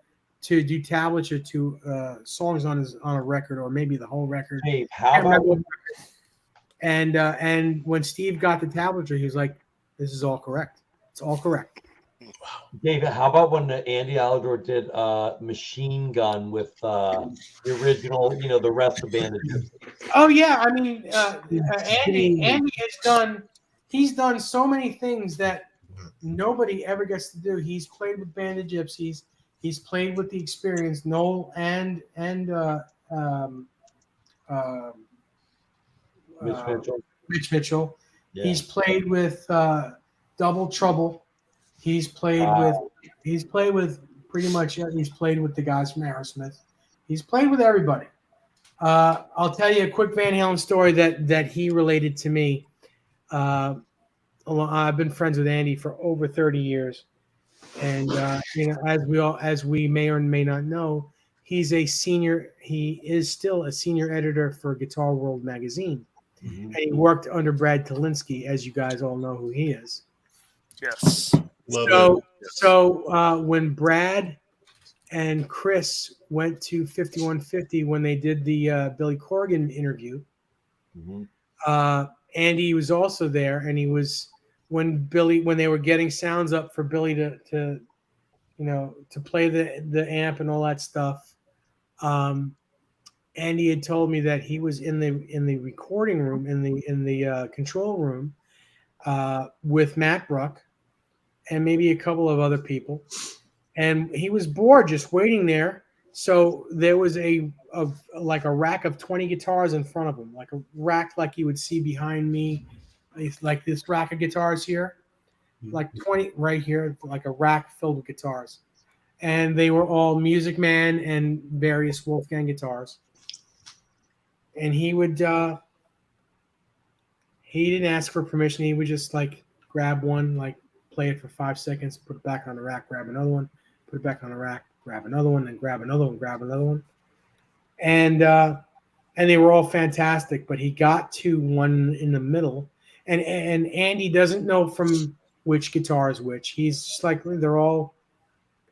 do tablature to songs on a record or maybe the whole record. Hey, how about and when Steve got the tablature, he was like, "This is all correct. It's all correct." David, how about when Andy Alador did Machine Gun with the original, the rest of Band of Gypsy? Oh yeah, I mean, Andy he's done so many things that nobody ever gets to do. He's played with Band of Gypsies. He's played with the Experience, Noel and Mitch Mitchell. Yeah. He's played with Double Trouble. He's played with pretty much. He's played with the guys from Aerosmith. He's played with everybody. I'll tell you a quick Van Halen story that he related to me. I've been friends with Andy for over 30 years, and as we may or may not know, he is still a senior editor for Guitar World magazine, and he worked under Brad Talinsky, as you guys all know who he is. Yes. So when Brad and Chris went to 5150 when they did the Billy Corgan interview, Andy was also there, and he was when they were getting sounds up for Billy to play the amp and all that stuff. Andy had told me that he was in the recording room in the control room with Matt Bruck and maybe a couple of other people, and he was bored just waiting there. So there was a rack of 20 guitars in front of him, like a rack like you would see behind me, like this rack of guitars here, like 20 right here, like a rack filled with guitars. And they were all Music Man and various Wolfgang guitars. And he didn't ask for permission. He would just like grab one, like play it for 5 seconds, put it back on the rack, grab another one, put it back on the rack, grab another one, and grab another one, grab another one. And they were all fantastic, but he got to one in the middle. And Andy doesn't know from which guitar is which. He's just like, they're all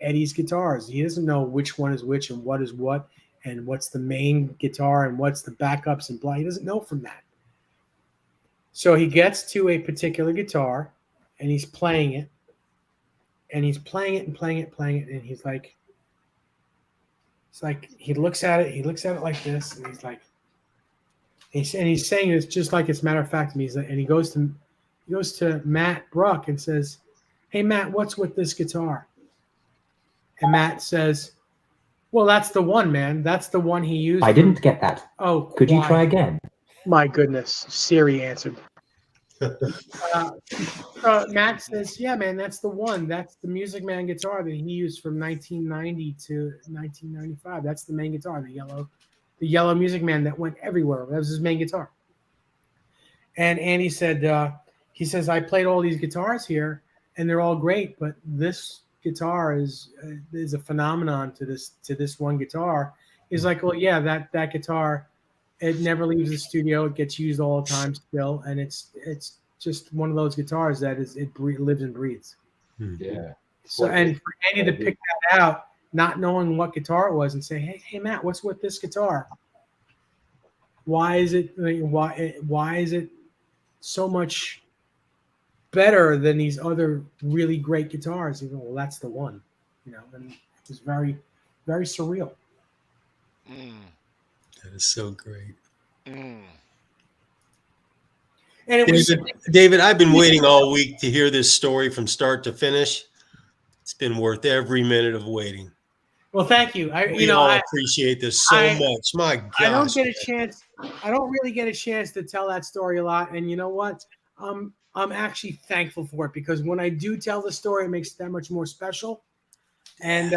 Eddie's guitars. He doesn't know which one is which and what is what and what's the main guitar and what's the backups and blah. He doesn't know from that. So he gets to a particular guitar and he's playing it. And he's playing it and playing it, and he's like, it's like he looks at it like this, and he's like, he's saying it's just like it's matter of fact to me. He's like, and he goes to Matt Bruck and says, "Hey Matt, what's with this guitar?" And Matt says, "Well, that's the one, man. That's the one he used." I didn't get that. Oh, could you try again? My goodness, Siri answered. Matt says, "Yeah, man, that's the one. That's the Music Man guitar that he used from 1990 to 1995. That's the main guitar, the yellow Music Man that went everywhere. That was his main guitar." And Andy said, he says, "I played all these guitars here, and they're all great, but this guitar is a phenomenon to this one guitar." He's like, "Well, yeah, that guitar, it never leaves the studio. It gets used all the time still, and it's just one of those guitars that lives and breathes." Yeah. So, and for Andy to pick that out, not knowing what guitar it was, and say, "Hey, Matt, what's with this guitar? Why is it so much better than these other really great guitars?" You go, "Well, that's the one," and it was very, very surreal. That is so great. And it was David, I've been waiting all week to hear this story from start to finish. It's been worth every minute of waiting. Well, thank you. I appreciate this so much. My gosh. I don't get a chance. I don't really get a chance to tell that story a lot. And you know what? I'm actually thankful for it, because when I do tell the story, it makes it that much more special. And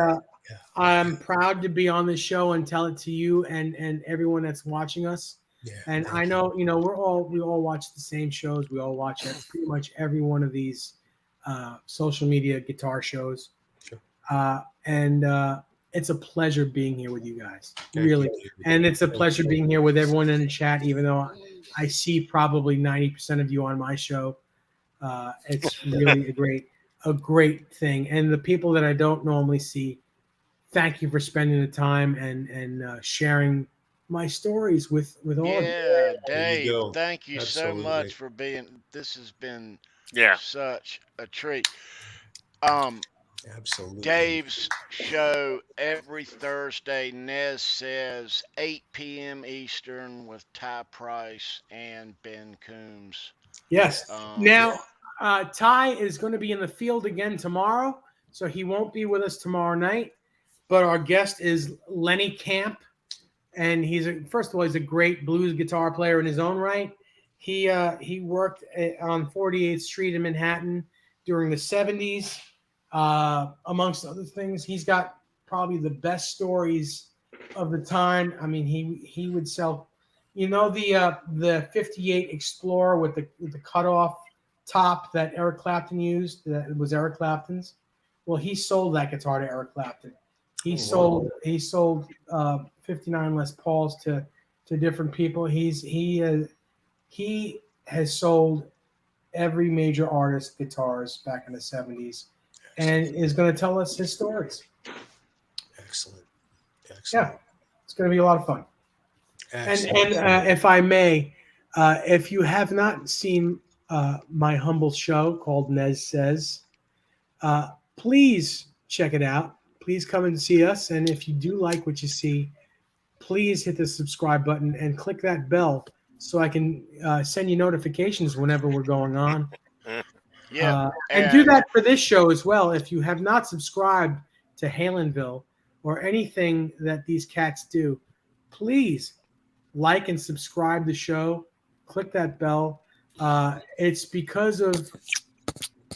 I'm proud to be on this show and tell it to you and everyone that's watching us. Yeah, and I know, we all watch the same shows. We all watch pretty much every one of these social media guitar shows. Sure. And it's a pleasure being here with you guys, really. And it's a pleasure being here with everyone in the chat, even though I see probably 90% of you on my show. It's really a great thing. And the people that I don't normally see, thank you for spending the time and sharing my stories with all of you. Yeah, Dave, thank you so much for being. This has been such a treat. Absolutely. Dave's show every Thursday, NEZ SEZ, 8 p.m. Eastern, with Tye Price and Ben Coombs. Yes. Now, Tye is going to be in the field again tomorrow, so he won't be with us tomorrow night. But our guest is Lenny Camp, and first of all, he's a great blues guitar player in his own right, He worked on 48th Street in Manhattan during the 70s, amongst other things. He's got probably the best stories of the time. I mean, he would sell, the 58 Explorer with the cutoff top that Eric Clapton used. That was Eric Clapton's. Well, he sold that guitar to Eric Clapton. He sold 59 Les Pauls to different people. He has sold every major artist guitars back in the 70s, and is going to tell us his stories. Excellent. Yeah, it's going to be a lot of fun. Excellent. And if I may, if you have not seen my humble show called NEZ SEZ, please check it out. Please come and see us. And if you do like what you see, please hit the subscribe button and click that bell so I can send you notifications whenever we're going on. Yeah. And do that for this show as well. If you have not subscribed to Halenville or anything that these cats do, please like and subscribe the show. Click that bell. It's because of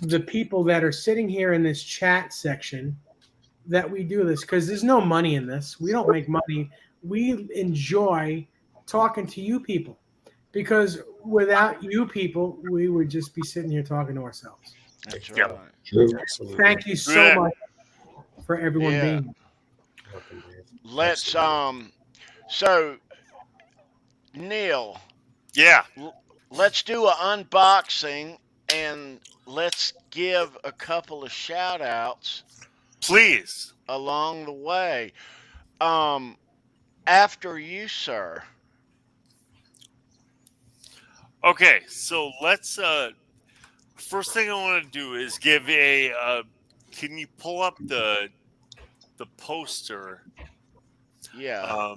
the people that are sitting here in this chat section that we do this, because there's no money in this. We don't make money. We enjoy talking to you people, because without you people, we would just be sitting here talking to ourselves. That's right. True. Absolutely. Thank you so much for everyone being here. Let's so Neil. Yeah. Let's do an unboxing and let's give a couple of shout outs. Please. Along the way. After you, sir. Okay, so let's first thing I want to do is give a can you pull up the poster? Yeah.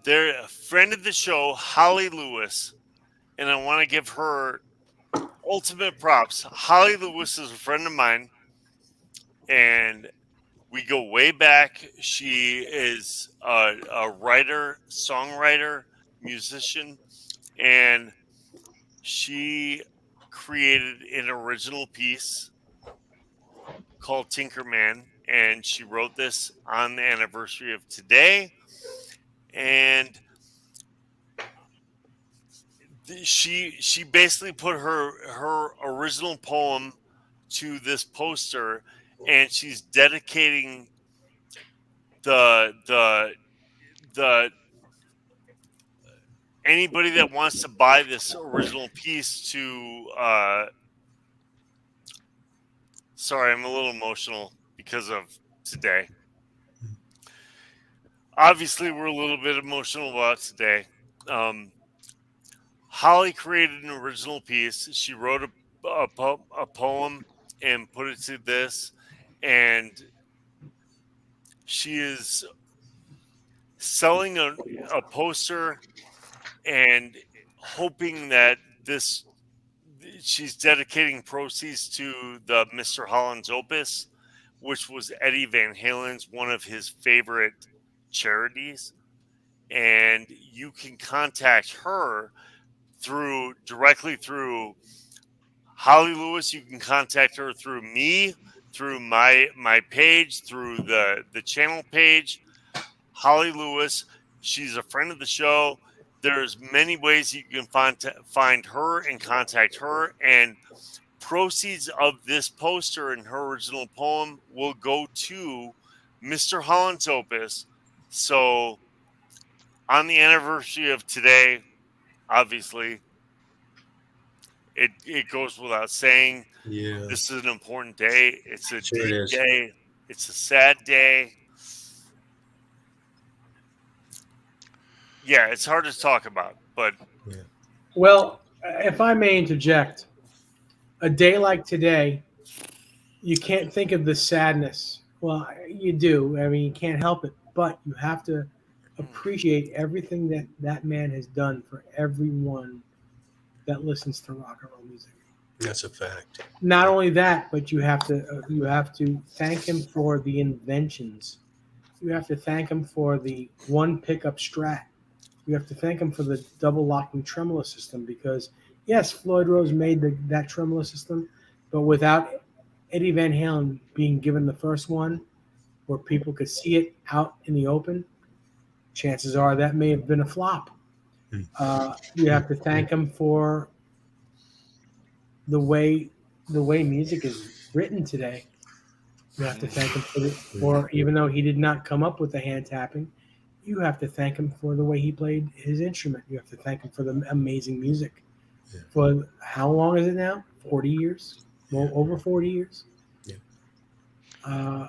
They're a friend of the show, Holly Lewis, and I want to give her ultimate props. Holly Lewis is a friend of mine, and we go way back. She is a writer, songwriter, musician, and she created an original piece called Tinkerman, and she wrote this on the anniversary of today. And she basically put her original poem to this poster, and she's dedicating the anybody that wants to buy this original piece to sorry, I'm a little emotional because of today. Obviously, we're a little bit emotional about today. Holly created an original piece. She wrote a poem and put it to this, and she is selling a poster and hoping that she's dedicating proceeds to the Mr. Holland's Opus, which was Eddie Van Halen's one of his favorite charities. And you can contact her directly through Holly Lewis. You can contact her through me, through my page, through the channel page. Holly Lewis, she's a friend of the show. There's many ways you can find her and contact her, and proceeds of this poster and her original poem will go to Mr. Holland's Opus. So on the anniversary of today, obviously, it goes without saying. Yeah, this is an important day. It's a deep day. It's a sad day. Yeah, it's hard to talk about, but well, if I may interject, a day like today, you can't think of the sadness. Well, you do. I mean, you can't help it, but you have to appreciate everything that man has done for everyone that listens to rock and roll music. That's a fact. Not only that, but you have to thank him for the inventions. You have to thank him for the one pickup Strat. You have to thank him for the double locking tremolo system because, yes, Floyd Rose made that tremolo system, but without Eddie Van Halen being given the first one where people could see it out in the open, chances are that may have been a flop. You have to thank him for the way music is written today. You have to thank him for even though he did not come up with the hand tapping, you have to thank him for the way he played his instrument. You have to thank him for the amazing music. Yeah. For how long is it now? 40 years? Well, over 40 years. Yeah.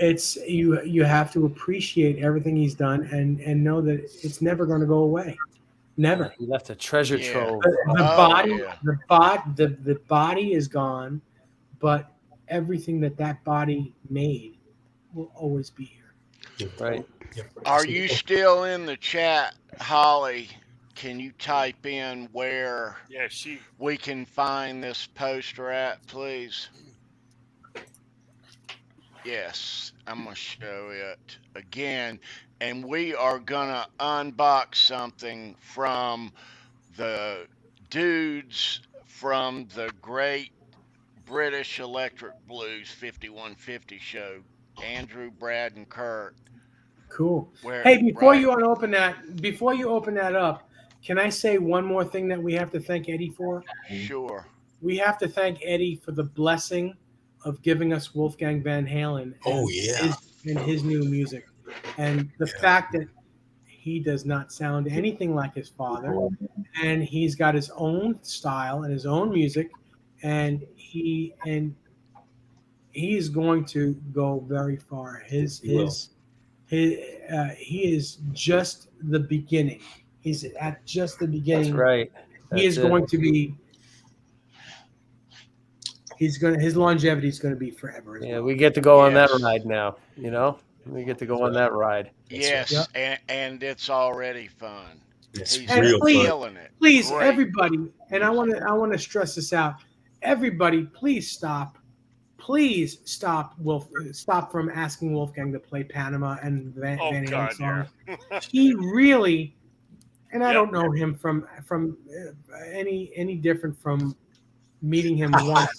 It's you have to appreciate everything he's done and know that it's never going to go away. Never. He left a treasure trove. The body is gone, but everything that body made will always be here. Right. Are you still in the chat, Holly? Can you type in where we can find this poster at, please? Yes, I'm going to show it again. And we are going to unbox something from the dudes from the great British Electric Blues 5150 show, Andrew, Brad, and Kurt. Cool. Before you open that up, can I say one more thing that we have to thank Eddie for? Sure. We have to thank Eddie for the blessing of giving us Wolfgang Van Halen. And his new music, and the fact that he does not sound anything like his father, and he's got his own style and his own music, and he is going to go very far. He is just the beginning. He's at just the beginning. That's right. His longevity is going to be forever. Yeah, we get to go on that ride now. We get to go on that ride. Yes, and it's already fun. He's feeling it. Please, everybody, and I want to stress this out. Everybody, please stop. Please stop from asking Wolfgang to play Panama and Van Halen songs. Yeah. He really, and I don't know him from any different from meeting him once.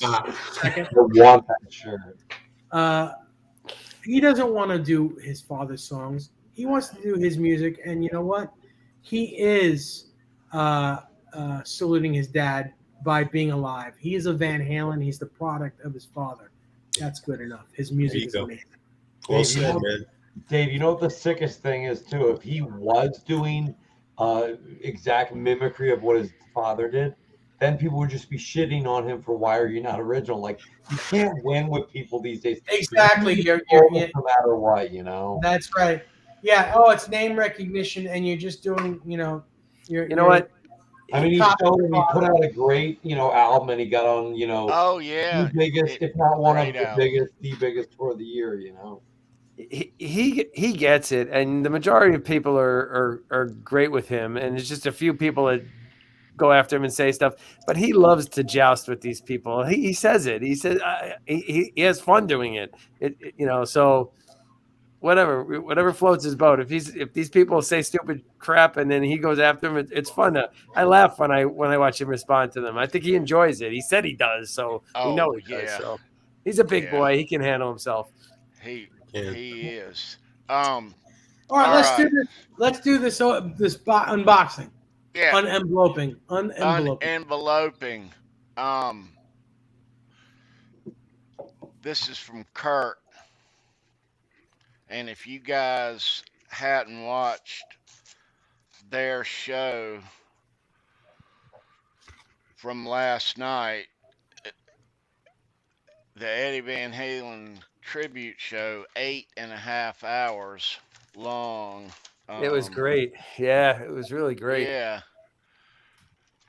He doesn't want to do his father's songs. He wants to do his music, and you know what? He is saluting his dad by being alive. He is a Van Halen. He's the product of his father. That's good enough. His music is amazing. Well said, man. Dave, you know what the sickest thing is, too? If he was doing exact mimicry of what his father did, then people would just be shitting on him for why are you not original? Like, you can't win with people these days. Exactly. You're no matter what, That's right. Yeah. Oh, it's name recognition, and you're just doing, you know what? I mean, he put out a great, album, and he got on, the biggest, if not one of the biggest tour of the year, He gets it, and the majority of people are great with him, and it's just a few people that go after him and say stuff, but he loves to joust with these people. He says it. He says he has fun doing it. So whatever floats his boat. If these people say stupid crap and then he goes after them, it's fun. I laugh when I watch him respond to them. I think he enjoys it. He said he does, so we know he does. So he's a big boy. He can handle himself. He is. All right, let's do this unboxing. Yeah. Unenveloping. This is from Kurt. And if you guys hadn't watched their show from last night, the Eddie Van Halen tribute show, 8.5 hours long. It was great. Yeah, it was really great. Yeah.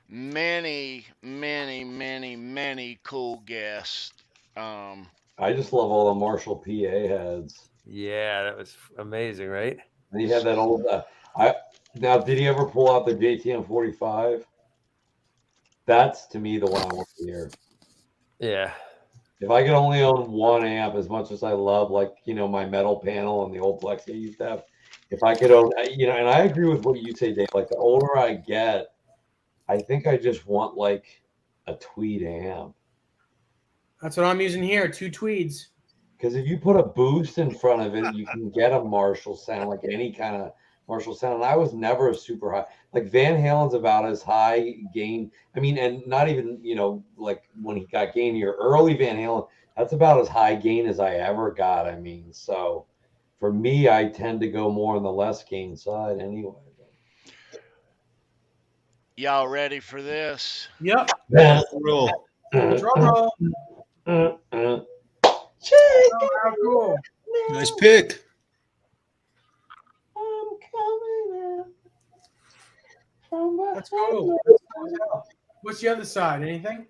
Many, many, many, many cool guests. I just love all the Marshall PA heads. Yeah, that was amazing, right? And he had that old. Now, did he ever pull out the JTM 45? That's to me the one I want to hear. Yeah. If I could only own one amp, as much as I love, my metal panel and the old Plex I used to have, if I could own, you know, and I agree with what you say, Dave. Like the older I get, I think I just want like a tweed amp. That's what I'm using here, 2 tweeds. Because if you put a boost in front of it, you can get a Marshall sound, like any kind of Marshall sound. And I was never a super high. Like Van Halen's about as high gain. I mean, and not even, you know, like when he got gainier, early Van Halen, that's about as high gain as I ever got. I mean, so for me, I tend to go more on the less gain side anyway. Y'all ready for this? Yep. Roll. Drum roll. Oh, how cool. Nice pick. I'm coming out from That's cool. What's the other side? Anything?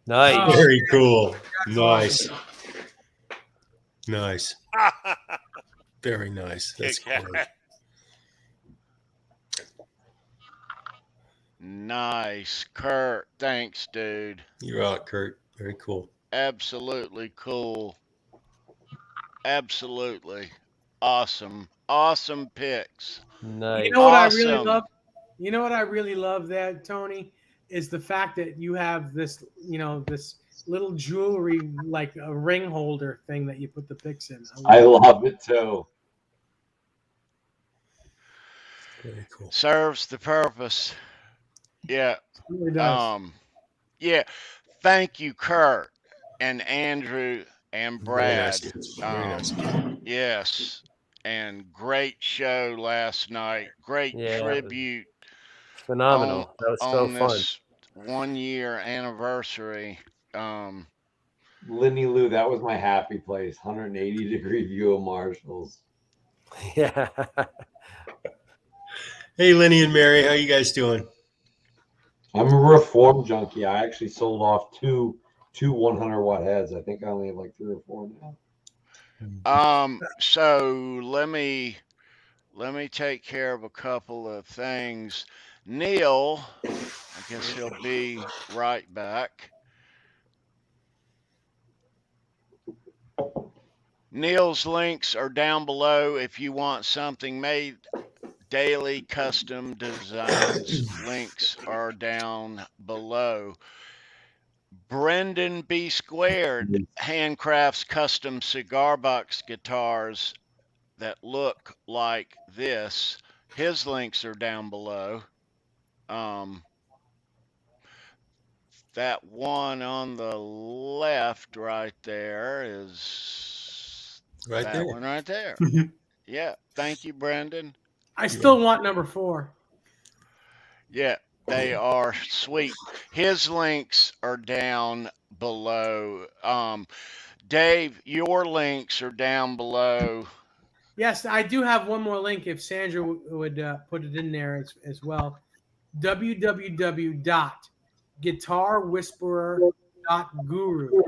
Nice. Very cool. Nice. Nice. Very nice. That's Kick great. ass. Nice, Kurt. Thanks, dude. You're out, Kurt. Very cool. Absolutely cool. Absolutely awesome. Awesome picks. Nice. You know what I really Awesome. love? You know what I really love there, Tony, is the fact that you have this, you know, this little jewelry, like a ring holder thing that you put the picks in. I love it too. Very cool. Serves the purpose. Yeah. It really does. Yeah. Thank you, Kurt and Andrew and Brad. Very nice. Yes. And great show last night. Great tribute. Phenomenal. That was so on fun. this 1 year anniversary. Lindy Lou, that was my happy place. 180-degree view of Marshalls. Yeah. Hey, Lenny and Mary, how you guys doing? I'm a reform junkie. I actually sold off two 100-watt heads. I think I only have like 3 or 4 now. So let me take care of a couple of things. Neil, I guess he'll be right back. Neil's links are down below if you want something made. Daily custom designs links are down below. Brendan B. Squared handcrafts custom cigar box guitars that look like this. His links are down below. That one on the left right there is Right that there. one right there. Yeah. Thank you, Brendan. I still want number 4. Yeah, they are sweet. His links are down below. Dave, your links are down below. Yes, I do have one more link if Sandra would put it in there as well. www.guitarwhisperer.guru.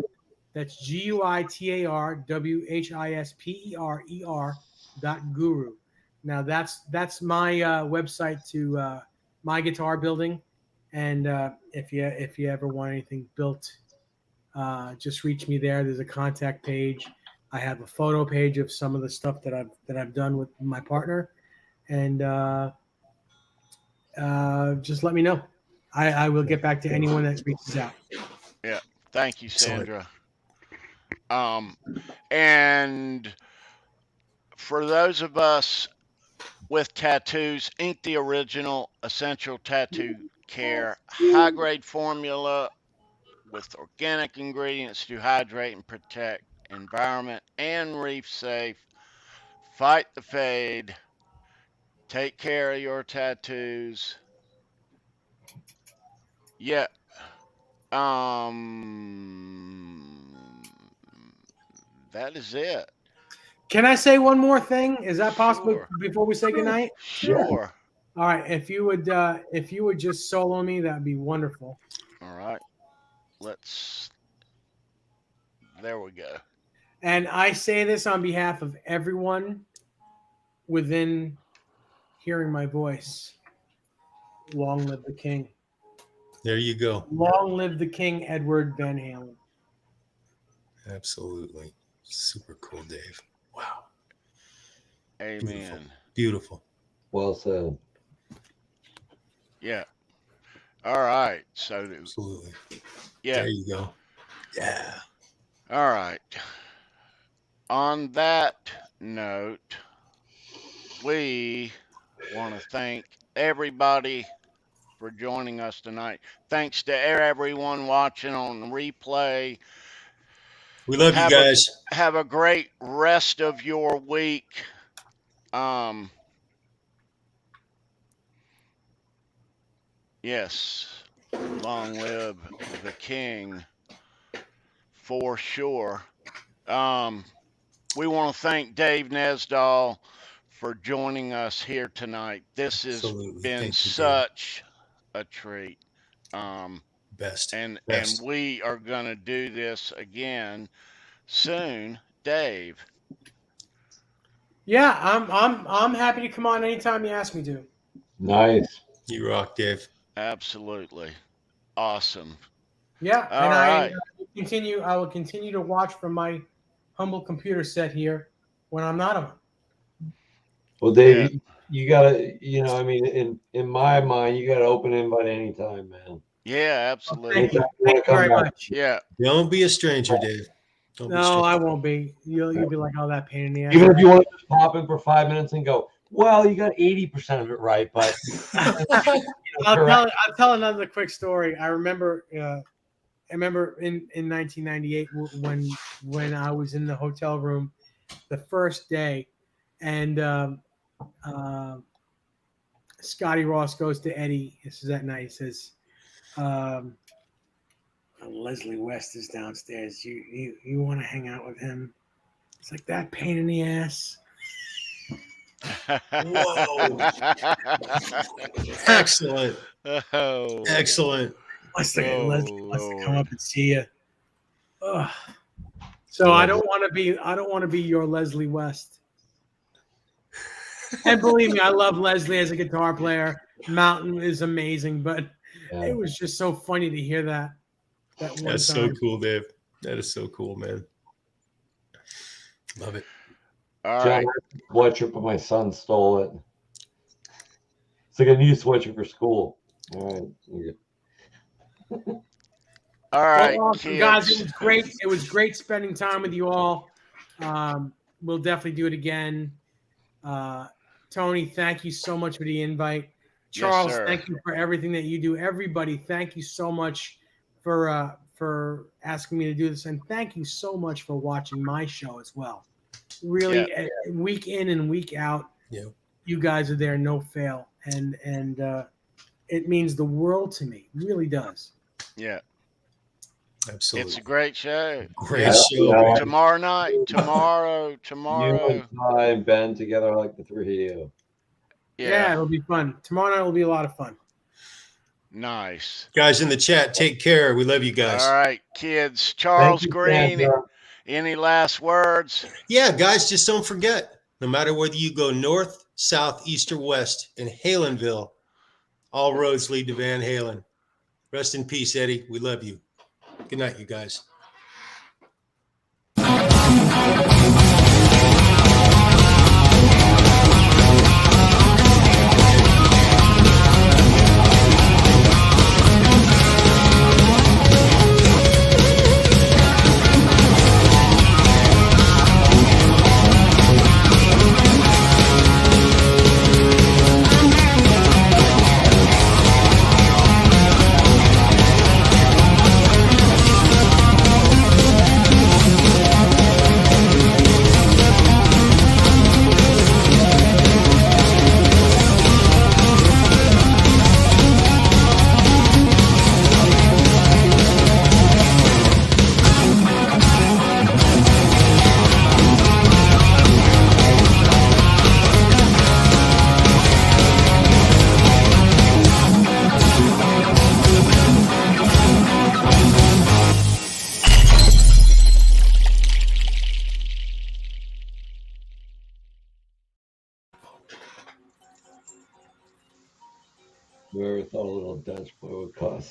That's GUITARWHISPERER.guru. Now that's my website to my guitar building, and if you ever want anything built, just reach me there. There's a contact page. I have a photo page of some of the stuff that I've done with my partner, and just let me know. I will get back to anyone that reaches out. Yeah, thank you, Sandra. And for those of us with tattoos, Ink the Original Essential Tattoo Care high grade formula with organic ingredients to hydrate and protect environment and reef safe. Fight the fade. Take care of your tattoos. Yeah. That is it. Can I say one more thing? Is that possible before we say goodnight? Sure. All right. If you would just solo me, that'd be wonderful. All right. There we go. And I say this on behalf of everyone within hearing my voice. Long live the king. There you go. Long live the king, Edward Van Halen. Absolutely. Super cool, Dave. Wow. Amen. Beautiful. Well said. Yeah. All right. So, Absolutely. yeah. There you go. Yeah. All right. On that note, we want to thank everybody for joining us tonight. Thanks to everyone watching on the replay. We love you guys. Have a great rest of your week. Yes, long live the king, for sure. We want to thank Dave Nesdall for joining us here tonight. This has been such a treat. Best. And we are going to do this again soon, Dave. Yeah, I'm happy to come on anytime you ask me to. Nice. You rock, Dave. Absolutely. Awesome. Yeah, All and right. I will continue to watch from my humble computer set here when I'm not on. Well, Dave, you gotta, I mean, in my mind, you gotta open invite anytime, man. Yeah, absolutely. Thank you very much. Yeah. Don't be a stranger, Dave. No, I won't be. You'll be like, oh, that pain in the ass. Even if you want to just pop in for 5 minutes and go, well, you got 80% of it right, but I'll tell another quick story. I remember in 1998 when I was in the hotel room the first day, and Scotty Ross goes to Eddie. This is that night. He says, Leslie West is downstairs. You want to hang out with him? It's like that pain in the ass. Whoa. Excellent. Oh. Excellent. Leslie wants to come up and see you. Ugh. So I don't want to be your Leslie West. And believe me, I love Leslie as a guitar player. Mountain is amazing, but it was just so funny to hear that. That's so cool, Dave. That is so cool, man. Love it. All John, right. sweatshirt, but my son stole it. It's like a new sweatshirt for school. All right. All right, kids. Guys, it was great. It was great spending time with you all. We'll definitely do it again. Tony, thank you so much for the invite. Charles, thank you for everything that you do. Everybody, thank you so much for asking me to do this, and thank you so much for watching my show as well. Really, week in and week out, you guys are there, no fail, and it means the world to me. It really does. Yeah. Absolutely. It's a great show. Great show. Tomorrow night. Tomorrow. You and Tye and Ben together like the three of you. Yeah, it'll be fun. Tomorrow night will be a lot of fun. Nice. Guys in the chat, take care. We love you guys. All right, kids. Charles Green, any last words? Yeah, guys, just don't forget, no matter whether you go north, south, east, or west in Halenville, all roads lead to Van Halen. Rest in peace, Eddie. We love you. Good night, you guys. Whoever thought a little Dutch boy would cost